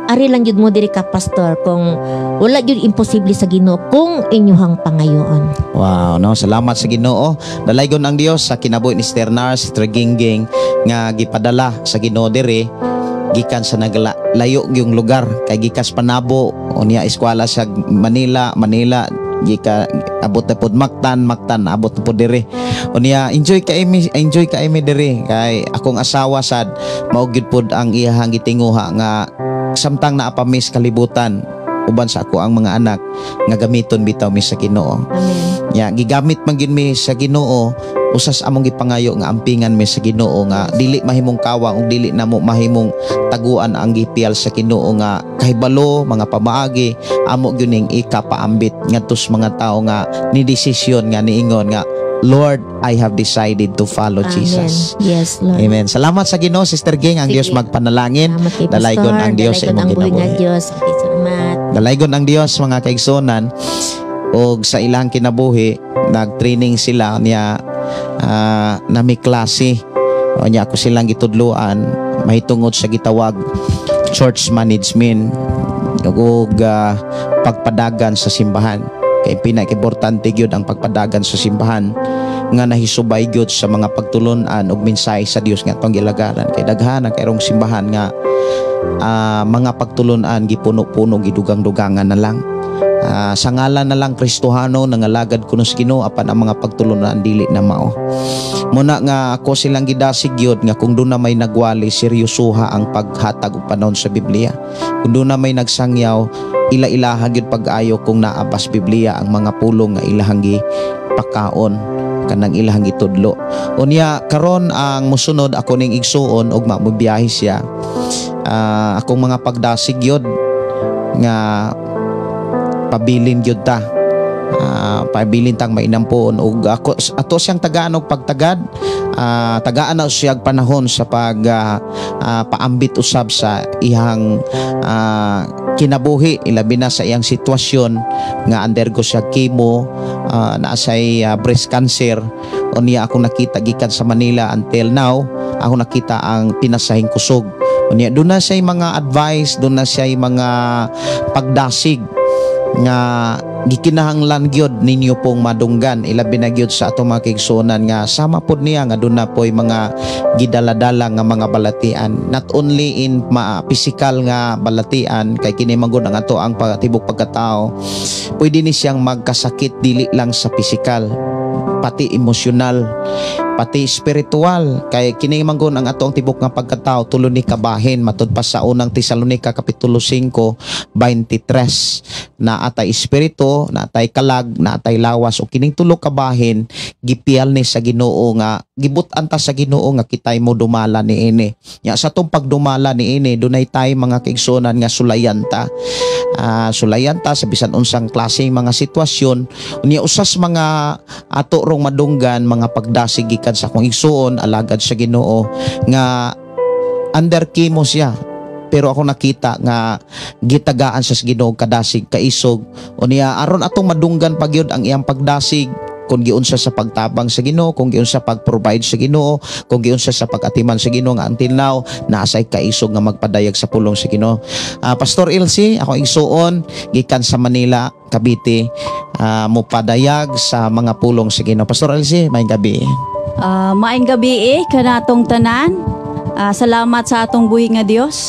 ari lang jud mo diri ka pastor kung wala jud imposible sa Ginoo kung inyuhang pangayoon. Wow, no, salamat sa Ginoo. Dalaygon ang Dios sa kinabuhi ni Sister Nars, Sister Gingging nga gipadala sa Ginoo dire gikan sa naglayo yung lugar kay gikas Panabo unya eskwela sa Manila gika abot na pod Mactan abot na pod dire unya enjoy ka imi dire kay akong asawa sad mao gyud pod ang iyahang gitinguha nga samtang naapamiss kalibutan uban sa ako ang mga anak nga gamiton bitaw mi sa Ginoo. Amen. Ya gigamit man gyud mi sa Ginoo usas among gipangayo nga ampingan mi sa Ginoo nga dili mahimong kawang ug dili namo mahimong taguan ang gipiyal sa Ginoo nga kahibalo mga pamaagi amo gyud ning ikapaambit ngadtos mga tawo nga ni desisyon nga niingon nga Lord, I have decided to follow Jesus. Yes, Lord. Amen. Salamat sa Ginoo, Sister Ging. Ang Sige. Diyos magpanalangin. Salamat kay Dalaygon pastor, ang Diyos sa dalaygon imong ang buhay nga kinabuhi. Diyos. Okay, salamat. Dalaygon ang Dios mga kaigsonan og sa ilang kinabuhi nagtraining sila niya nami klase o niya ako silang gitudloan mahitungod sa gitawag church management ug pagpadagan sa simbahan kay pinaka-importante gyud ang pagpadagan sa simbahan nga nahisubay gyud sa mga pagtulon-an ug mensahe sa Dios nga atong gilagaran kay daghan ang kayrong simbahan nga mga pagtulon-an gipuno-puno gidugang-dugangan na lang sa ngalan na lang Kristohano nangalagad kuno sa Ginoo apan ang mga pagtulon-an dili na mao muna nga ako silang gidasig gyud nga kung doon na may nagwali seryosoha ang paghatag og panahon sa Biblia kung doon na may nagsangyaw ila-ilaha gyud pag-ayo kung naabas Biblia ang mga pulong nga ilahang pakaon kanang ilahang itudlo unya karon ang musunod ako ning igsuon og mamubiyahe siya akong mga pagdasig gyud nga pabilin gyud ta pabilin tang mainampuon og ako ato siyang tagaan og pagtagad tagaan na siya panahon sa paambit usab sa ihang kinabuhi ilabi na sa iyang sitwasyon nga undergo siya chemo naasay breast cancer unya ako nakita gikan sa Manila until now ako nakita ang pinasahing kusog unya doon na siya mga advice doon na siya mga pagdasig nga gikinahanglan gyud ninyo pong madunggan ilabi na gyud sa ato mga kaigsuonan nga sama pod niya nga doon na po'y mga gidaladala nga mga balatian not only in physical nga balatian kay kini magud ang ato ang tibok pagkatao pwede ni siyang magkasakit dili lang sa physical pati emosyonal pati spiritual kay kini manggon ang atong tibok nga pagkatao tulo ni kabahin matud pa sa unang Tesalonica kapitulo 5 23 na atay espiritu na atay kalag na atay lawas o kining tulo kabahin gipiyal ni sa Ginoo nga gibutan ta sa Ginoo nga kitay mo dumala niini nya sa tong pagdumala niini dunay tay mga kaigsuonan nga sulayan ta sa bisan unsang klaseng mga sitwasyon unya usas mga ato rong madunggan mga pagdasig gikan sa akong igsuon alagad sa Ginoo nga under chemo siya pero ako nakita nga gitagaan sa Ginoo kadasig kaisog unya aron atong madunggan pagyud ang iyang pagdasig kung giunsa sa pagtabang sa Ginoo kung giunsa pag-provide sa Ginoo kung giunsa sa pag-atiman sa Ginoo nga until now naasay kaisog nga magpadayag sa pulong sa Ginoo. Pastor Elsie ako igsuon gikan sa Manila Cavite mo padayag sa mga pulong sa Ginoo. Pastor Elsie maayong gabi. Maayong gabi kanatong tanan. Salamat sa atong buhi nga Dios.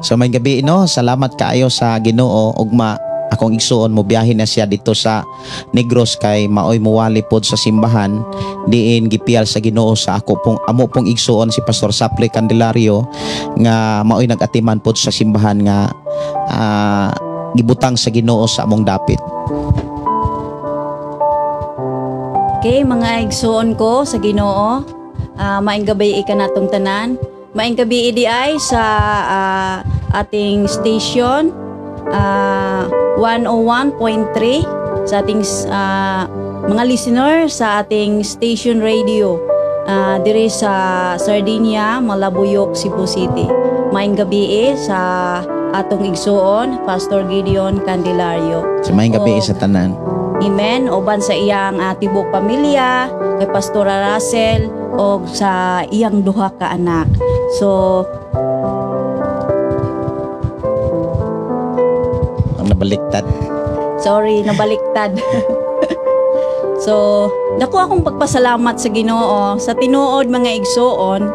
So maayong gabi no, salamat kaayo sa Ginoo ugma akong igsuon mo biyahe na siya dito sa Negros kay maoy muwali pod sa simbahan diin gipiyal sa Ginoo sa amo pong igsuon si Pastor Saple Candelario nga maoy nagatiman pod sa simbahan nga gibutang sa Ginoo sa among dapit. Okay, mga igsoon ko sa Ginoo, maayong gabi ikanatong tanan. Maayong gabi idi ay sa ating station 101.3 sa ating mga listener sa ating station radio diri sa Sardinia, Malabuyok, Cebu City. Maayong gabi sa atong igsoon, Pastor Gideon Candelario. Sa maayong gabi sa tanan. Amen. Oban sa iyang tibok pamilya, kay Pastora Russell, o sa iyang duha ka anak. So, Nabaliktad. sorry, nabaliktad. So, dako akong pagpasalamat sa Ginoo sa tinuod mga igsoon.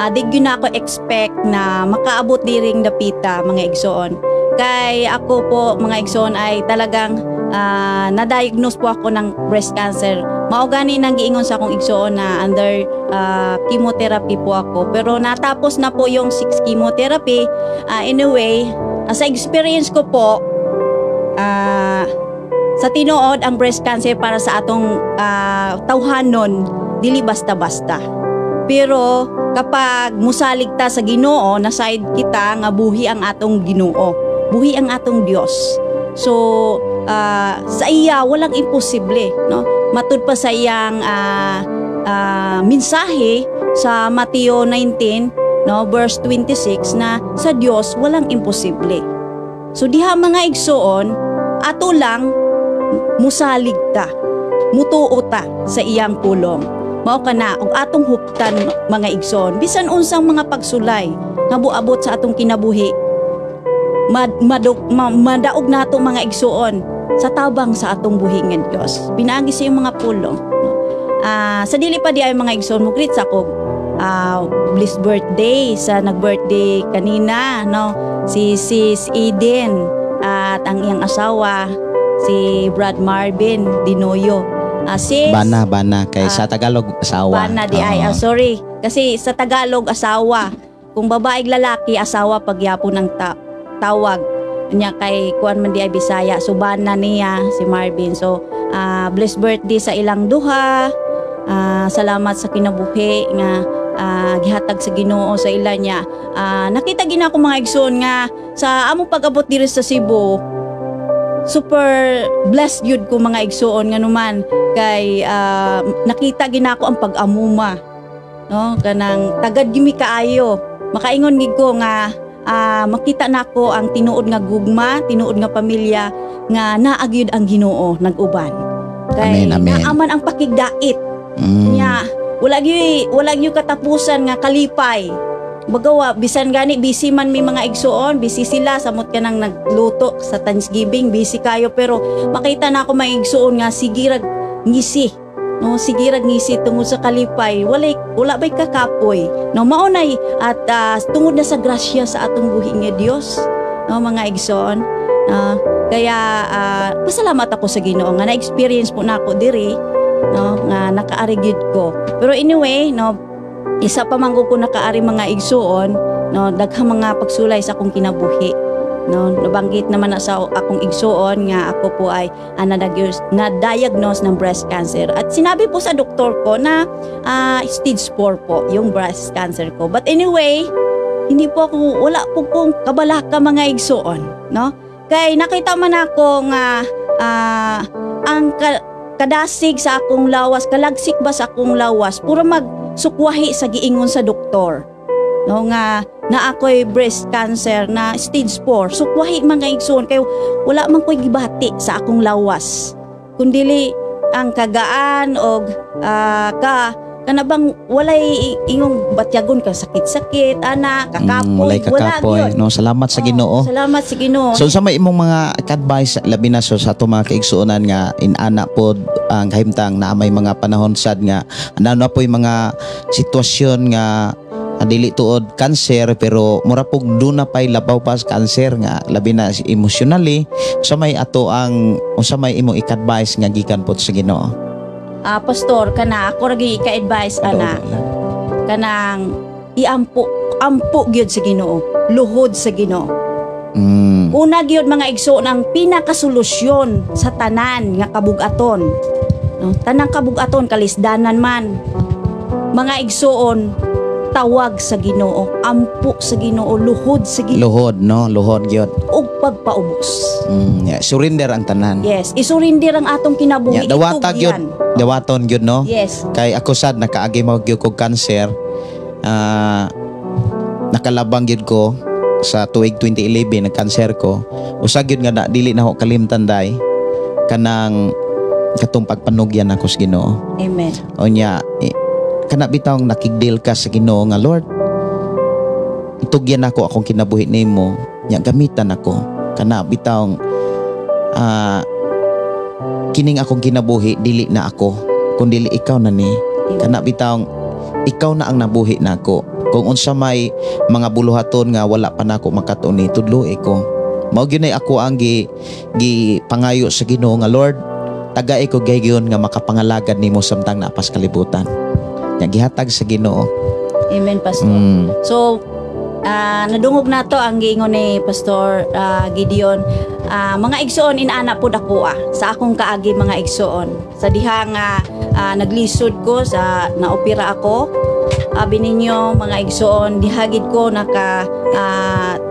Di gyud na ako expect na makaabot diring dapita mga igsoon. Kay ako po mga igsoon ay talagang na-diagnose po ako ng breast cancer. Mao gani nang giingon sa akong igsoon na under chemotherapy po ako. Pero natapos na po yung 6 chemotherapy. Anyway, sa experience ko po, sa tinuod ang breast cancer para sa atong tawhanon dili basta-basta. Pero kapag musalig ta sa Ginoo, na side kita nga buhi ang atong Ginoo, buhi ang atong Dios. So sa iya walang imposible, no? Matud pa sa iyang mensahe sa Mateo 19, no, verse 26 na sa Dios walang imposible. So diha mga igsoon, ato lang musalig ta, mutuo ta sa iyang pulong. Mao kana og atong huptan mga igsoon, bisan unsang mga pagsulay nga buabot sa atong kinabuhi, madaog nato mga igsoon sa tabang sa atong buhi nga Dios. Pinaagi sa iyong mga pulong. Sa dili pa di ay mga igsoon, mo greet sa ko blessed birthday sa nag-birthday kanina, no, si Sis Eden at ang iyang asawa si Brad Marvin Dinoyo. Sis Bana kay sa Tagalog asawa. Bana di ay sorry kasi sa Tagalog asawa, kung babaeng lalaki asawa pagyapon ng tawag niya, kay kuan man di ay Bisaya, so bana niya si Marvin. So blessed birthday sa ilang duha. Salamat sa kinabuhi nga gihatag sa Ginoo sa ila niya. Nakita gina ko mga igsoon nga sa among pag-abot diri sa Cebu, super blessed yun ko mga igsoon nga naman kay nakita gina ko ang pag-amuma, no, kanang tagad gimi kaayo. Makaingon gid ko nga makita nako ang tinuod nga gugma, tinuod nga pamilya nga naagyud ang Ginoo nag-uban. Kay Amen. naaman ang pakigdait nya, wala gyud katapusan nga kalipay. Bagawa bisan gani busy man mi mga igsoon, busy sila samot ka nang nagluto sa Thanksgiving, busy kayo, pero makita na ako mga igsoon nga sigirag ngisi, no, sigirag ngisi tungod sa kalipay, wala bay kakapoy, no, maunay at tungod na sa grasya sa atong buhi nga Dios, no mga igsoon. Kaya pasalamat ako sa Ginoo nga na-experience po nako diri, no, nga nakaari gyud ko. Pero anyway, no, isa pa man ko nakaari mga igsoon, no, daghang mga pagsulay sa akong kinabuhi, no. Nabanggit naman na sa akong igsoon nga ako po ay na-diagnose ng breast cancer, at sinabi po sa doktor ko na stage 4 po yung breast cancer ko. But anyway, wala po kong kabalaka mga igsoon, no. Kay nakita man ako nga ang kadasig sa akong lawas, kalagsik ba sa akong lawas, pura magsukwahi sa giingon sa doktor, no, nga na ako'y breast cancer na stage 4. Sukwahi mga igsoon, kay wala man ko'y gibati sa akong lawas, kundili ang kagaan og kanabang walay ingong batyagon ka sakit-sakit, kakapoy, walay kakapoy, no. Salamat sa Ginoo. Salamat sa Ginoo. So sa may imong mga advice labi na so sa ato mga kaigsuonan nga inana pod ang kahimtang na may mga panahon sad nga ano po yung mga sitwasyon nga dili tuod cancer pero mura pug duna pay labaw pa sa cancer nga labi na emotionally. So may ato ang sa may imong ik-advice nga gikan pod sa Ginoo. Pastor, kana ako ragi ka-advise kanang ampo gyud sa Ginoo, luhod sa Ginoo. Una gyud mga igsoon ang pinakasolusyon sa tanan nga kabugaton. No? Tanang kabugaton kalisdanan man. Mga igsoon, tawag sa Ginoo, ampo sa Ginoo, luhod sa Ginoo, Luhod, no? Luhod gyud. ug pagpaubos. Yeah, surrender ang tanan. Yes, isurindir ang atong kinabuhi. Yeah, dawata gyud. Itugyan. Dawaton gyud, no? Yes. Kay ako sad nakaagi mo gyud kog cancer. Nakalabang gyud ko sa tuig 2011 nag-cancer ko. Usa gyud nga dili na ako kalimtan day kanang katong pagpanugyan ako sa Ginoo. Amen. Onya, kana bitawng nakigdil ka sa Ginoo nga Lord. Itugyan ako akong kinabuhi nimo, nya gamitan ako. Kana bitawng kining akong kinabuhi dili na ako, kundi ikaw na ni. Kana bitawng ikaw na ang nabuhi nako. Kung unsa may mga buluhaton nga wala pa nako makatuni, tudloy ko. Mao gyud nay ako ang gi pangayo sa Ginoo nga Lord, tagay ko gaygon nga makapangalagad nimo samtang napas kalibutan. Nya gihatag sa Ginoo. Amen, Pastor. So, nadungog na to ang giingon ni Pastor Gideon. Mga igsoon inaana pod ako sa akong kaagi mga igsoon. Sa diha nga naglisod ko sa naopera ako. Abi ninyo mga igsoon, dihagid ko naka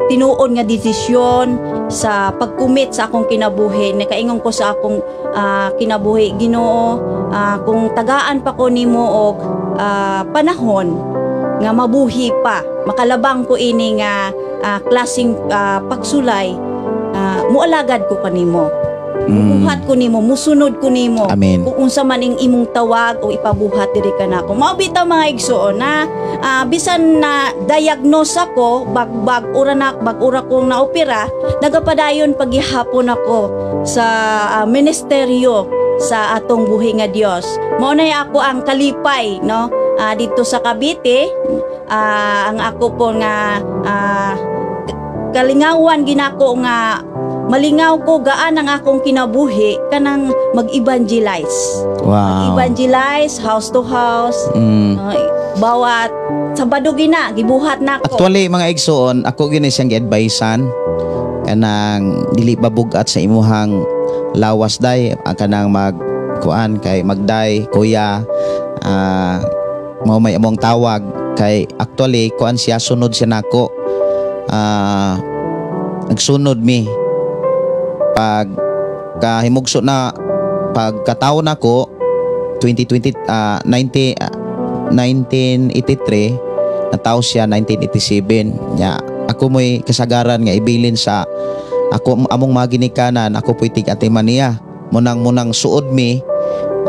tinuon nga desisyon sa pagkumit sa akong kinabuhi. Nakaingon ko sa akong kinabuhi, Ginoo, kung tagaan pa ko nimo og panahon nga mabuhi pa, makalabang ko ini nga klaseng pagsulay, mualagad ko kanimo. Buhat ko nimo, musunod ko nimo. Amen. Kung unsa man ing imong tawag o ipabuhat diri kanako. Mao bitaw mga igsoon na bisan na diagnose ako bag ura kong naopera, nagapadayon paghihapon ako sa ministeryo sa atong buhi nga Dios. Mao na ako ang kalipay, no? Dito sa Cavite, ang ako po nga kalingawan ginako nga malingaw ko gaan ang akong kinabuhi kanang mag-evangelize. Wow. Mag-evangelize house to house. Bawat Sabado gina gibuhat nako. Actually mga igsoon, ako gyud siyang gi-advisean kanang dili babugat sa imuhang lawas day, kanang magkuan kay magday kuya, mao may among tawag kay actually kuan siya, sunod siya nako. Nagsunod mi pag kahimugso na pagkataon nako 1983 nataw siya 1987 nya. Ako mo'y kasagaran nga ibilin sa ako among mga ginikanan, ako po'y tig-atiman niya munang suod mi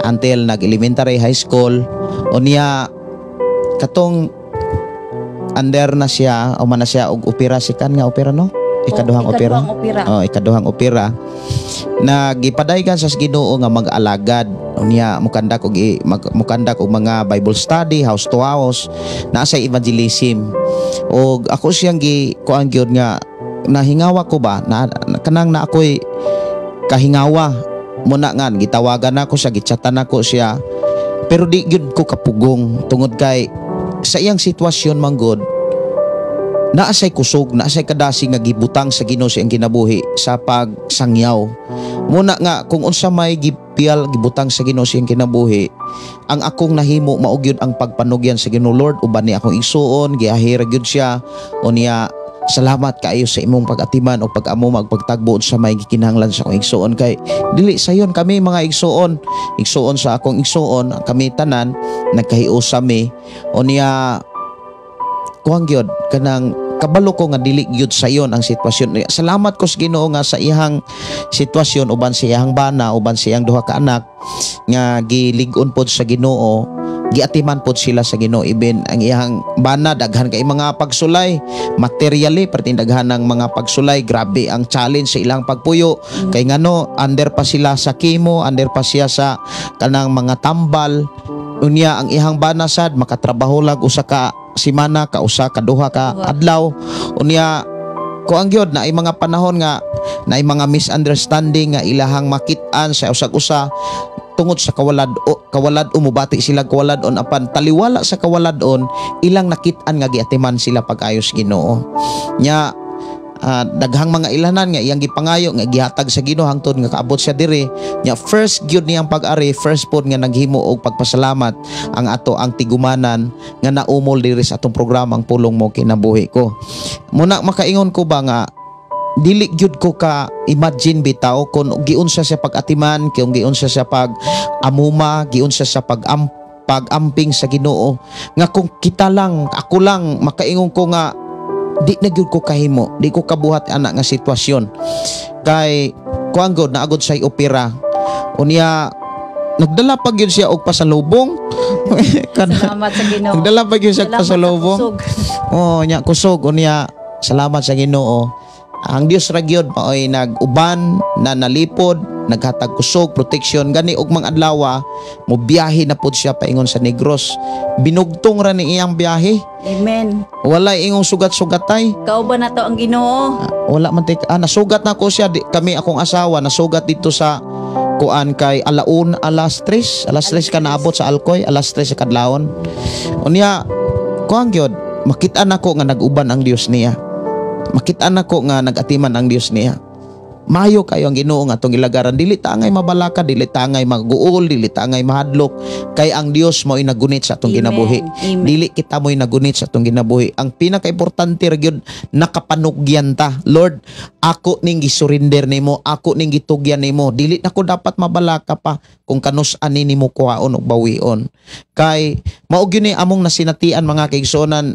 until nag-elementary, high school. O niya katong under na siya o man na siya og opera, sikan nga opera, no? Ikaduhang opera. Oh, ikaduhang opera. Nagipadaygan sa Ginoo nga mag-alagad. Unya mukandak og mga Bible study, house to house, naa sa evangelism. Og ako siyang kuan gyud nga nahingawa ko ba na kanang na ako'y kahingawa muna nga gitawagan ako siya, gichatan ako siya, pero di gyud ko kapugong tungod kay sa iyang sitwasyon manggod naasay kusog, naasay kadasi nga gibutang sa Ginoo siyang kinabuhi sa pagsangyaw. Muna nga kung unsa may gipiyal gibutang sa Ginoo siyang kinabuhi, ang akong nahimo mao gyud ang pagpanugyan sa Ginoo. Lord, uban ni akong igsuon, giahira gyud siya. O niya, salamat kaayo sa imong pag-atiman o pag-amo magpagtagbo sa may gikinahanglan sa akong igsuon, kay dili sayon kami mga igsuon sa akong igsuon, kami tanan nagkahiusa mi. O niya kuang gyud kanang kabalo ko nga dili gyud sayon ang sitwasyon. Salamat ko sa Ginoo nga sa iyang sitwasyon uban sa iyang bana, uban sa iyang duha ka anak nga gilig-on pod sa Ginoo, giatiman pod sila sa Ginoo. Even ang iyang bana daghan kay mga pagsulay materially, pertin daghan ng mga pagsulay, grabe ang challenge sa ilang pagpuyo. Kay ngano under pa sila sa chemo, under pa siya sa kanang mga tambal. Unya ang ihang bana sad makatrabaho lag usa ka simana ka usa ka duha ka adlaw. Unya ko ang gyud na ay mga panahon nga na ay mga misunderstanding nga ilahang makit-an sa usag-usa tungod sa kawalad umubati sila kawaladon, apan taliwala sa kawaladon ilang nakit-an nga giatiman sila pag-ayos Ginoo. Nya daghang mga ilanan nga iyang gipangayo nga gihatag sa Ginoo hangtod nga kaabot siya diri. Nya first gyud niyang pag-ari, first pod nga naghimo og pagpasalamat ang ato ang tigumanan nga naumol diri sa atong programang Pulong Mo Kinabuhi Ko. Muna makaingon ko ba nga dili gyud ko ka imagine bitaw kung giunsa siya pag-atiman, kung giunsa siya pag-amuma, giunsa siya pag-amping sa Ginoo, nga kung kita lang, ako lang makaingon ko nga di na gyud ko kahimo, di ko kabuhat ana nga sitwasyon. Kay kuan gud naagod sa opera unya nagdala pa gyud siya og pasalubong. Salamat sa Ginoo. Nagdala pa gyud siya og Salamat pasalubong. sa kusog. Oh, nya kusog unya salamat sa Ginoo. Ang Dios ra gyud maoy nag-uban na nalipod, naghatag kusog, protection gani og mga adlaw mo biyahe na pud siya paingon sa Negros. Binugtong ra ni iyang biyahe. Amen. Wala ingong sugat-sugatay. Kauban na to ang Ginoo. Wala man nasugat na ko siya kami akong asawa nasugat dito sa kuan kay alas 3 ka naabot sa Alcoy, alas 3 sa kadlawon. Unya kuan gyud makita nako nga nag-uban ang Dios niya. Makita nako nga nag-atiman ang Dios niya. Mayo kayo ang Ginoo nga atong ilagaran, dili ta angay mabalaka, dili ta angay maguol, dili ta angay mahadlok, kay ang Dios mo'y nagunit sa atong Amen. ginabuhi. Amen. Dili kita mo'y nagunit sa atong ginabuhi. Ang pinaka-importante ra gyud nakapanugyan ta. Lord, ako ning gisurrender nimo, ako ning gitugyan nimo. Dili nako dapat mabalaka pa kung kanus-an nimo kuhaon ug bawion. Kay mao gyud ni among nasinatian mga kaigsuonan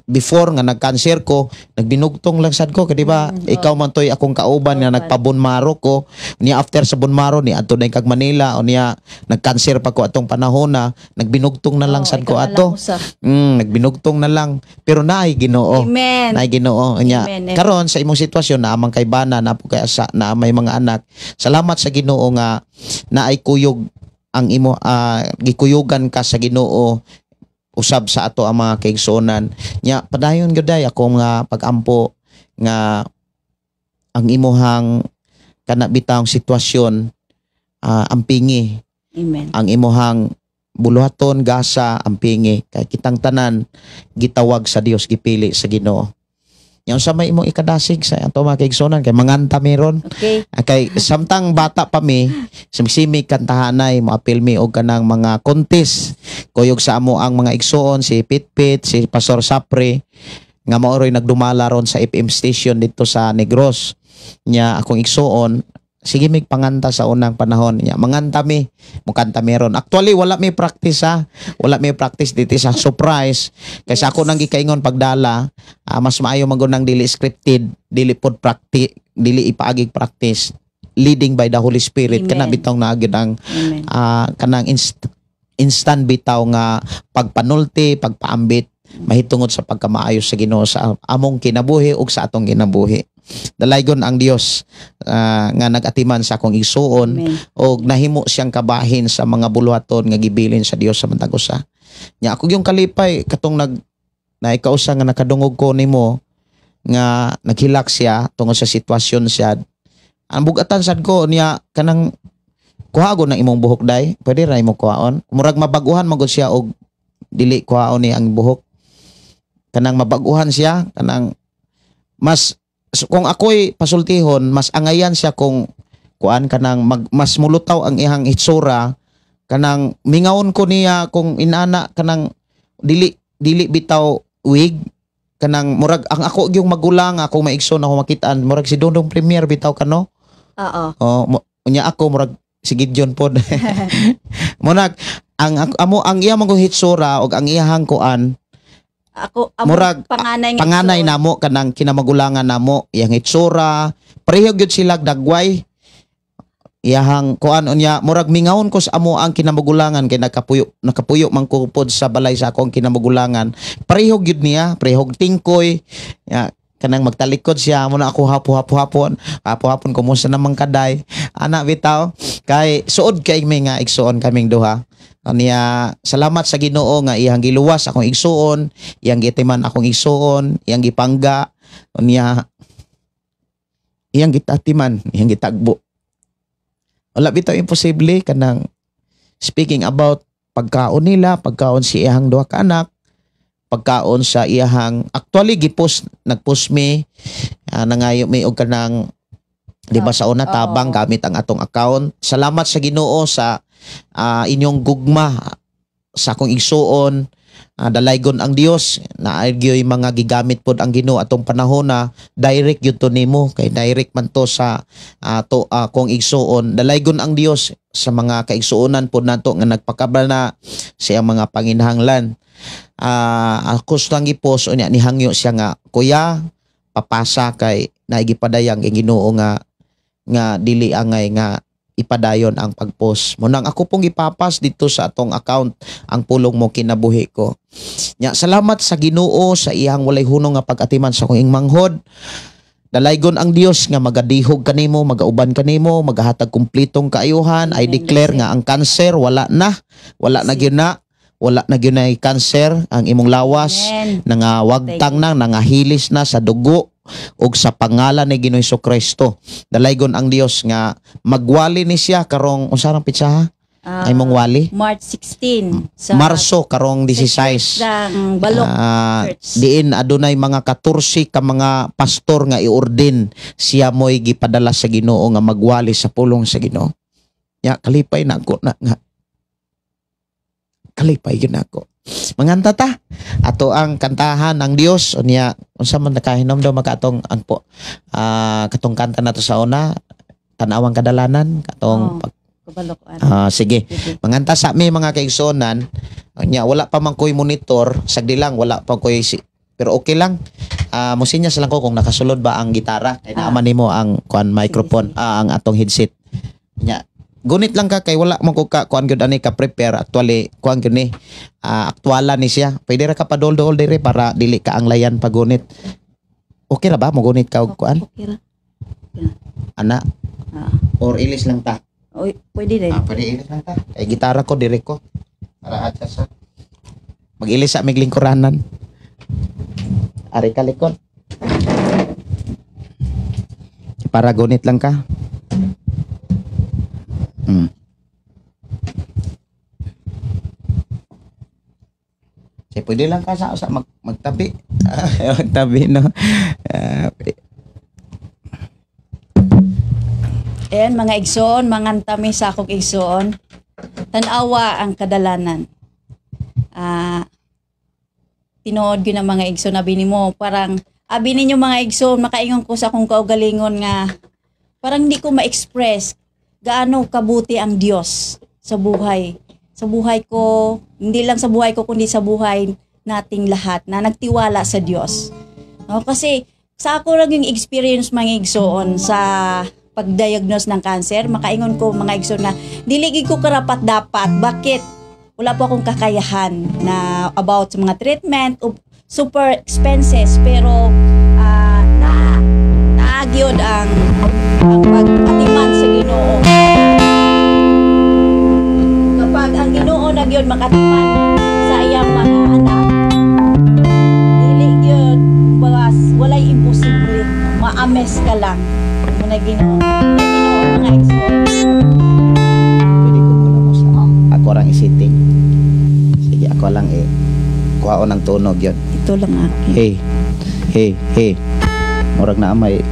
before nga nag-cancer ko, nagbinugtong lang sad ko, kay di ba? Ikaw man toy akong kauban nga nagpabunmaro ko. Niya after sa bunmaro ni adto na kag Manila o niya nag-cancer pa ko atong panahon na nagbinugtong na lang sad ko ato. Nagbinugtong na lang pero naay Ginoo. Amen. Naay Ginoo nya. Amen. Karon sa imong sitwasyon na amang kay bana na po kay asa na may mga anak. Salamat sa Ginoo nga naay kuyog ang imo gikuyugan ka sa Ginoo usab sa ato ang mga kaigsuonan. Nya padayon gyud day ako nga pag-ampo nga ang imuhang kana bitawng sitwasyon ampingi. Amen. Ang imuhang buluhaton gasa ampingi kay kitang tanan gitawag sa Dios, gipili sa Ginoo. Yang sa may imong ikadasig sa ato mga kaigsuonan kay manganta meron. Okay. Kay samtang bata pa mi, simsimi kantahanay mo apil mi og kanang mga contest. Kuyog sa amo ang mga igsuon si Pitpit, si Pastor Sapre nga maoroy nagdumala ron sa FM station dito sa Negros. Nya akong igsuon, sige mig panganta sa unang panahon. Nya manganta mi, mukanta meron. Actually wala mi practice Wala mi practice dito sa surprise. Kaysa ako nang gikaingon pagdala, mas maayo man gud nang dili scripted, dili pod practice, dili ipaagig practice. Leading by the Holy Spirit. Amen. Kana bitong naagid ang Amen. kanang instant bitaw nga pagpanulti, pagpaambit mahitungod sa pagkamaayos sa Ginoo sa among kinabuhi ug sa atong kinabuhi. Dalaygon ang Dios nga nag-atiman sa akong igsuon Amen. og nahimo siyang kabahin sa mga buluhaton nga gibilin sa Dios sa matag usa. Nya ako yung kalipay katong naikausa nga nakadungog ko nimo nga naghilak siya tungod sa sitwasyon siya. Ang bugatan sad ko niya kanang kuhagon ng imong buhok day, pwede ra imong kuhaon. Murag mabaguhan magud siya og dili kuhaon ni ang buhok. Kanang mabaguhan siya, kanang mas kung ako'y pasultihon, mas angayan siya kung kuan kanang mas mulutaw ang ihang itsura, kanang mingawon ko niya kung inana kanang dili bitaw wig, kanang murag ang ako yung magulang ako maigsoon ako makitaan murag si Dondong Premier bitaw kano. Oo. Unya ako murag si Gideon pod. Murag ang iya mga hitsura og ang iyang kuan Ako murag panganay namo kanang kinamagulangan namo iyang itsura pareho gyud sila dagway iyang kuan unya murag mingawon ko sa amo ang kinamagulangan kay nakapuyo man ko pod sa balay sa akong kinamagulangan pareho gyud niya pareho tingkoy ya, kanang magtalikod siya muna ako hapon kumusta namang kaday ana bitaw kay suod kay may nga igsuon kaming duha. Niya salamat sa Ginoo nga iyang giluwas akong igsuon, iyang gitiman akong igsuon, iyang gipangga, niya iyang gitatiman, iyang gitagbo. Wala bitaw imposible kanang speaking about pagkaon nila, pagkaon si iyang duha ka anak, pagkaon sa iyahang actually gipos nagpost mi nangayo mi og kanang di ba sa una tabang gamit ang atong account. Salamat sa Ginoo sa inyong gugma sa akong igsuon. Dalaygon ang Dios na argyoy mga gigamit pod ang Ginoo atong panahon na direct gyud to nimo kay direct man to sa kung igsuon. Dalaygon ang Dios sa mga kaigsuonan pod nato nga nagpakabal na sa mga panginahanglan. Ako lang gipos unya ni hangyo siya nga kuya papasa kay naigipadayang ang Ginoo nga dili angay nga ipadayon ang pagpost. Munang ako pong ipapas dito sa atong account ang pulong mo kinabuhi ko. Nya salamat sa Ginoo sa iyang walay hunong nga pag-atiman sa akong manghod. Dalaygon ang Dios nga magadihog kanimo, magauban kanimo, magahatag kumplitong kaayuhan. I declare nga ang cancer wala na gyud na. Wala na gyud na cancer ang imong lawas. Nangawagtang na, nangahilis na sa dugo ug sa pangalan ni Ginoong Jesucristo. Dalaygon ang Dios nga magwali ni siya karong unsang pitsa ha? Ay mong wali? March 16 sa Marso karong 16. ng Balok Church. Diin adunay mga 14 ka mga pastor nga iordin siya mo'y gipadala sa Ginoo nga magwali sa pulong sa Ginoo. Ya kalipay na ako na nga. Kalipay yun ako. Manganta ta. Ato ang kantahan ng Dios unya unsa man nakahinom daw makatong angpo. Katong kanta nato sa una Tanawang Kadalanan katong sige. Manganta sa mi mga kaigsonan. Unya wala pa man koy monitor, sagdi lang wala pa koy pero okay lang. Musinyas lang ko kung nakasulod ba ang gitara kay naaman nimo ang microphone, ang atong headset. Unya gunit lang ka kay wala man ko kuan gyud ani ka prepare actually kuan gyud ni aktwala ni siya. Pwede ra ka pa dol-dol dire para dili ka ang layan pagunit. Okay ra ba mo gunit ka og kuan? Okay ra. Ana. Or ilis lang ta. Oy, pwede din. Pwede ilis lang ta. Kay gitara ko dire ko. Para atsa sa mag-ilis sa miglingkuranan. Ari ka likod. Para gunit lang ka. Pwede lang ka sa magtabi. Magtabi, no? Ayan, mga igsoon, mangantami sa akong igsoon. Tanawa ang kadalanan. Tinood ko na mga igsoon, abi mo, parang, abi ninyo mga igsoon, makaingon ko sa akong kaugalingon nga, parang hindi ko ma-express gaano kabuti ang Diyos sa buhay. Sa buhay ko, hindi lang sa buhay ko, kundi sa buhay nating lahat na nagtiwala sa Diyos. No, kasi sa ako lang yung experience mga igsoon sa pag-diagnose ng cancer, makaingon ko mga igsoon na diligid ko karapat dapat. Bakit? Wala po akong kakayahan na about sa mga treatment o super expenses, pero naagyod ang pag-atiman sa Ginoo. Kapag ang Ginoo na gyud makatiman sa iyang mga anak, dili gyud walay imposible. Maames ka lang muna Ginoo. Mga igsoon. Pwede ko muna mo sa ako lang i-sitting. Sige, ako lang kuhaon ng tunog yun. Ito lang akin. Hey. Murag na may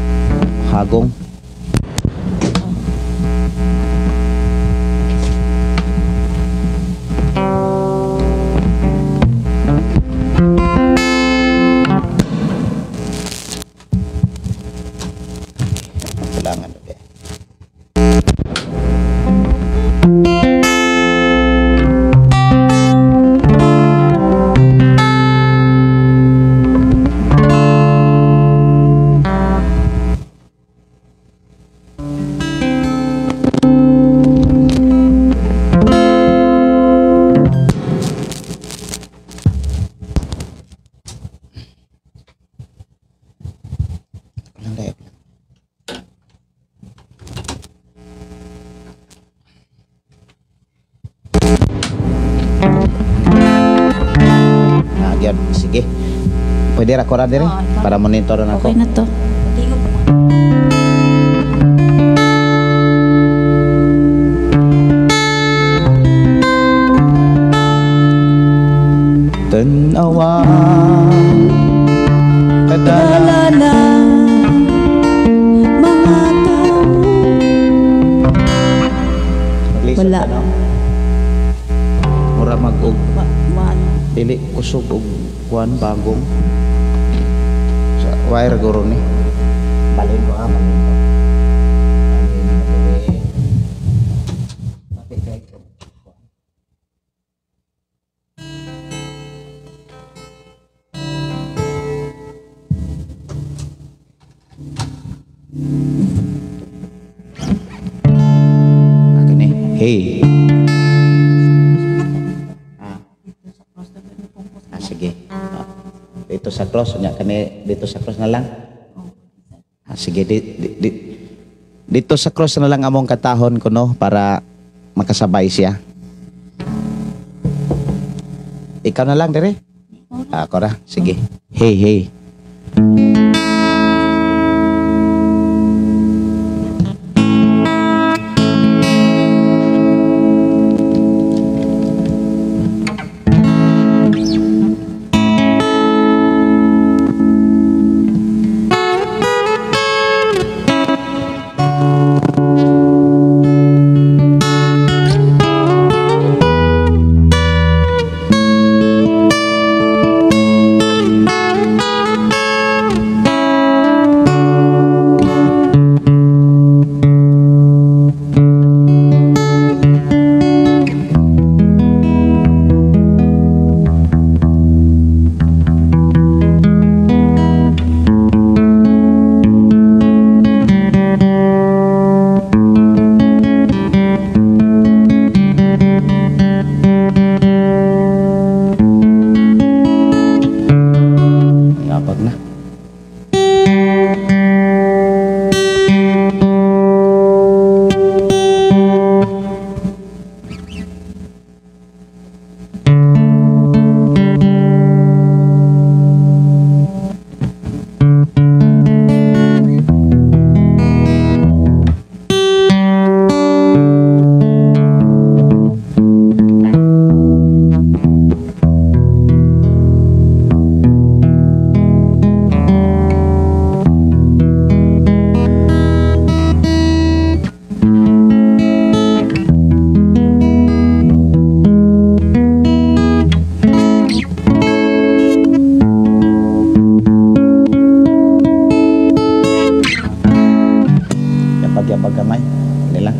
hagong. Kailangan ulit. Walang dayap lang. Agad, sige. Pwede ra ko ra dire para monitor na ako. Okay na to. Tingog mo. Tanawa Mura mag-og Maan. dili kusog og kuan bagong sa wire guro ni. Balin ko ha balin ko. Hey. Sige. Dito sa cross, nya kani dito sa cross na lang. Sige, dito sa cross na lang among katahon ko no para makasabay siya. Ikaw na lang dire. Ako ra. Sige. Hey, hey. Pagkamay, ini lang.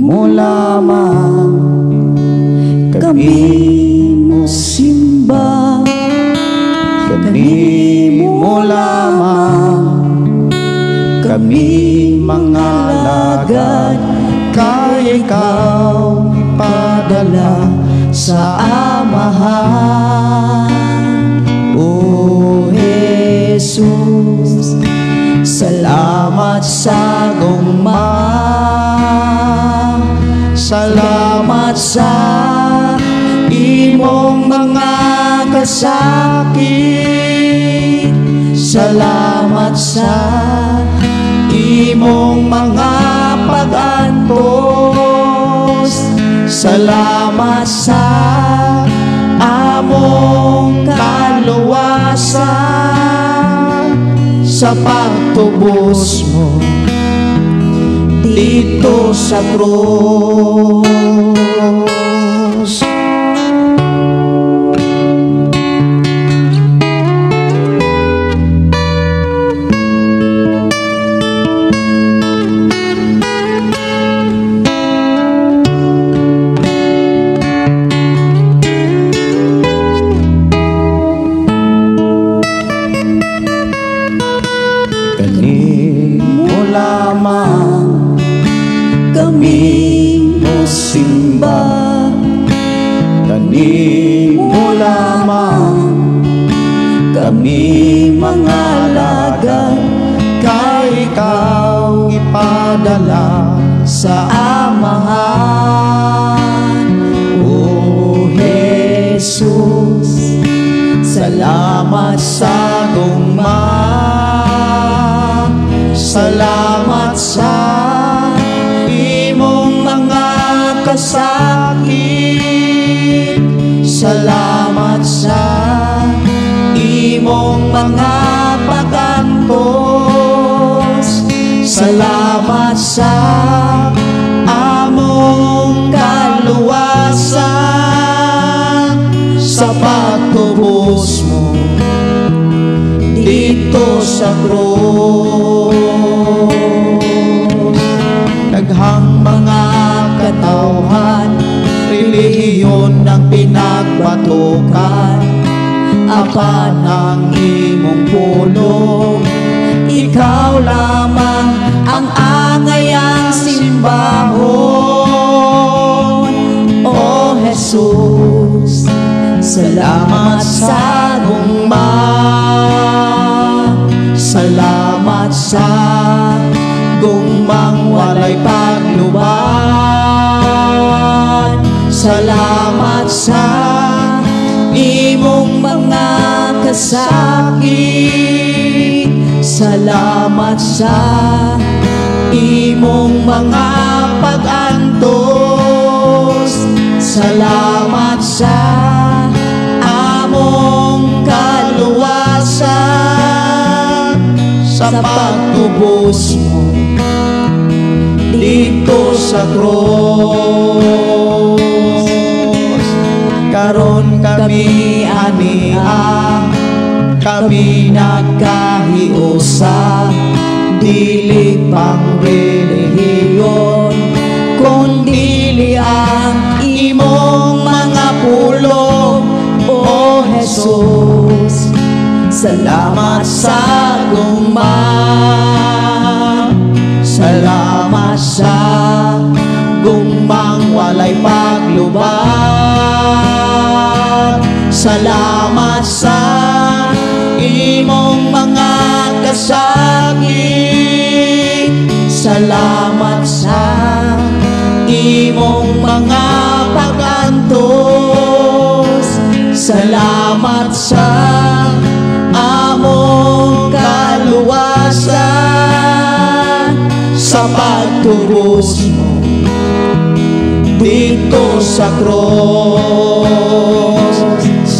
Mo lamang kami mo simba, kami mo lamang kami mga lagad, kay ikaw ipadala sa Amahan. O Jesus, salamat sa gugma. Salamat sa imong mga kasakit. Salamat sa imong mga pag-antos. Salamat sa among kaluwasan, sa pagtubos mo dito sa krus. Kani mo lamang kami mo simba, kani mo lamang kami mga lagad, kay ikaw ipadala sa Amahan. O Salamat sa gugma, salamat sa imong mga kasakit, salamat sa imong mga pagantos, salamat sa among kaluwasan, sa pagtubos mo dito sa krus. Daghang mga katawhan, relihiyon ang pinagbatukan, apan ang imong pulong, ikaw lamang ang angayang simbahon. O Jesus, salamat sa gugma, salamat sa gugmang walay pagluban, salamat sa imong mga kasakit, salamat sa imong mga pagantos, salamat sa among kaluwasan, sa pagtubos mo dito sa krus. Karon kami ania, kami nagkahiusa, dili pang relihiyon, kundili ang imong mga pulong. O Jesus, salamat sa gugma, salamat sa gugmang walay pagluban, salamat sa imong mga kasakit, salamat sa imong mga pagantos, salamat sa among kaluwasan, sa pagtubos mo dito sa krus.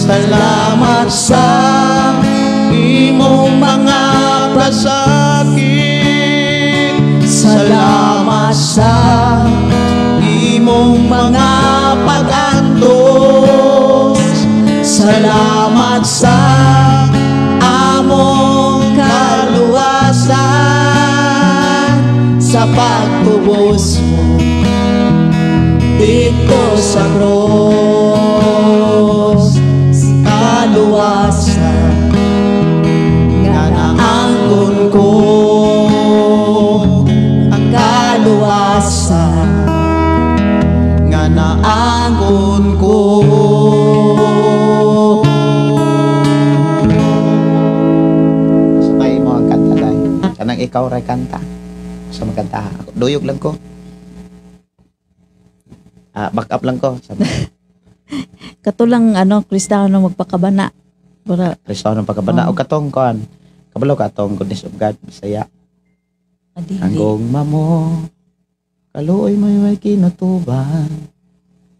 Salamat sa imong mga kasakit, salamat sa imong mga pagantos, salamat sa among kaluwasan, sa pagtubos mo dito sa krus. Kaluwasan nga naangkon ko, ang kaluwasan nga naangkon ko. Sabay mo ang kanta dahil sanang ikaw ray kanta sa magkanta. Duyog lang ko. Back up lang ko. Katulang Kristiyano magpakabana. Para Kristiyano pagkabana. O katong kuan. Kabalo katong goodness of God. Bisaya. Ang gugma mo, kaluoy may kinutuban.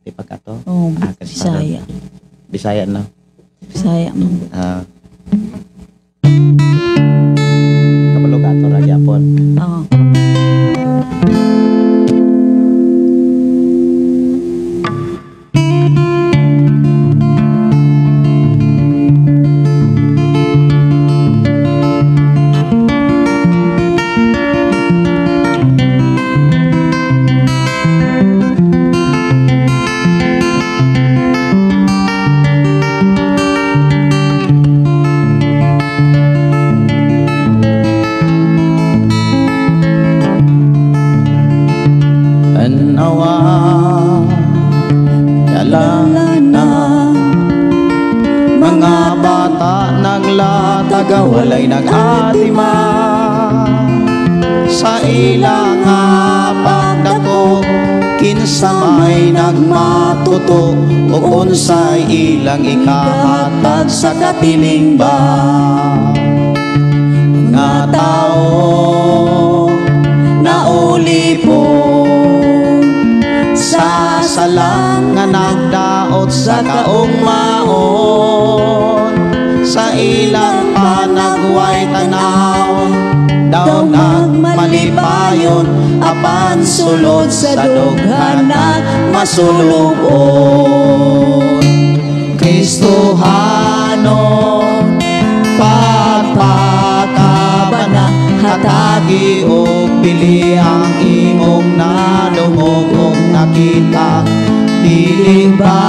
Di pa kato? Oh, Kristiyano. Bisaya. Bisaya na. Bisaya. Kabalo kato ragyapon. Oo. Walay nag-atima sa ilang pagdako, kinsa may nagmatuto ug unsay ilang ikahatag sa kapiling ba nga tao naulipon sa salang nga nagdaot sa kaugmaon sa ilang panagway tanaw daw nagmalipayon apan sulod sa dughan na masulubon Kristohanon pagpakabana hatagi o pili ang imong nadungog o nakita dili ba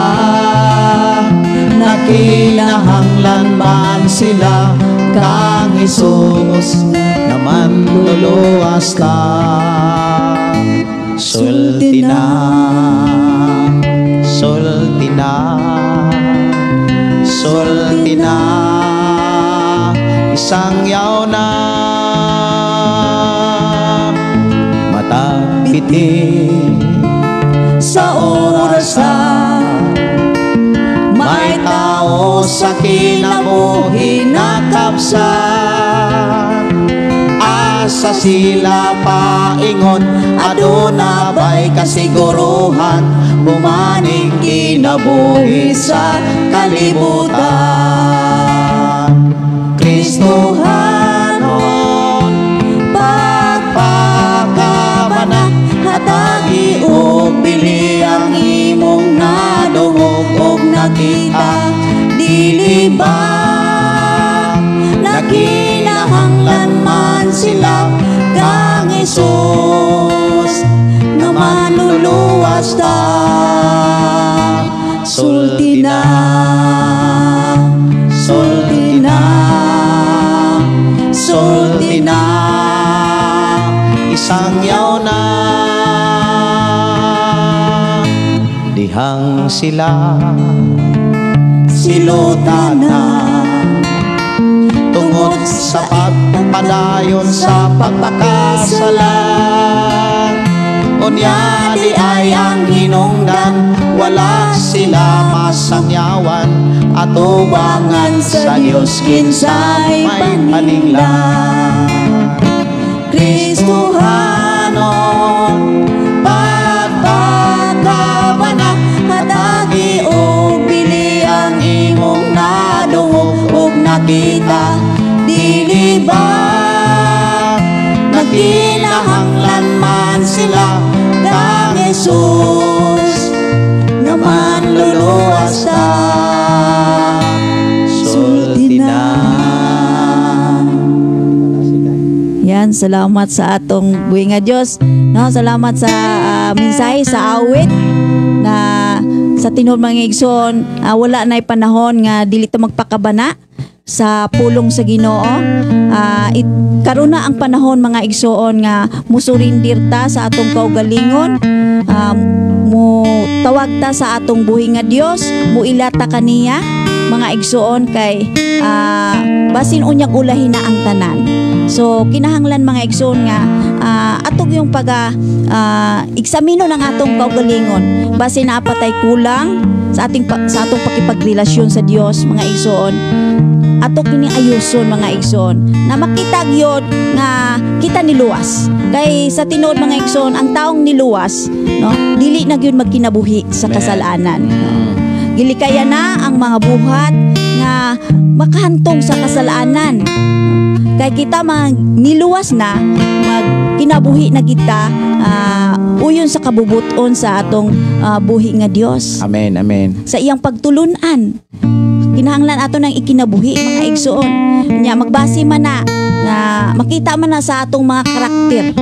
nakinahanglan man sila kang Hesus naman luluwas ta sulti na sulti na sulti na isang yaw na matapiti sa oras na may tao sa kinabuhi nakapsan asa sila paingon aduna ba'y kasiguruhan bumaning kinabuhi sa kalibutan Kristohanon pagpakabana hatagi o pili ang imong nadungog og nakita dili ba nakinahanglan man sila kang Hesus nga manluluwas ta sulti na sulti na sulti na isang yaw na dihang sila silutan na tungod sa pagpadayon sa pagpakasalan unya di ay ang hinungdan wala sila masangyawan at ubangan sa Diyos kinsay paninglan Kristohanon pagpakabana hatagi o pili ang imong nadungog ug nakita dili ba nakinahanglan man sila kang Hesus nga manluluwas ta sulti na. Yan, salamat sa atong buhi nga Dios. No, salamat sa mensahe sa awit na sa tinuod mga igsoon, wala na'y panahon nga dili ta magpakabana sa pulong sa Ginoo. Karon na ang panahon mga igsoon nga musurindir ta sa atong kaugalingon, mo tawag ta sa atong buhi nga Dios, muilata kaniya mga igsoon kay basin unyag ulahin na ang tanan. So kinahanglan mga igsoon nga atog yung eksamino ng atong kaugalingon basin na patay kulang sa atong pakipagrelasyon sa Dios mga igsoon. Ato kini ayuson mga igsoon na makita gyud nga kita niluwas kay sa tinuod mga igsoon ang taong niluwas no dili na gyud magkinabuhi sa kasalanan no? Gilikaya na ang mga buhat nga makahantong sa kasalanan no? Kay kita niluwas na magkinabuhi na kita uyon sa kabubuton sa atong buhi nga Dios. Amen, amen. Sa iyang pagtulunan kinahanglan ato nang ikinabuhi mga igsoon nya magbase man na makita man na sa atong mga karakter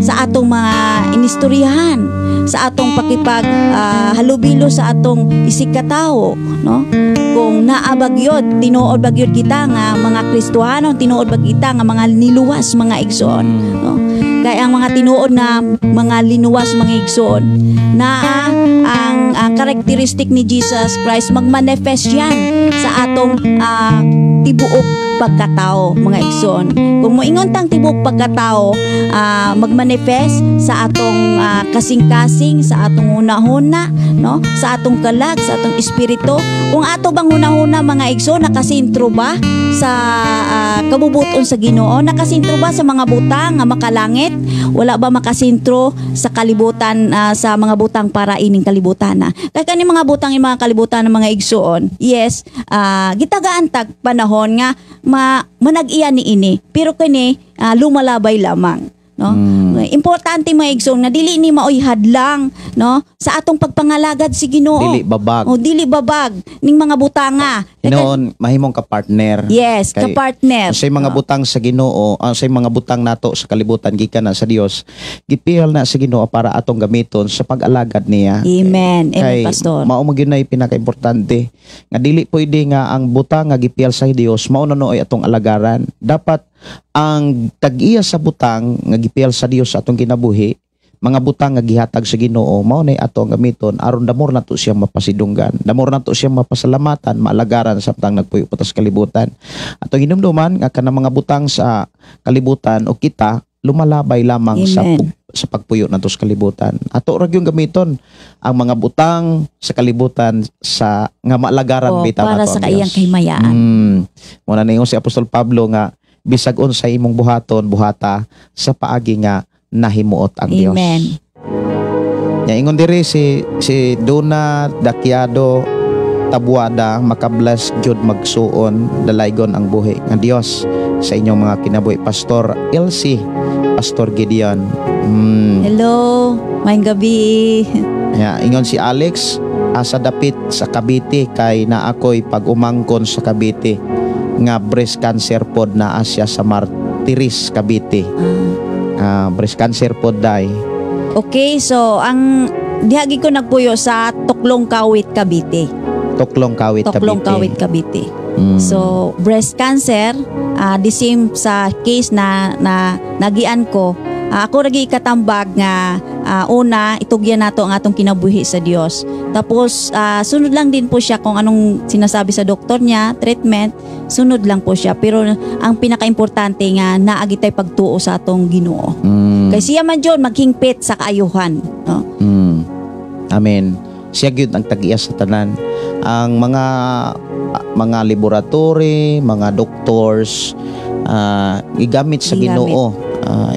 sa atong mga inistoryahan sa atong pakipag halubilo sa atong isig katao no kung naabagyod tinuod bagyod kita nga mga Kristohano tinuod bag kita nga mga niluwas mga igsoon no kay ang mga tinuod na mga linuwas mga igsoon na ang karakteristik ni Jesus Christ magmanifest yan sa atong tibuok pagkatao, mga igsoon. Kung moingon tang tibok pagkatao, magmanifest sa atong kasing-kasing, sa atong hunahuna, no? Sa atong kalag, sa atong espiritu. Kung ato bang hunahuna, mga igsoon, nakasintro ba sa kabubuton sa Ginoo? Nakasintro ba sa mga butang nga makalangit? Wala ba makasintro sa kalibutan, sa mga butang para ining kalibutan na? Kaya kani mga butang, mga kalibutan ng mga igsoon, yes, gitagaan tag panahon nga manag-iya ni ini, pero kani lumalabay lamang, no? Importante mga igsoon na dili ni maoy hadlang, no, sa atong pagpangalagad si Ginoo. Dili babag. Dili babag ning mga butanga. Noon mahimong ka-partner. Yes, ka-partner. Sa mga butang sa Ginoo, sa mga butang nato sa kalibutan gikan na sa Dios, gipihal na sa Ginoo para atong gamiton sa pag-alagad niya. Amen. Amen, Kay pastor. mao mo gyud na pinaka-importante nga dili pwede nga ang butang nga gipihal sa Dios mao na noy atong alagaran. Dapat ang tag-iya sa butang nga gipihal sa Dios sa atong kinabuhi, mga butang nga gihatag sa Ginoo, mao nay ato ang gamiton aron damor nato siyang mapasidunggan, damor nato siyang mapasalamatan, maalagaran sa tang nagpuyo putas kalibutan. Atong hinumduman nga kanang mga butang sa kalibutan o kita lumalabay lamang Amen. sa pagpuyo nato sa kalibutan. Ato ra gyud gamiton ang mga butang sa kalibutan sa nga maalagaran bitaw para nato sa ang kaiyang Dios. kahimayaan. Muna ningon si Apostol Pablo nga bisag unsay imong buhata sa paagi nga nahimuot ang Dios. Amen. Ya ingon diri si Dona Dakiado Tabuada, makabless gyud magsuon dalaygon ang buhi nga Dios sa inyong mga kinabuhi. Pastor Elsie, Pastor Gideon. Hello, maayong gabi. Ya ingon si Alex, asa dapit sa Cavite kay na ako'y pag-umangkon sa Cavite nga breast cancer pod na asya sa Martiris Cavite. Breast cancer pod day. Okay, so ang dihagi ko nagpuyo sa Tuklong Kawit, Cavite. Tuklong Kawit Tuklong Cavite. Kawit, Cavite. So, breast cancer, the same sa case na nagian ko. Ako lagi katambag nga una, itugyan nato ang atong kinabuhi sa Dios. Tapos, sunod lang din po siya kung anong sinasabi sa doktor niya, treatment, sunod lang po siya. Pero ang pinaka-importante nga, naagi tayo pagtuo sa atong Ginoo. Kay siya man John, maghingpit sa kaayuhan. No? Amen. Siya gyud ang tag-iya sa tanan. Ang mga laboratory, mga doctors, igamit sa Ginoo,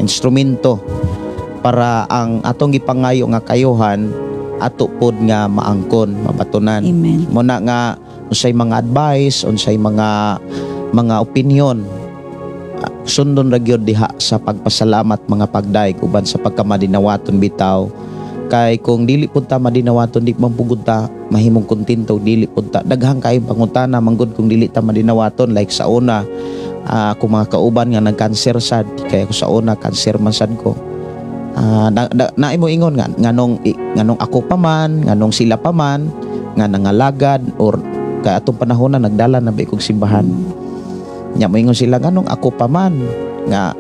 instrumento para ang atong gipangayo nga kayuhan ato pod nga maangkon, mabatunan. Amen. Muna nga unsay mga advice, unsay mga opinion, sundon ra gyud diha sa pagpasalamat mga pagdaig uban sa pagkamadinawaton bitaw. Kay kung dili pud ta madinawaton, di man pugod ta mahimong kontento, dili pud ta daghang kay pangutana manggod kung dili ta madinawaton. Like sa una, kung mga kauban nga nag-cancer sad, kaya ko sa una cancer man sad ko. Na imo ingon nga nganong ako pa man, nganong sila pa man nga nangalagad or kay atong panahon na nagdala na ba kog simbahan. Nya mo ingon sila nganong ako pa man nga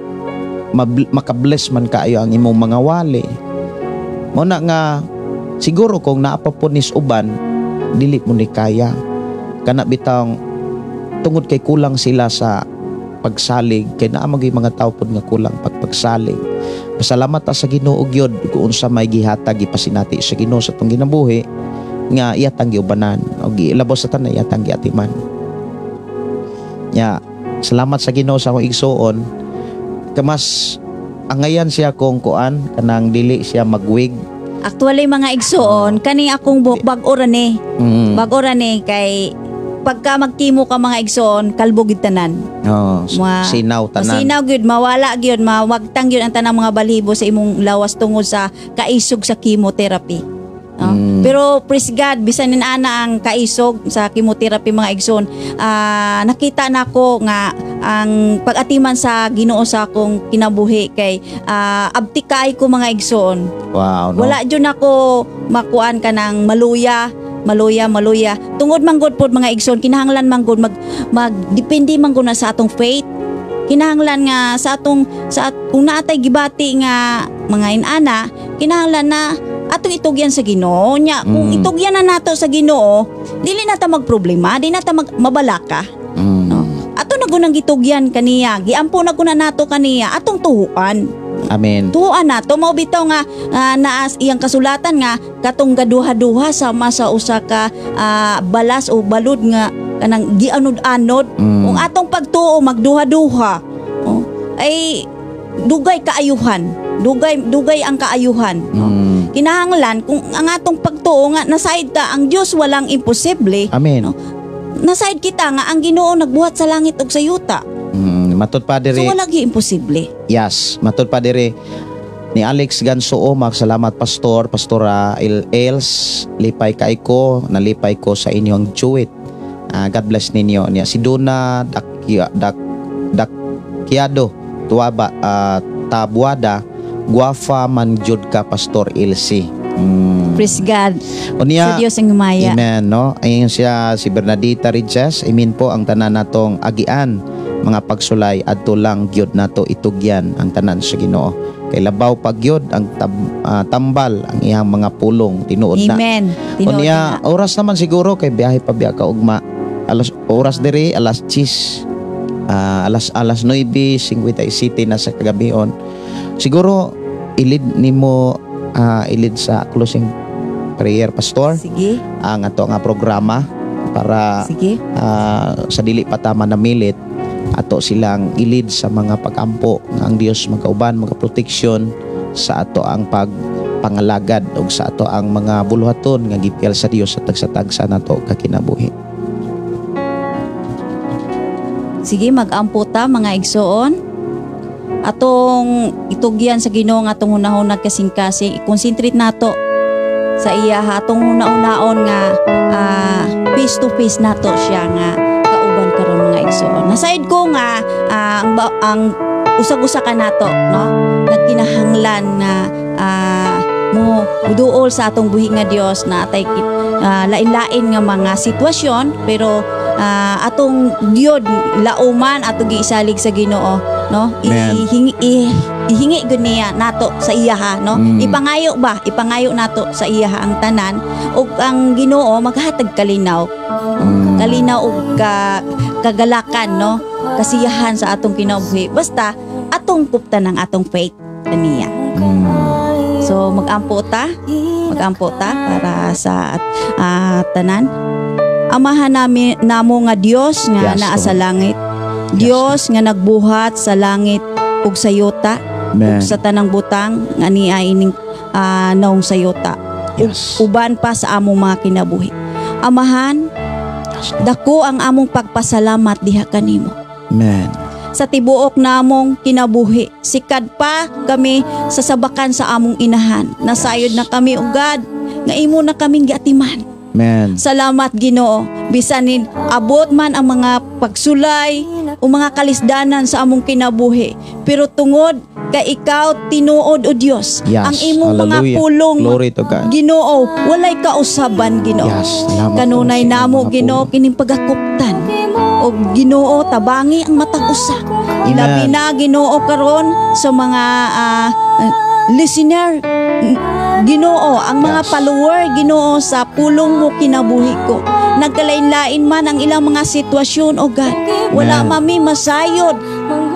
makabless man kaayo ang imong mga wali. Muna nga siguro kung naapapunis uban dili mo ni kaya kana bitang tungod kay kulang sila sa pagsalig, kay naa magay mga tao pod nga kulang pagsalig. Pasalamat ta sa Ginoo gyud kung unsa may gihatag ipasinati sa Ginoo sa tong ginabuhi nga iyatang giubanan o giilabos sa tanan iyatang giatiman. Nya salamat sa Ginoo sa akong igsuon kamas angayan siya kung kuan kanang dili siya magwig. Actually mga igsoon, kani akong buhok bag-o ra ni. Bag-o ra ni kay pagka magkimo ka mga igsoon, kalbo gid tanan. Sinaw tanan. Sinaw gyud, mawala gyud, mawagtang gyud ang tanang mga balibo sa imong lawas tungod sa kaisog sa chemotherapy. Pero praise God, bisan nin ana ang kaisog sa chemotherapy mga igsoon, nakita nako nga ang pag-atiman sa Ginoo sa akong kinabuhi kay abti kay ko mga igsoon. Wow, no? Wala jud nako makuan ka ng maluya. Tungod man gud pod mga igsoon, kinahanglan man gud magdepende man gud na sa atong faith. Kinahanglan nga kung naatay gibati nga mga inana, kinahanglan na atong itugyan sa Ginoo nya. Kung itugyan na nato sa Ginoo, dili na ta magproblema, di na ta mabalaka. No? Ato na gud ko nang gitugyan kaniya. Giampo na ko na nato kaniya atong tuhuan. Amen. Tuhuan nato mao bitaw nga naas iyang kasulatan nga katong gaduha-duha sama sa usa ka balas o balod nga kanang gianod-anod. Kung atong pagtuo magduha-duha ay dugay kaayuhan. Dugay ang kaayuhan. Kinahanglan kung ang atong pagtuo nga nasayod ta ang Dios walang imposible. Amen. No? Nasayod kita nga ang Ginoo nagbuhat sa langit ug sa yuta. Matod pa So diri. wala gi imposible. Yes, matod pa diri ni Alex Gansuo, salamat Pastora Els, lipay kay ko, nalipay ko sa inyong juwit. God bless ninyo. Niya si Duna Dakiado Tuaba Tabuada, guwafa man jud ka Pastor Elsie. Praise God. Unya, Sa Dios ang humaya. amen, no? Ayun siya si Bernadita Riches. Amen po ang tanan natong agian mga pagsulay adto lang gyud nato itugyan ang tanan sa Ginoo. Kay labaw pag gyud ang tambal ang iyang mga pulong tinuod na. Amen. Tinuod Unya, na. oras naman siguro kay biyahe pa biya ka ugma. Oras diri alas 10. Alas 9:57 na sa kagabion. Siguro ilid nimo ilid sa closing prayer Pastor Sige. ang ato nga programa para Sige. sa dili pa tama na milit ato silang ilid sa mga pagampo nga ang Dios magkauban magaproteksyon sa ato ang pagpangalagad ug sa ato ang mga buluhaton nga gipil sa Dios sa tagsa-tagsa nato kakinabuhi. Sige, mag-ampo ta mga igsoon. Atong itugyan sa Ginoo nga atong hunahon kasing-kasing i-concentrate nato sa iya atong huna-unaon nga face to face nato siya nga kauban karon mga igsoon. Nasayod ko nga ang usag-usa ka nato no nagkinahanglan na mo duol sa atong buhi nga Dios na atay lain-lain nga mga sitwasyon pero atong Diod lauman ato giisalig sa Ginoo no ihingi gud niya nato sa iya ha no ipangayo nato sa iya ang tanan ug ang Ginoo maghatag kalinaw ug kagalakan no kasiyahan sa atong kinabuhi basta atong kuptan ang atong faith kaniya. So mag-ampo ta para sa tanan. Amahan namo nga Dios nga Yes, naa sa langit. Dios nga nagbuhat sa langit ug sa yuta ug sa tanang butang nga niya ining naong sa yuta. Yes. Uban pa sa among mga kinabuhi. Amahan, dako ang among pagpasalamat diha kanimo. Amen. Sa tibuok namong kinabuhi, sikad pa kami sa sabakan sa among inahan. Nasayod na kami ugad nga imo na kaming giatiman. Amen. Salamat Ginoo. Bisanin abot man ang mga pagsulay o mga kalisdanan sa among kinabuhi. Pero tungod kay ikaw tinuod o Dios. Yes. Ang imong mga Hallelujah. pulong Glory to God. Ginoo, walay kausaban Ginoo. Yes. Salamat Kanunay po sa namo mga Ginoo pulong. kining pagakuptan. O Ginoo tabangi ang matag usa. Amen. Labi na Ginoo karon sa mga listener Ginoo, ang mga Yes. follower Ginoo sa pulong mo kinabuhi ko. Nagkalain-lain man ang ilang mga sitwasyon o God. Wala Amen. mami masayod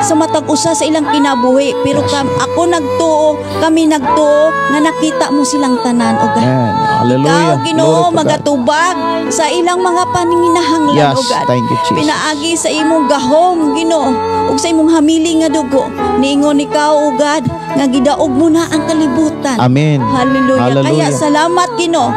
sa matag usa sa ilang kinabuhi pero ako nagtuo, kami nagtuo nga nakita mo silang tanan o God. Amen. Hallelujah. Ikaw Ginoo Glory to God. magatubag sa ilang mga paninginahanglan Yes, o God. thank you, Jesus. Pinaagi sa imong gahom Ginoo ug sa imong hamili nga dugo. Niingon ikaw o God nga gidaog mo na ang kalibutan. Amen. Hallelujah. Kaya Hallelujah. salamat Ginoo.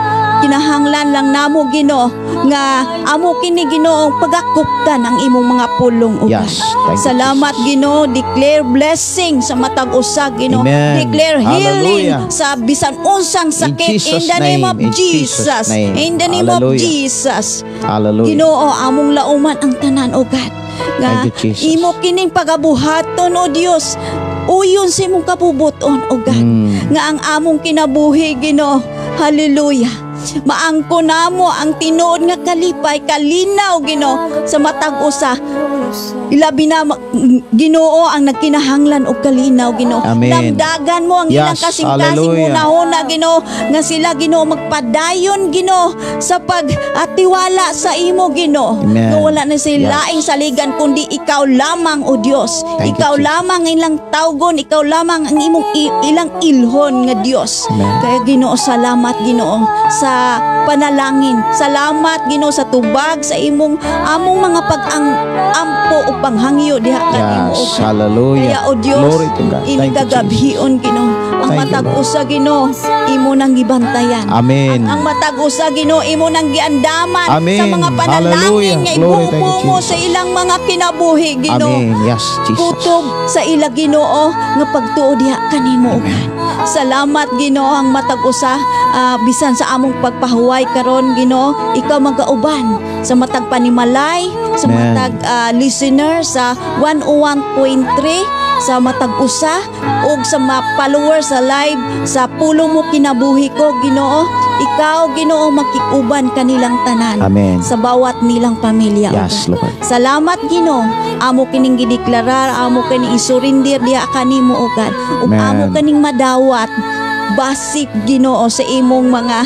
Kinahanglan lang namo Ginoo nga amo kini Ginoo pagakuptan ang imong mga pulong o Yes. God. Thank you, Salamat Ginoo, declare blessing sa matag usa Ginoo. Amen. Declare healing Hallelujah. sa bisan unsang sakit in Jesus' the name of name. In Jesus' Jesus. name. In the name of Hallelujah. Jesus. Hallelujah. Ginoo among lauman ang tanan o God. Nga Thank you, Jesus. imo kining pagabuhaton o Dios. Uyon sa imong kapubuton o God. Nga ang among kinabuhi Ginoo. Hallelujah. Maangko namo ang tinuod nga kalipay kalinaw Ginoo sa matag usa Ilabi na Ginoo ang nagkinahanglan og kalinaw, Ginoo. Amen. Damdagan mo ang ilang Yes, kasing-kasing hallelujah. hunahuna, Ginoo, nga sila, Ginoo, magpadayon, Ginoo, sa pag-atiwala sa imo, Ginoo. Amen. Nga wala na sila Yes. laing saligan kundi ikaw lamang, o Dios. Thank you, Ikaw Jesus. lamang ilang tawgon, ikaw lamang ang imong ilang ilhon nga Dios. Amen. Kaya Ginoo, salamat, Ginoo, sa panalangin. Salamat, Ginoo, sa tubag sa among mga ampo o panghangyo diha kanimo. Yes, hallelujah. Kaya, o Dios, Glory to God. Thank you, imigagabhion, Ginoo. Ang Thank you, matag Lord. usa, Ginoo, imo nang gibantayan. Amen. Ang matag usa, Ginoo, imo nang giandaman Amen. sa mga panalangin Hallelujah. nga Glory, thank you, ibubungo Jesus. sa ilang mga kinabuhi, Ginoo. Amen. Yes, Jesus. Kutob sa ila, Ginoo, nga pagtuo diha kanimo. Salamat, Ginoo, ang matag usa, bisan sa among pagpahuway karon, Ginoo, ikaw magauban sa matag panimalay, sa Amen. matag listener sa 101.3, sa matag usa ug sa mga followers sa live sa pulong mo kinabuhi ko, Ginoo. Ikaw, Ginoo, makikuban kanilang tanan. Amen. Sa bawat nilang pamilya. Yes, O God. Lord. Salamat, Ginoo. Amo kining gideklarar, amo kining isurindir diha kanimo, o God. Ug Amen. amo kining madawat basik, Ginoo, sa imong mga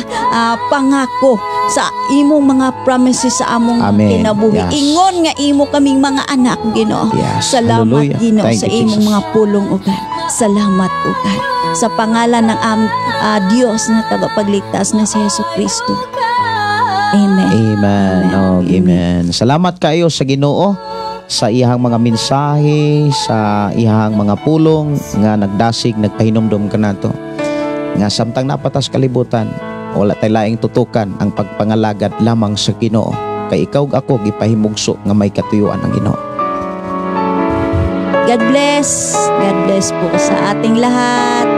pangako, sa imong mga promises sa among Amen. kinabuhi. Yes. Ingon nga imo kaming mga anak, Ginoo. Yes. Salamat, Hallelujah. Ginoo, Thank sa you, imong Jesus. mga pulong, o God. Salamat, o God. Sa pangalan ng Dios na tagapagligtas na si Hesus Kristo. Amen. Amen. Oh, amen. Salamat kayo sa Ginoo sa iyang mga mensahe, sa iyang mga pulong nga nagdasig, nagpahinumdum kanato. Nga samtang napatas kalibutan, wala tay laing tutukan ang pagpangalagad lamang sa Ginoo. Kay ikaw ug ako gipahimugso nga may katuyuan ang Ginoo. God bless. God bless po sa ating lahat.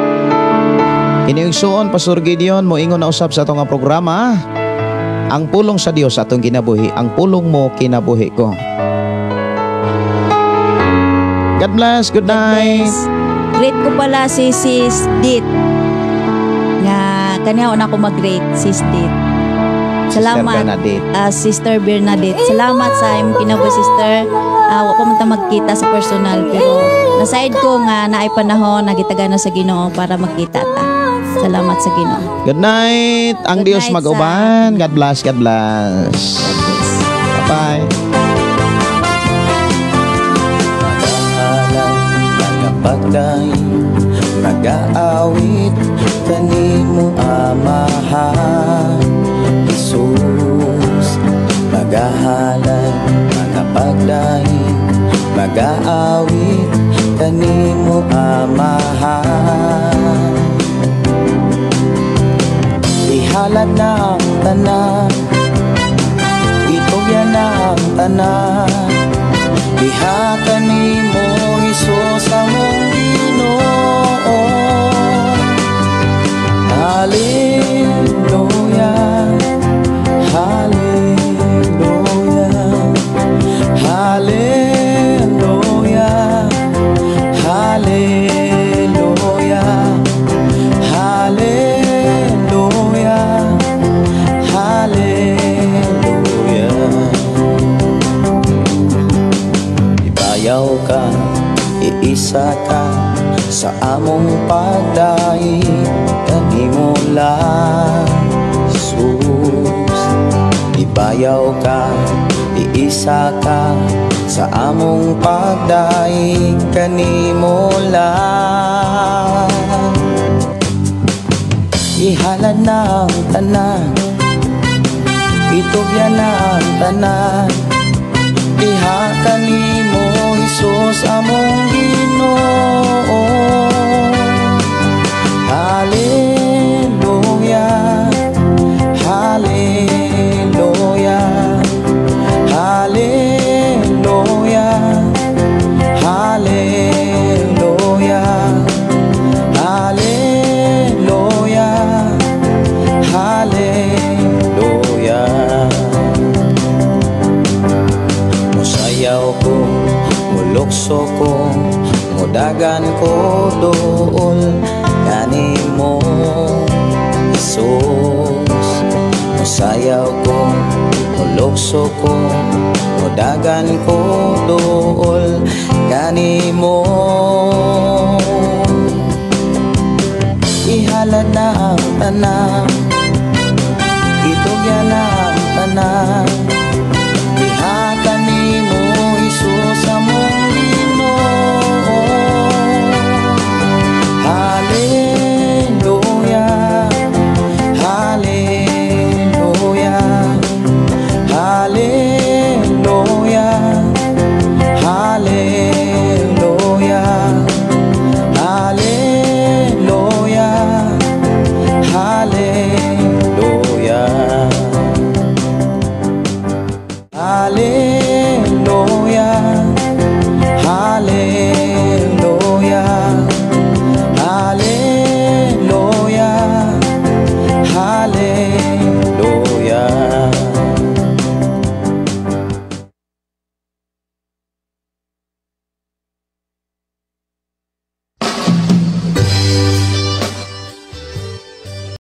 Kini suon Pastor Gideon mo ingon na usab sa atong nga programa. Ang pulong sa Dios atong kinabuhi, ang pulong mo kinabuhi ko. God bless. Good night. Yes. Great ko pala si Sis Dit. Nga, kanya na ako mag-great, Sis Dit. Salamat, Bernadette. Sister Bernadette. Salamat sa imong kinabuhi, Sister. Wa ko man ta magkita sa personal, pero naside ko nga naay panahon nagitagan na sa Ginoo para magkita ta. Salamat sa Ginoo. Good night. Ang Good Diyos night, mag-uban. God bless. God bless. Bye-bye. Pagdaing nag-aawit kanimo amahan Jesus magahalan mga pagdaing mag-aawit kanimo amahan ihalad na ang tanan itugyan na ang tanan diha kanimo Isus among Ginoo. Hallelujah, hallelujah, hallelujah, hallelujah, hallelujah, hallelujah. Ibayaw ka, iisa ka sa among pagdaig kanimo lang Jesus. Ibayaw ka, iisa ka sa among pagdaig kanimo lang. Ihalad na ang tanan, itugyan na ang tanan, diha kanimo Jesus among Ginoo. Hallelujah, hallelujah, hallelujah, hallelujah, hallelujah, hallelujah. Musayaw ko, mulukso ko, mudagan ko doon kanimo Jesus. Musayaw ko, mulukso ko, Mudagan ko dool kanimo. Ihalad na ang tanan, itugyan na